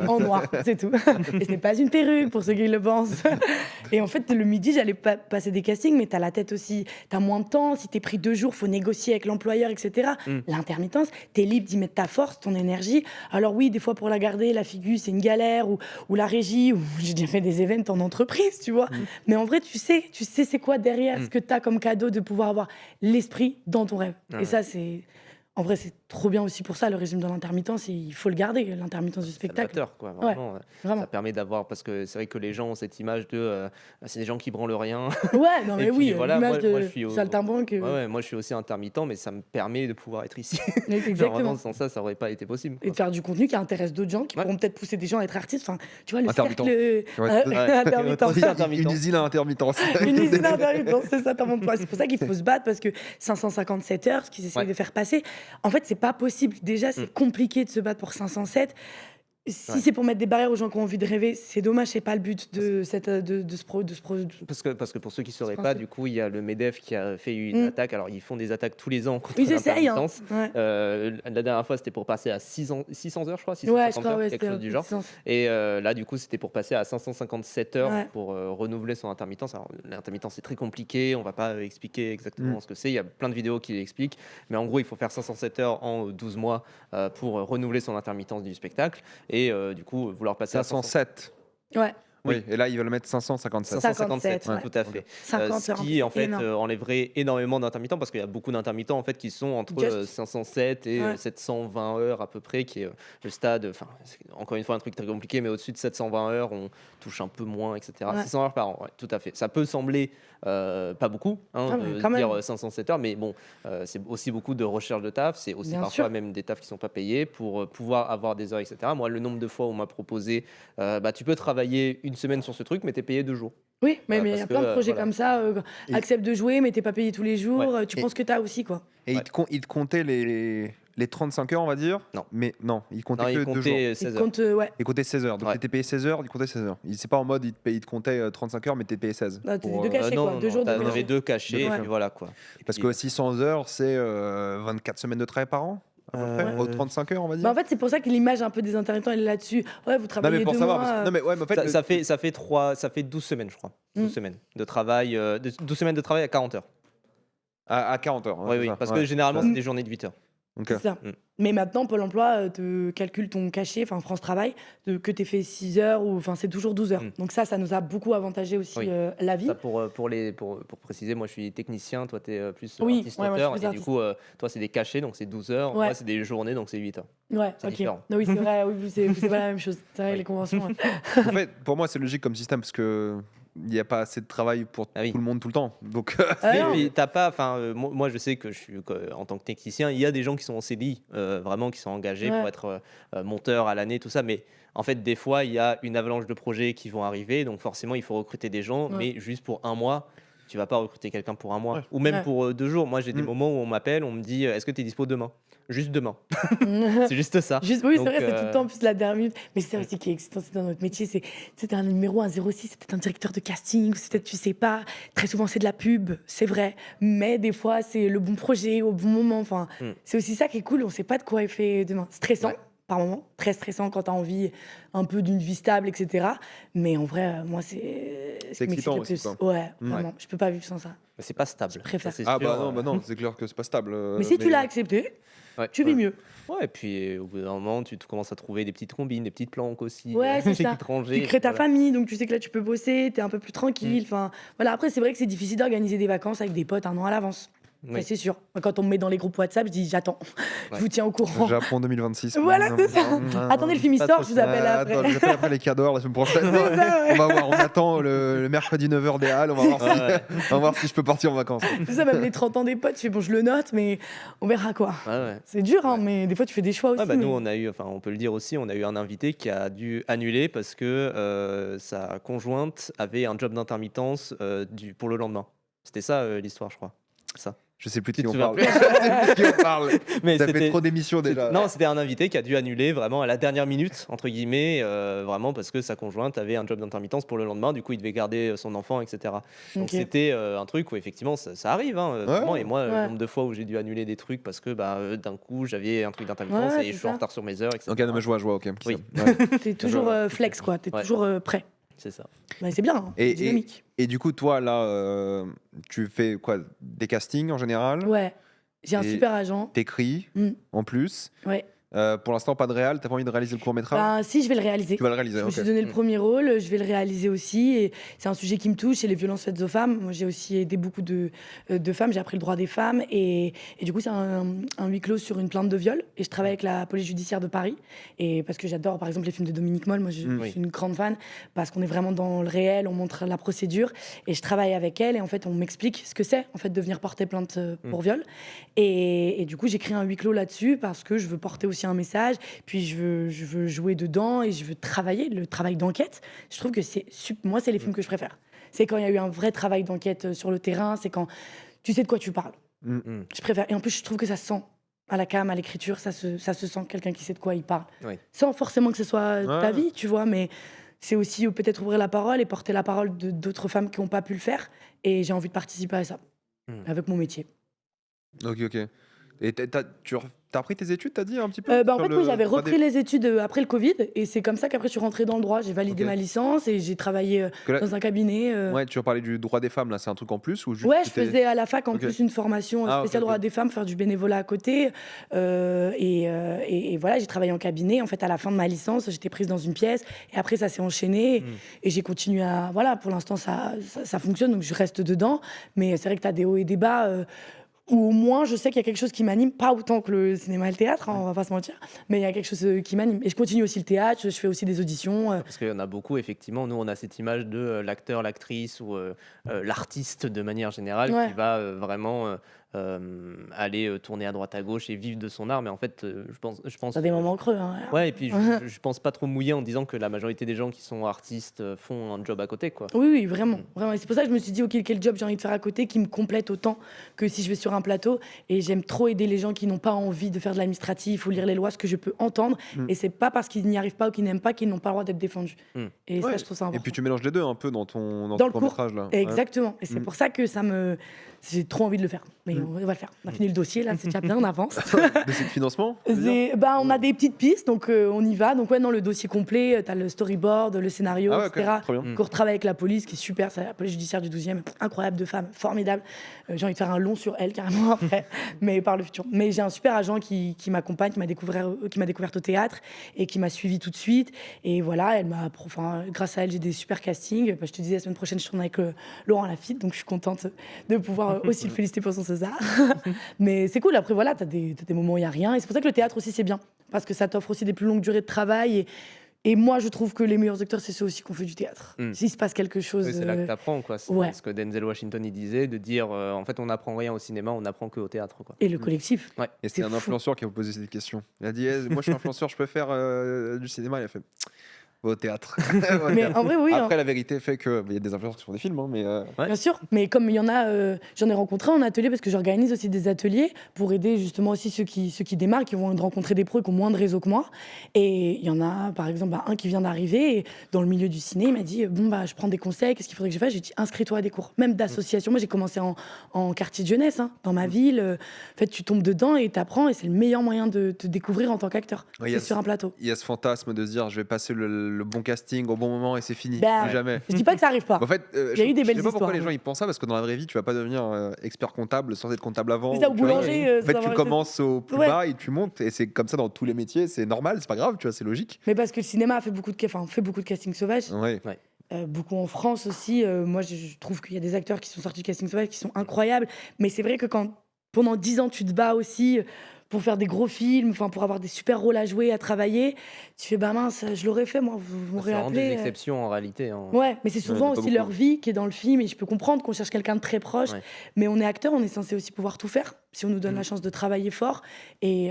en noir, c'est tout. Et ce n'est pas une perruque pour ceux qui le pensent. Et en fait, le midi, j'allais passer des castings, mais t'as la tête aussi, t'as moins de temps. Si t'es pris 2 jours, faut négocier avec l'employeur, etc. L'intermittence, t'es libre d'y mettre ta force, ton énergie. Alors oui, des fois pour la garder, la figure, c'est une galère, ou la régie, ou j'ai déjà fait des events en entreprise, tu vois. Mais en vrai, tu sais c'est quoi derrière ce que t'as comme cadeau de pouvoir avoir l'esprit dans ton rêve. Et ça, en vrai, c'est trop bien aussi pour ça, le régime de l'intermittence, il faut le garder, l'intermittence du spectacle. Salvateur, quoi, vraiment. Ça permet d'avoir, parce que c'est vrai que les gens ont cette image de c'est des gens qui branlent rien. Ouais, non mais puis, voilà, l'image de saltimbanque. Moi je suis aussi intermittent, mais ça me permet de pouvoir être ici. Exactement. Vraiment, sans ça aurait pas été possible. Et de faire du contenu qui intéresse d'autres gens, qui pourront peut-être pousser des gens à être artistes. Enfin, tu vois, le cercle intermittent. Une usine à intermittence. Une usine à intermittence, c'est ça, c'est pour ça qu'il faut se battre, parce que 557 heures, ce qu'ils essayent de faire passer, en fait, c'est pas possible. Déjà, c'est compliqué de se battre pour 507. Si c'est pour mettre des barrières aux gens qui ont envie de rêver, c'est dommage, c'est pas le but de ce projet. Parce que pour ceux qui ne sauraient pas, du coup, il y a le MEDEF qui a fait une attaque. Alors, ils font des attaques tous les ans contre l'intermittence. La dernière fois, c'était pour passer à 600 heures, je crois, 650 heures, quelque chose du genre. Et là, du coup, c'était pour passer à 557 heures pour renouveler son intermittence. Alors, l'intermittence, c'est très compliqué. On ne va pas expliquer exactement ce que c'est. Il y a plein de vidéos qui l'expliquent. Mais en gros, il faut faire 507 heures en 12 mois pour renouveler son intermittence du spectacle. Et du coup, vouloir passer 507. Ouais. Oui, et là, ils veulent mettre 557. 557, 57, tout à fait. 50 Ce heures, qui en fait énorme. enlèverait énormément d'intermittents parce qu'il y a beaucoup d'intermittents en fait qui sont entre Just. 507 et Ouais. 720 heures à peu près, qui est le stade. Enfin, c'est encore une fois un truc très compliqué, mais au-dessus de 720 heures, on touche un peu moins, etc. Ouais. 600 heures par an, ouais, tout à fait. Ça peut sembler pas beaucoup, hein, Ah ouais, de quand dire même. 507 heures, mais bon, c'est aussi beaucoup de recherche de taf. C'est aussi Bien parfois sûr. même des tafs qui sont pas payés pour pouvoir avoir des heures, etc. Moi, le nombre de fois où on m'a proposé, bah, tu peux travailler une semaine sur ce truc, mais tu es payé 2 jours. Oui, mais il y parce a que, plein de projets voilà. comme ça. Et- Accepte de jouer, mais t'es pas payé tous les jours. Ouais. Tu Et- penses que t'as aussi, quoi. Et Ouais. ils te comptaient les 35 heures, on va dire. Non. Mais non, ils comptaient Non, que il 2 jours. comptait Ils 16 heures. comptent, ouais. Ils comptaient 16 heures. Donc, Ouais. tu étais payé 16 heures, ils comptaient 16 heures. C'est pas en mode, ils te comptaient 35 heures, mais tu payé 16. Ah, t'es Pour, deux cachets, non, quoi. non, 2 non, jours, 2 t'avais jours. 2 cachets, Ouais. et puis voilà quoi. Et Parce puis, que 600 heures, c'est 24 semaines de travail par an à peu près, Euh, aux 35 heures, on va dire. Bah, en fait, c'est pour ça que l'image un peu des intermittents, elle est là-dessus. Ouais, vous non, travaillez mais pour 2 savoir. mois. Non, mais ouais, mais en fait. ça fait 12 semaines, je crois. 12 Mm. semaines de travail, 12 semaines de travail à 40 heures. À 40 heures. Oui, oui, parce que généralement, Ouais. c'est des journées de 8 heures. Donc, C'est ça. Mm. Mais maintenant, Pôle emploi te calcule ton cachet, enfin France Travail, que tu fait 6 heures, ou enfin c'est toujours 12 heures. Mm. Donc ça nous a beaucoup avantagé aussi Oui. la vie. Ça, pour préciser, moi je suis technicien, toi tu es plus Oui, artiste ouais, moi, je suis auteur, plus et du artiste. coup, toi c'est des cachets, donc c'est 12 heures, Ouais. moi c'est des journées, donc c'est 8 heures. Ouais, c'est ok. différent. Non, oui, c'est vrai, oui, c'est pas la même chose. C'est vrai, Oui. les conventions. Ouais. en fait, pour moi, c'est logique comme système parce que il n'y a pas assez de travail pour Ah oui. tout le monde tout le temps. Donc, Ah Oui, non. puis t'as pas, enfin, moi je sais que je suis en tant que technicien, il y a des gens qui sont en CDI, vraiment qui sont engagés Ouais. pour être monteur à l'année, tout ça, mais en fait des fois il y a une avalanche de projets qui vont arriver, donc forcément il faut recruter des gens, Ouais. mais juste pour un mois. Tu vas pas recruter quelqu'un pour un mois, Ouais. ou même Ouais. pour 2 jours. Moi j'ai des Mm. moments où on m'appelle, on me dit est-ce que tu es dispo demain? Juste demain. C'est juste ça. Juste, oui, c'est Donc, vrai, c'est tout le temps en plus la dernière minute. Mais c'est ça aussi qui est excitant c'est dans notre métier. C'est un numéro, un 06, c'est peut-être un directeur de casting, ou c'est peut-être, tu sais pas. Très souvent, c'est de la pub, c'est vrai. Mais des fois, c'est le bon projet au bon moment. Enfin, Mm. c'est aussi ça qui est cool. On sait pas de quoi il fait demain. Stressant. Ouais. Par moment, très stressant quand tu as envie un peu d'une vie stable, etc. Mais en vrai, moi, c'est ce C'est qui m'excite excitant le aussi, plus. quoi. Ouais, vraiment. Je peux pas vivre sans ça. Mais c'est pas stable. Je préfère. Ça, c'est ah sûr, bah non, c'est clair que c'est pas stable. Mais si tu l'as accepté, ouais. tu vis Ouais. mieux. Ouais, et puis au bout d'un moment, tu commences à trouver des petites combines, des petites planques aussi. Ouais, c'est chez ça. qui te ranger, Tu crées ta voilà. famille, donc tu sais que là tu peux bosser, t'es un peu plus tranquille. Enfin, voilà. Après, c'est vrai que c'est difficile d'organiser des vacances avec des potes un an à l'avance. Oui. Ça, c'est sûr. Quand on me met dans les groupes WhatsApp, je dis j'attends. Ouais. Je vous tiens au courant. Japon 2026. Voilà, c'est ça. Attendez, le film il Pas sort, trop je vous appelle Attends, après. je vous appelle après les quarts d'heure la semaine prochaine. C'est ça, ouais. On va voir, on attend le mercredi 9h des Halles, on va voir, si, Ouais. on va voir si je peux partir en vacances. C'est ça, même les 30 ans des potes, je fais bon, je le note, mais on verra quoi. Ouais, ouais. C'est dur, hein, Ouais. mais des fois tu fais des choix aussi. Ouais, bah, mais- nous, on a eu, enfin, on peut le dire aussi, on a eu un invité qui a dû annuler parce que sa conjointe avait un job d'intermittence pour le lendemain. C'était ça l'histoire, je crois. Ça. Je sais plus de Tu qui te on souviens parle. Je sais plus de qui on parle. Mais Ça fait c'était- trop d'émissions déjà. Non, c'était un invité qui a dû annuler vraiment à la dernière minute, entre guillemets, vraiment parce que sa conjointe avait un job d'intermittence pour le lendemain. Du coup, il devait garder son enfant, etc. Donc Ok. c'était un truc où effectivement ça arrive, hein, vraiment. Et moi, Ouais. le nombre de fois où j'ai dû annuler des trucs parce que d'un coup j'avais un truc d'intermittence Ouais, et c'est je suis en ça. retard sur mes heures, etc. Ok, non, mais je vois, ok. Oui. Ouais. T'es toujours flex, quoi. T'es Ouais. toujours prêt. C'est ça. Bah, c'est bien, hein, Et- c'est dynamique. Et du coup, toi, là, tu fais quoi? Des castings en général? Ouais. J'ai un Et- super agent. T'écris Mm. en plus? Ouais. Pour l'instant, pas de réal. T'as pas envie de réaliser le court-métrage? Bah, si, je vais le réaliser. Tu vas le réaliser, Je me ok. suis donné le Mm. premier rôle, je vais le réaliser aussi. Et c'est un sujet qui me touche, c'est les violences faites aux femmes. Moi, j'ai aussi aidé beaucoup de femmes, j'ai appris le droit des femmes. Et du coup, c'est un huis clos sur une plainte de viol. Et je travaille avec la police judiciaire de Paris. Et parce que j'adore, par exemple, les films de Dominique Moll. Moi, je Mm. suis une grande fan parce qu'on est vraiment dans le réel, on montre la procédure. Et je travaille avec elle et en fait, on m'explique ce que c'est, en fait, de venir porter plainte pour viol. Et du coup, j'ai créé un huis clos là-dessus parce que je veux porter aussi un message. Puis je veux jouer dedans et je veux travailler, le travail d'enquête. Je trouve que moi, c'est les films que je préfère. C'est quand il y a eu un vrai travail d'enquête sur le terrain, c'est quand tu sais de quoi tu parles. Mm. Je préfère. Et en plus, je trouve que ça se sent à la cam, à l'écriture, ça se sent quelqu'un qui sait de quoi il parle. Oui. Sans forcément que ce soit ta Ouais. vie, tu vois, mais c'est aussi peut-être ouvrir la parole et porter la parole d'autres femmes qui n'ont pas pu le faire. Et j'ai envie de participer à ça, Mm. avec mon métier. Ok. Et t'as repris tes études, t'as dit un petit peu En sur fait, oui, j'avais 3D? repris les études après le Covid et c'est comme ça qu'après je suis rentrée dans le droit. J'ai validé Ok. ma licence et j'ai travaillé Que là- dans un cabinet. Ouais, tu vas parler du droit des femmes, là, c'est un truc en plus ou juste Ouais, je c'était- faisais à la fac en Ok. plus une formation Ah, ok, spéciale ok. droit des femmes, faire du bénévolat à côté. Et voilà, j'ai travaillé en cabinet. En fait, à la fin de ma licence, j'étais prise dans une pièce et après, ça s'est enchaîné. Et j'ai continué à. Voilà, pour l'instant, ça fonctionne, donc je reste dedans. Mais c'est vrai que tu as des hauts et des bas. Ou au moins, je sais qu'il y a quelque chose qui m'anime, pas autant que le cinéma et le théâtre, hein, on va pas se mentir, mais il y a quelque chose qui m'anime. Et je continue aussi le théâtre, je fais aussi des auditions. Parce qu'il y en a beaucoup, effectivement. Nous, on a cette image de l'acteur, l'actrice ou l'artiste de manière générale Ouais. qui va vraiment aller tourner à droite à gauche et vivre de son art. Mais en fait, je pense T'as des moments creux. Hein. Ouais, et puis je pense pas trop mouiller en disant que la majorité des gens qui sont artistes font un job à côté, quoi. Oui, oui, vraiment, vraiment. Et c'est pour ça que je me suis dit, ok, quel job j'ai envie de faire à côté qui me complète autant que si je vais sur un plateau. Et j'aime trop aider les gens qui n'ont pas envie de faire de l'administratif ou lire les lois, ce que je peux entendre. Et c'est pas parce qu'ils n'y arrivent pas ou qu'ils n'aiment pas qu'ils n'ont pas le droit d'être défendus. Et ça, Ouais. je trouve ça important. Et puis tu mélanges les deux un peu dans ton Dans le cours. court-métrage, là. Ouais. Exactement. Et c'est pour ça que j'ai trop envie de le faire. Mais on va le faire. On a fini le dossier, là, c'est déjà bien, on avance. Dossier de financement tu veux dire On a des petites pistes, donc on y va. Donc ouais, non, le dossier complet, tu as le storyboard, le scénario, Ah ouais, ok, etc. trop bien. Qu'on retravaille avec la police, qui est super. C'est la police judiciaire du 12e, incroyable de femmes, formidable. J'ai envie de faire un long sur elle, carrément, après, mais par le futur. Mais j'ai un super agent qui m'accompagne, qui m'a découverte au théâtre et qui m'a suivi tout de suite. Et voilà, grâce à elle, j'ai des super castings. Je te disais, la semaine prochaine, je tourne avec Laurent Lafitte, donc je suis contente de pouvoir aussi le féliciter pour son César. Mais c'est cool, après voilà, t'as des moments où il n'y a rien. Et c'est pour ça que le théâtre aussi, c'est bien. Parce que ça t'offre aussi des plus longues durées de travail. Et moi, je trouve que les meilleurs acteurs, c'est ceux aussi qui ont fait du théâtre. S'il se passe quelque chose. Oui, c'est là que t'apprends, quoi. C'est ouais. ce que Denzel Washington il disait, de dire en fait, on n'apprend rien au cinéma, on n'apprend que au théâtre, quoi. Et le collectif. Ouais. Et c'est un fou. influenceur qui a posé cette question. Il a dit moi je suis influenceur, je peux faire du cinéma. Il a fait au théâtre. Au Mais théâtre. en vrai, oui. Après, la vérité fait qu'il y a des influenceurs qui font des films, hein, mais Ouais. Bien sûr, mais comme il y en a, j'en ai rencontré en atelier parce que j'organise aussi des ateliers pour aider justement aussi ceux qui démarrent, qui vont rencontrer des pros et qui ont moins de réseau que moi. Et il y en a, par exemple, un qui vient d'arriver et dans le milieu du ciné, il m'a dit je prends des conseils, qu'est-ce qu'il faudrait que je fasse? J'ai dit inscris-toi à des cours, même d'association. Moi, j'ai commencé en quartier de jeunesse, hein, dans ma ville. En fait, tu tombes dedans et t'apprends et c'est le meilleur moyen de te découvrir en tant qu'acteur. Ouais, C'est sur un plateau. il y a ce fantasme de se dire je vais passer le bon casting au bon moment et c'est fini. Ben, Plus jamais. Je dis pas que ça arrive pas. En fait, Il y a eu des belles je sais pas pourquoi histoires, les gens ouais. ils pensent ça parce que dans la vraie vie tu vas pas devenir expert comptable sans être comptable avant. C'est ça, ou ou tu vois. boulanger. En fait, sans tu avoir commences au plus Ouais. bas et tu montes et c'est comme ça dans tous les métiers, c'est normal, c'est pas grave, tu vois, c'est logique. Mais parce que le cinéma fait beaucoup de castings sauvages. Ouais. Beaucoup en France aussi. Moi, je trouve qu'il y a des acteurs qui sont sortis du casting sauvage qui sont incroyables. Mais c'est vrai que quand pendant 10 ans, tu te bats aussi pour faire des gros films, pour avoir des super rôles à jouer, à travailler, tu fais mince, je l'aurais fait, moi, vous m'aurez C'est vraiment des appelé. exceptions en réalité. Hein. Ouais, mais c'est souvent pas aussi beaucoup. leur vie qui est dans le film et je peux comprendre qu'on cherche quelqu'un de très proche. Ouais. Mais on est acteur, on est censé aussi pouvoir tout faire si on nous donne la chance de travailler fort. Et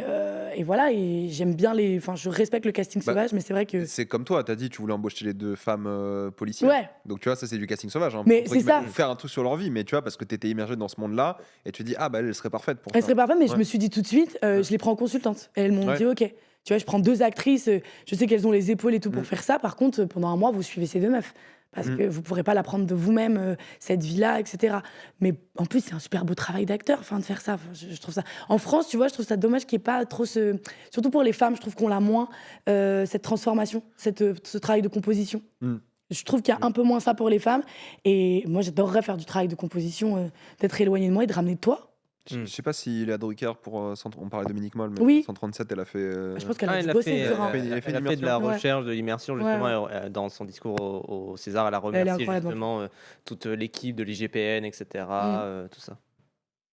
voilà, et j'aime bien je respecte le casting sauvage, mais c'est vrai que. C'est comme toi, t'as dit tu voulais embaucher les 2 femmes policières. Ouais. Donc tu vois, ça c'est du casting sauvage. Hein, Mais Entre c'est guillemets, ça. Faire un truc sur leur vie, mais tu vois, parce que t'étais immergé dans ce monde-là et tu dis elle serait parfaite pour Elle ça. serait parfaite, mais je Ouais. me suis dit tout de suite, je les prends en consultante. Et elles m'ont Ouais. dit, ok, tu vois, je prends 2 actrices, je sais qu'elles ont les épaules et tout pour faire ça. Par contre, pendant un mois, vous suivez ces 2 meufs. Parce que vous ne pourrez pas la prendre de vous-même, cette vie-là, etc. Mais en plus, c'est un super beau travail d'acteur, de faire ça. Je trouve ça. En France, tu vois, je trouve ça dommage qu'il n'y ait pas trop ce. Surtout pour les femmes, je trouve qu'on l'a moins, cette transformation, ce travail de composition. Je trouve qu'il y a un peu moins ça pour les femmes. Et moi, j'adorerais faire du travail de composition, d'être éloignée de moi et de ramener de toi. Je sais pas si Léa Drucker pour on parlait de Dominique Moll, mais Oui. 137 elle a fait. Je pense qu'elle Ah, a elle dû a bosser fait, sur un. Elle a fait elle a de fait de la l'immersion. recherche, de l'immersion, Ouais, justement, dans son discours au César. Elle a Elle est remercié incroyable. justement toute l'équipe de l'IGPN, etc. Tout ça.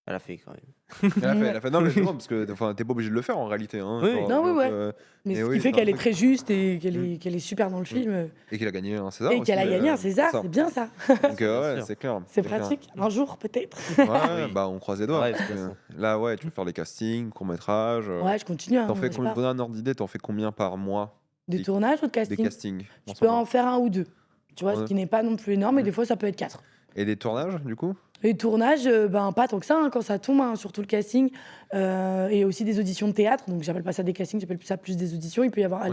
Elle a fait quand même. Elle a fait. Non, mais je demande parce que t'es pas obligé de le faire en réalité. Hein, Oui. genre, Non, oui, donc, ouais. Mais Et ce oui, qui fait c'est qu'elle un est truc. très juste et qu'elle est super dans le film. Et qu'il a gagné un César. Et aussi, qu'elle a gagné un César, c'est bien ça. Donc Bien ouais, sûr. c'est clair. C'est clair. pratique. Un jour, peut-être. Ouais, Oui. bah on croise les doigts. Ouais, parce de toute que façon. là, ouais, tu veux faire les castings, courts-métrages. Ouais, je continue. Hein, T'en fais je sais combien, pas. pour donner un ordre d'idée, t'en fais combien par mois De des- tournage ou de des casting castings Je en ce peux moment en faire un ou 2. Tu vois, Ouais. ce qui n'est pas non plus énorme, mais des fois, ça peut être 4. Et des tournages, du coup Les tournages, pas tant que ça, hein, quand ça tombe, hein, surtout le casting. Et aussi des auditions de théâtre. Donc, j'appelle pas ça des castings, j'appelle ça plus des auditions. Il peut y avoir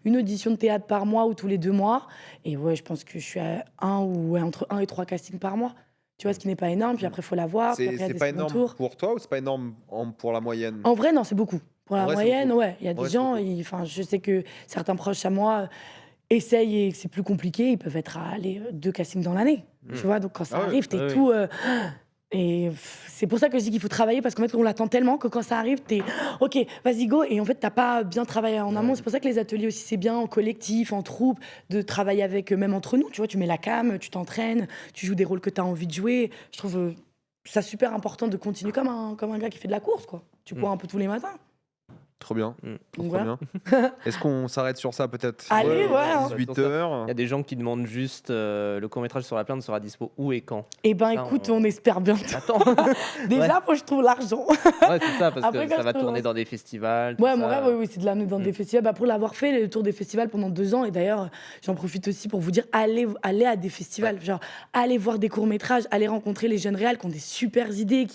une audition de théâtre par mois ou tous les 2 mois. Et ouais, je pense que je suis à entre 1 et 3 castings par mois. Tu vois, ce qui n'est pas énorme, puis après, il faut la voir. Puis après, il y a C'est des pas seconds énorme tours. pour toi ou c'est pas énorme pour la moyenne? En vrai, non, c'est beaucoup. Pour la En vrai, c'est moyenne, beaucoup. ouais. Il y a En des vrai, c'est gens, beaucoup. enfin, je sais que certains proches à moi essayent et que c'est plus compliqué. Ils peuvent être à aller 2 castings dans l'année. Tu vois, donc quand ça Ah ouais, arrive, t'es ouais, tout. Et c'est pour ça que je dis qu'il faut travailler parce qu'en fait, on l'attend tellement que quand ça arrive, t'es OK, vas-y, go. Et en fait, t'as pas bien travaillé en amont. C'est pour ça que les ateliers aussi, c'est bien en collectif, en troupe, de travailler avec, même entre nous. Tu vois, tu mets la cam, tu t'entraînes, tu joues des rôles que t'as envie de jouer. Je trouve ça super important de continuer comme un gars qui fait de la course, quoi. Tu cours un peu tous les matins. Trop bien. Donc Trop voilà. bien. Est-ce qu'on s'arrête sur ça peut-être? Allez, ouais, hein. 18h. Il y a des gens qui demandent juste le court-métrage sur la plainte sera dispo où et quand? Eh ben, Ça, écoute, on- on espère bientôt. Attends. Déjà, faut que je trouve l'argent. Ouais, c'est ça, parce Après, que quand ça je va te tourner lance. dans des festivals. tout Ouais, mon ça. rêve, oui, c'est de l'amener dans des festivals. Bah, pour l'avoir fait, le tour des festivals pendant 2 ans, et d'ailleurs, j'en profite aussi pour vous dire, allez à des festivals. Genre, allez voir des courts-métrages, allez rencontrer les jeunes réals qui ont des super idées,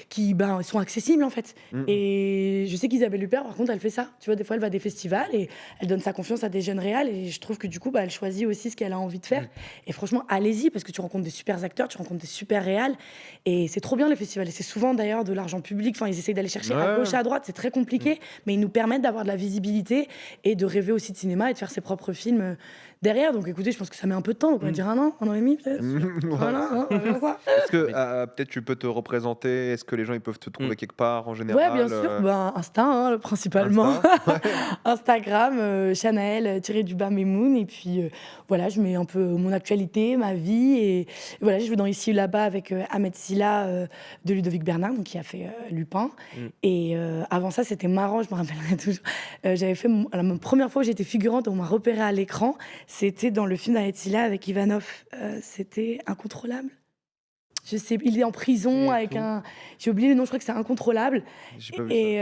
qui ben, sont accessibles, en fait. Et je sais qu'Isabelle Huppert, par contre, elle fait ça. Tu vois, des fois, elle va à des festivals et elle donne sa confiance à des jeunes réals. Et je trouve que du coup, bah, elle choisit aussi ce qu'elle a envie de faire. Et franchement, allez-y, parce que tu rencontres des super acteurs, tu rencontres des super réals. Et c'est trop bien, les festivals. Et c'est souvent, d'ailleurs, de l'argent public. Enfin, ils essayent d'aller chercher à Ouais. gauche, à droite. C'est très compliqué, mais ils nous permettent d'avoir de la visibilité et de rêver aussi de cinéma et de faire ses propres films derrière. Donc écoutez, je pense que ça met un peu de temps. On va dire 1 an et demi, peut-être. Voilà, hein, on va faire ça. Est-ce que peut-être tu peux te représenter? Est-ce que les gens ils peuvent te trouver quelque part en général? Ouais, bien sûr. Ben, Insta, hein, principalement. Insta, Instagram, Chanel, tiré du bas Memoun. Et puis, voilà, je mets un peu mon actualité, ma vie. Et voilà, je joue dans Ici ou là-bas avec Ahmed Silla de Ludovic Bernard, donc, qui a fait Lupin. Et avant ça, c'était marrant, je me rappellerai toujours. J'avais fait la première fois où j'étais figurante, on m'a repérée à l'écran. C'était dans le film d'Ahmed Silla avec Ivanov. C'était Incontrôlable. Je sais, il est en prison avec un. J'ai oublié le nom, je crois que c'est Incontrôlable. j'ai pas vu Et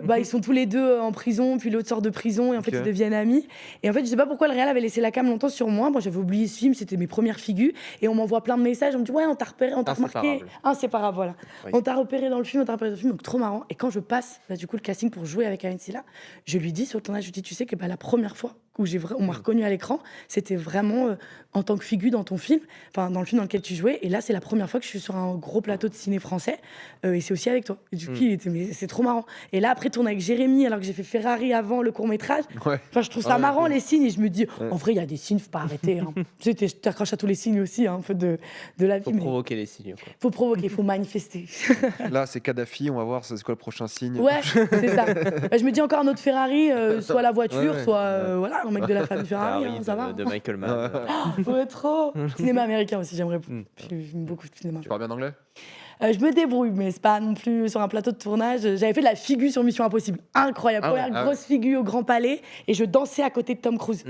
bah, ils sont tous les deux en prison, puis l'autre sort de prison, et en fait, Ok. ils deviennent amis. Et en fait, je sais pas pourquoi le réal avait laissé la cam longtemps sur moi. Moi, j'avais oublié ce film, c'était mes premières figures. Et on m'envoie plein de messages, on me dit, ouais, on t'a repéré, on t'a remarqué. Inséparable. Inséparable, voilà. Oui. On t'a repéré dans le film, on t'a repéré dans le film, donc trop marrant. Et quand je passe, bah, du coup, le casting pour jouer avec Ahmed Silla, je lui dis sur le tournage, je lui dis, tu sais que bah, la première fois où on m'a reconnu à l'écran, c'était vraiment en tant que figure dans ton film, enfin, dans le film dans lequel tu jouais. Et là, c'est la première fois que je suis sur un gros plateau de ciné français, et c'est aussi avec toi. Et du coup, il était, mais c'est trop marrant. Et là, après, tourner avec Jérémy, alors que j'ai fait Ferrari avant le court-métrage, Ouais. enfin, je trouve ça Ouais, marrant, cool. les signes. Et je me dis, en vrai, il y a des signes, faut pas arrêter. Hein. Tu sais, t'accroches à tous les signes aussi, hein, un peu de la vie. Faut Mais provoquer les signes. Quoi. faut provoquer, faut manifester. Là, c'est Kadhafi, on va voir c'est quoi le prochain signe. Ouais, c'est ça. Bah, je me dis encore un autre Ferrari, soit la voiture, Ouais, soit voilà, un mec de la famille Ferrari, Ah oui, hein, ça va. de Michael Mann. Ouais, trop. Cinéma américain aussi, j'aimerais. J'aime beaucoup de cinéma. Tu parles bien anglais? Je me débrouille, mais c'est pas non plus sur un plateau de tournage. J'avais fait de la figure sur Mission Impossible. Incroyable. Ah ouais, Première ah grosse figure au Grand Palais. Et je dansais à côté de Tom Cruise.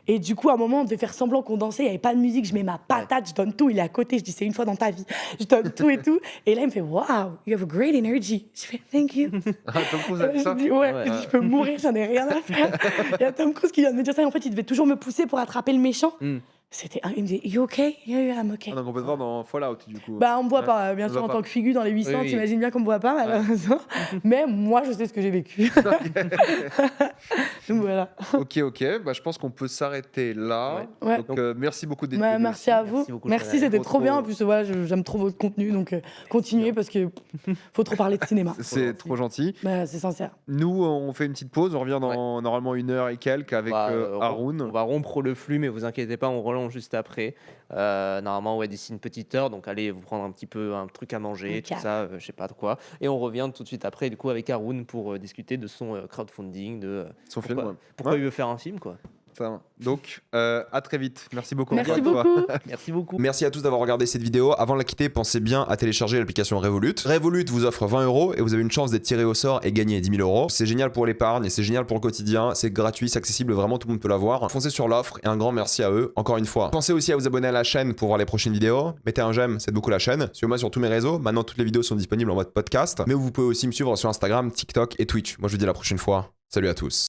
Et du coup, à un moment, on devait faire semblant qu'on dansait. Il n'y avait pas de musique. Je mets ma patate, je donne tout. Il est à côté. Je dis, c'est une fois dans ta vie. Je donne tout et tout. Et là, il me fait, wow, you have a great energy. Je fais, thank you. Ah, Tom Cruise Et a là, dit ça? je dis, ouais, Ouais. je dis, je peux mourir, j'en ai rien à faire. Il y a Tom Cruise qui vient de me dire ça. Et en fait, il devait toujours me pousser pour attraper le méchant. Il me dit, you okay? Yeah, I'm okay. Ah, donc on peut te voir dans Fallout du coup. Bah, on me voit pas, bien On sûr, voit en pas. tant que figure dans les 800, Oui, oui. t'imagines bien qu'on me voit pas, malheureusement. Mais moi, je sais ce que j'ai vécu. Donc voilà. Ok, bah, je pense qu'on peut s'arrêter là. Ouais. Donc, merci beaucoup d'être Bah, venu merci aussi. à vous. Merci beaucoup, Merci, Chanel. c'était Trop, trop bien. trop. En plus, voilà, j'aime trop votre contenu, donc continuez parce que faut trop parler de cinéma. C'est trop gentil. Bah, c'est sincère. Nous, on fait une petite pause. On revient dans normalement 1 heure et quelques avec On Haroun. va rompre le flux, mais vous inquiétez pas, on relance juste après. Normalement, ouais, d'ici une petite heure, donc allez vous prendre un petit peu un truc à manger, Un tout cap. ça, je sais pas de quoi. Et on revient tout de suite après, du coup, avec Haroun pour discuter de son crowdfunding, de Son pourquoi, film. Ouais. pourquoi Ouais. il veut faire un film, quoi. Ça va. Donc, à très vite. Merci beaucoup. Merci encore une fois. beaucoup. Merci beaucoup. Merci à tous d'avoir regardé cette vidéo. Avant de la quitter, pensez bien à télécharger l'application Revolut. Revolut vous offre 20 € et vous avez une chance d'être tiré au sort et gagner 10 000 €. C'est génial pour l'épargne et c'est génial pour le quotidien. C'est gratuit, c'est accessible, vraiment tout le monde peut l'avoir. Foncez sur l'offre et un grand merci à eux, encore une fois. Pensez aussi à vous abonner à la chaîne pour voir les prochaines vidéos. Mettez un j'aime, c'est beaucoup la chaîne. Suivez-moi sur tous mes réseaux. Maintenant, toutes les vidéos sont disponibles en mode podcast. Mais vous pouvez aussi me suivre sur Instagram, TikTok et Twitch. Moi, je vous dis à la prochaine fois. Salut à tous.